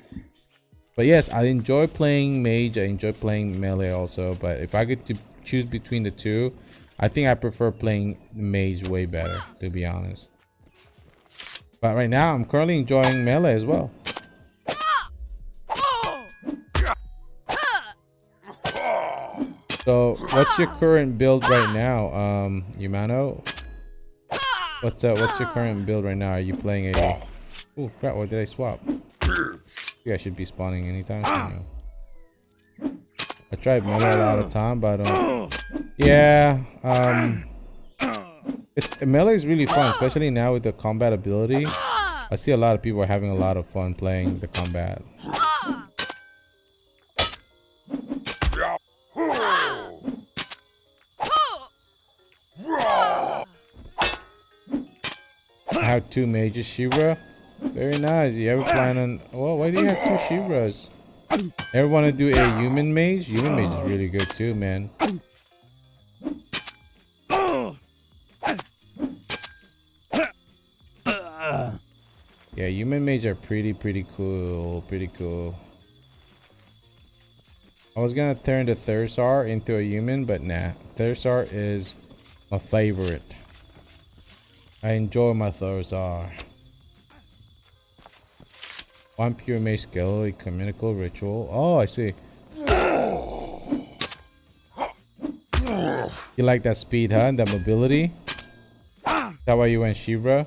But yes, I enjoy playing mage. I enjoy playing melee also. But if I get to choose between the two, I think I prefer playing mage way better, to be honest. But right now, I'm currently enjoying melee as well. So, what's your current build right now, Yumano? What's your current build right now? Are you playing a... Oh crap! What did I swap? Yeah, I should be spawning anytime soon. I tried melee a lot of time, but yeah, melee is really fun, especially now with the combat ability. I see a lot of people are having a lot of fun playing the combat. I have 2 mages, Shivra. Very nice. You ever plan on... Well, why do you have 2 Shivras? Ever want to do a human mage? Human mage is really good too, man. Yeah, human mage are pretty cool. Pretty cool. I was gonna turn the Thursar into a human, but nah. Thursar is my favorite. I enjoy my Thursar. 1 pure mage skill, a communicable ritual. Oh, I see. You like that speed, huh? That mobility? Is that why you went Shivra?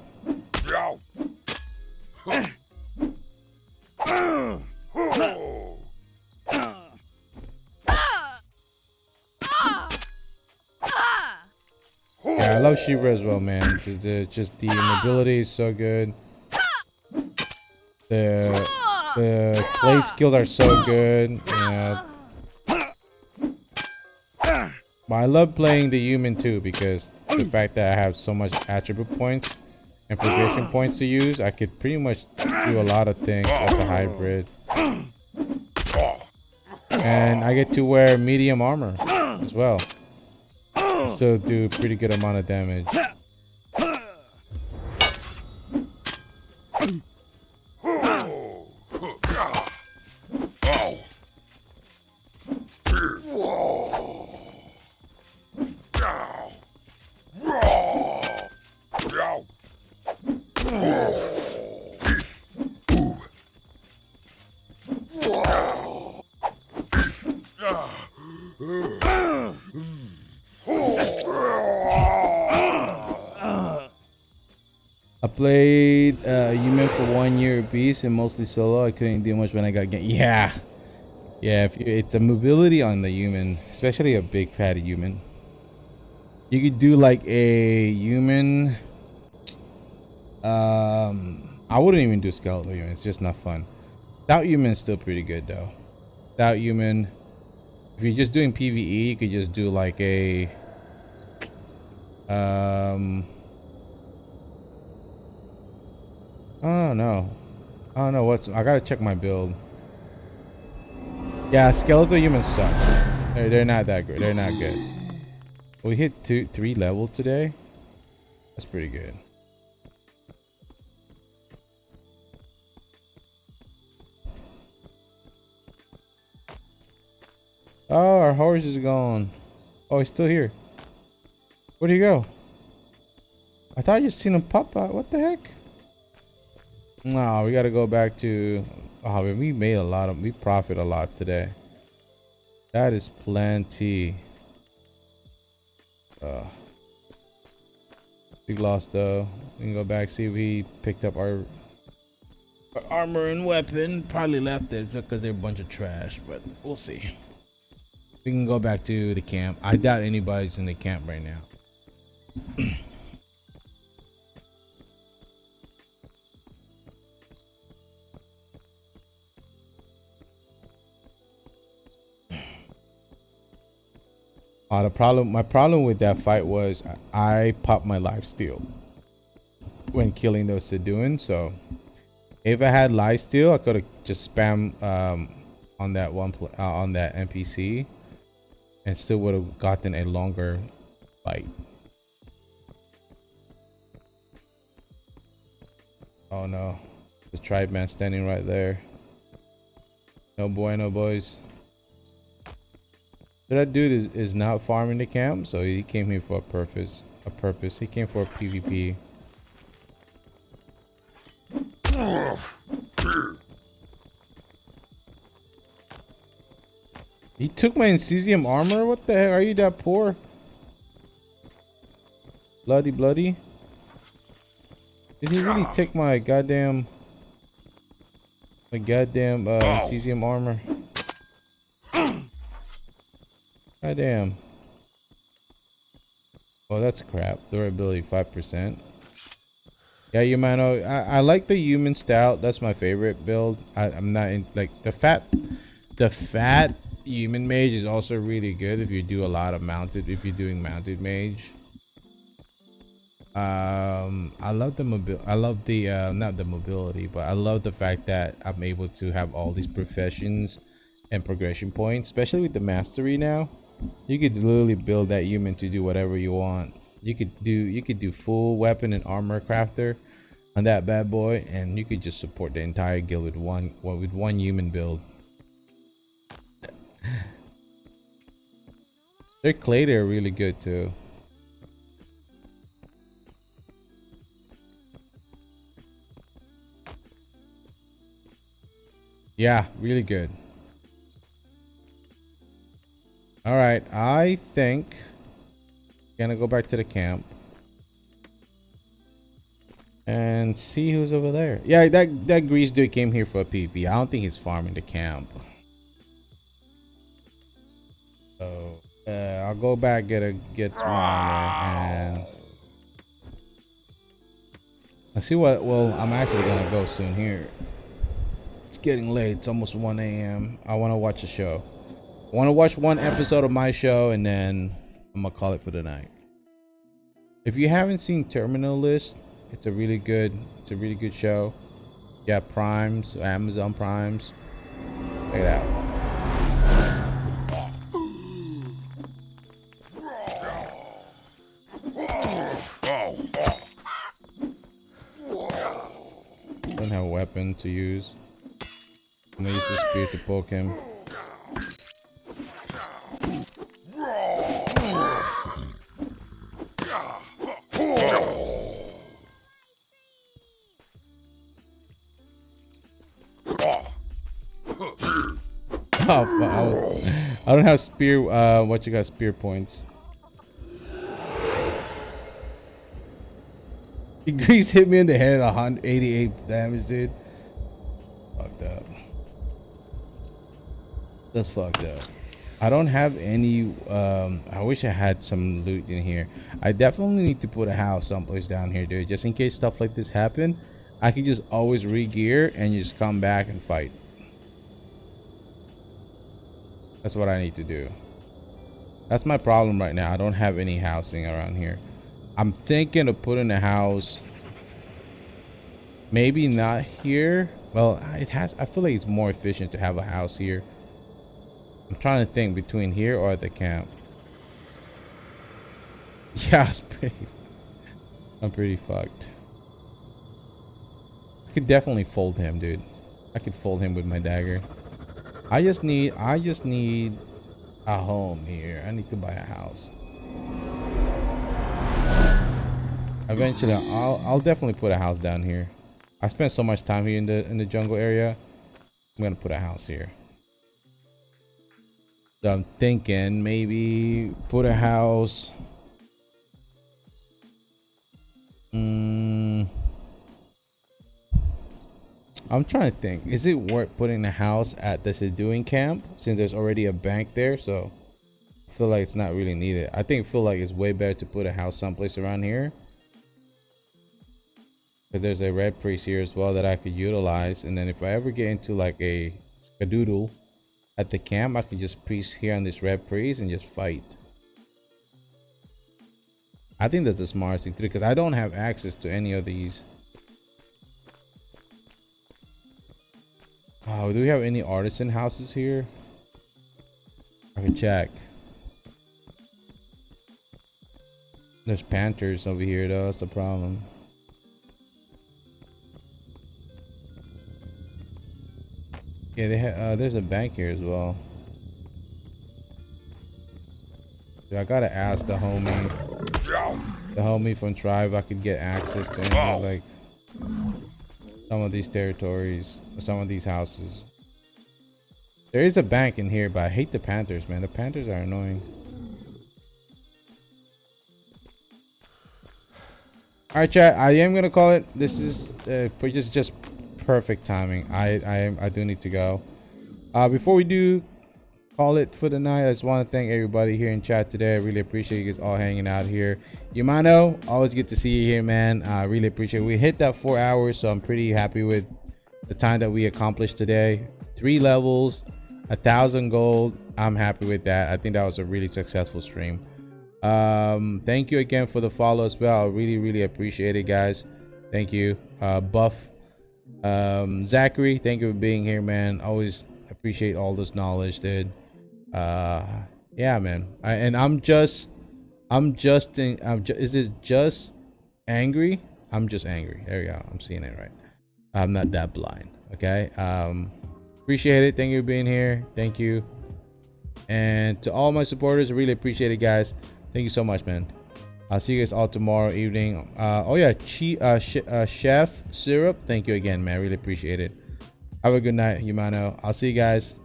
love Shiva as well, man. Just the mobility is so good. The blade skills are so good. Yeah. But I love playing the human too because the fact that I have so much attribute points and progression points to use, I could pretty much do a lot of things as a hybrid. And I get to wear medium armor as well. And still do a pretty good amount of damage. I played human for 1 year beast and mostly solo. I couldn't do much when I got game. Yeah, it's a mobility on the human, especially a big fatty human. You could do like a human. I wouldn't even do skeletal human. It's just not fun. Stout human is still pretty good though. Stout human. If you're just doing PvE, you could just do like a I don't know. I don't know what's. I gotta check my build. Yeah, skeletal human sucks. They're not that good. They're not good. We hit 3 level today. That's pretty good. Oh, our horse is gone. Oh, he's still here. Where'd he go? I thought you seen him pop out. What the heck? No, we gotta go back to. Oh, we made a lot of. We profit a lot today. That is plenty. Big loss though. We can go back, see if we picked up our armor and weapon. Probably left it because they're a bunch of trash, but we'll see. We can go back to the camp. I doubt anybody's in the camp right now. My problem with that fight was I popped my lifesteal when killing those Seduan. So if I had lifesteal, I could have just spam on that on that NPC, and still would have gotten a longer fight. Oh no, the tribe man standing right there. No bueno, boys. So that dude is not farming the camp, so he came here for a purpose. He came for a PvP. He took my Incesium armor? What the heck? Are you that poor? Bloody. Did he really take my goddamn Incesium armor? Goddamn. Oh, that's crap. Durability 5%. Yeah, Yumano, I like the human stout. That's my favorite build. I'm not in like the fat human mage is also really good if you do a lot of mounted, if you're doing mounted mage. I love the not the mobility, but I love the fact that I'm able to have all these professions and progression points, especially with the mastery now. You could literally build that human to do whatever you want. You could do full weapon and armor crafter on that bad boy, and you could just support the entire guild with one human build. Their clay are really good too. Yeah, really good. All right, I think gonna go back to the camp and see who's over there. Yeah, that grease dude came here for a PvP. I don't think he's farming the camp. So I'll go back get my armor and I see what. Well, I'm actually gonna go soon here. It's getting late. It's almost 1 a.m. I want to watch a show. I want to watch one episode of my show, and then I'm gonna call it for the night. If you haven't seen Terminal List, it's a really good show. Yeah, Primes, Amazon Primes. Check it out. Don't have a weapon to use. I'm gonna use the spear to poke him. Oh, I don't have spear. What you got? Spear points. Grease hit me in the head. 188 damage, dude. Fucked up. That's fucked up. I don't have any. I wish I had some loot in here. I definitely need to put a house someplace down here, dude. Just in case stuff like this happen, I can just always re-gear and just come back and fight. That's what I need to do. That's my problem right now. I don't have any housing around here. I'm thinking of putting a house. Maybe not here. Well, it has. I feel like it's more efficient to have a house here. I'm trying to think between here or at the camp. Yeah, I'm pretty fucked. I could definitely fold him, dude. I could fold him with my dagger. I just need a home here. I need to buy a house. Eventually, I'll definitely put a house down here. I spent so much time here in the jungle area. I'm gonna put a house here. So I'm thinking maybe put a house. I'm trying to think. Is it worth putting a house at the Seduing camp since there's already a bank there? So I feel like it's not really needed. I feel like it's way better to put a house someplace around here. Because there's a red priest here as well that I could utilize. And then if I ever get into like a skadoodle at the camp, I can just priest here on this red priest and just fight. I think that's the smartest thing to do because I don't have access to any of these. Oh, do we have any artisan houses here? I can check. There's panthers over here though, that's the problem. Yeah, they have. There's a bank here as well. Dude, I gotta ask the homie from Tribe, if I could get access to any, like some of these territories or some of these houses. There is a bank in here, but I hate the panthers, man. The panthers are annoying. All right, chat. I am gonna call it. This is just perfect timing. I do need to go. Before we do call it for the night, I just want to thank everybody here in chat today. I really appreciate you guys all hanging out here. Yumano, always good to see you here, man. I really appreciate it. We hit that 4 hours, so I'm pretty happy with the time that we accomplished today. 3 levels, 1,000 gold. I'm happy with that. I think that was a really successful stream. Thank you again for the follow as well. I really appreciate it, guys. Thank you. Buff, Zachary, thank you for being here, man. Always appreciate all this knowledge, dude. Yeah, man. I'm just is it just angry? I'm just angry. There we go. I'm seeing it right. I'm not that blind. Okay. Appreciate it. Thank you for being here. Thank you. And to all my supporters, I really appreciate it, guys. Thank you so much, man. I'll see you guys all tomorrow evening. Oh yeah, Chef Syrup. Thank you again, man. I really appreciate it. Have a good night, Yumano. I'll see you guys.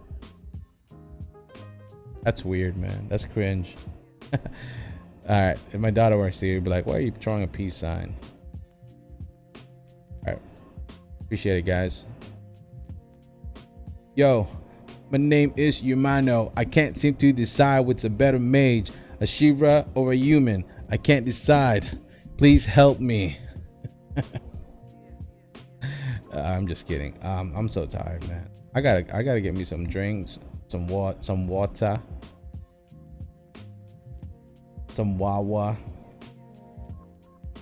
That's weird, man. That's cringe. Alright, if my daughter works here, you'd be like, why are you drawing a peace sign? Alright. Appreciate it, guys. Yo, my name is Yumano. I can't seem to decide what's a better mage, a Shivra or a human. I can't decide. Please help me. I'm just kidding. I'm so tired, man. I gotta get me some drinks, some water, some wawa.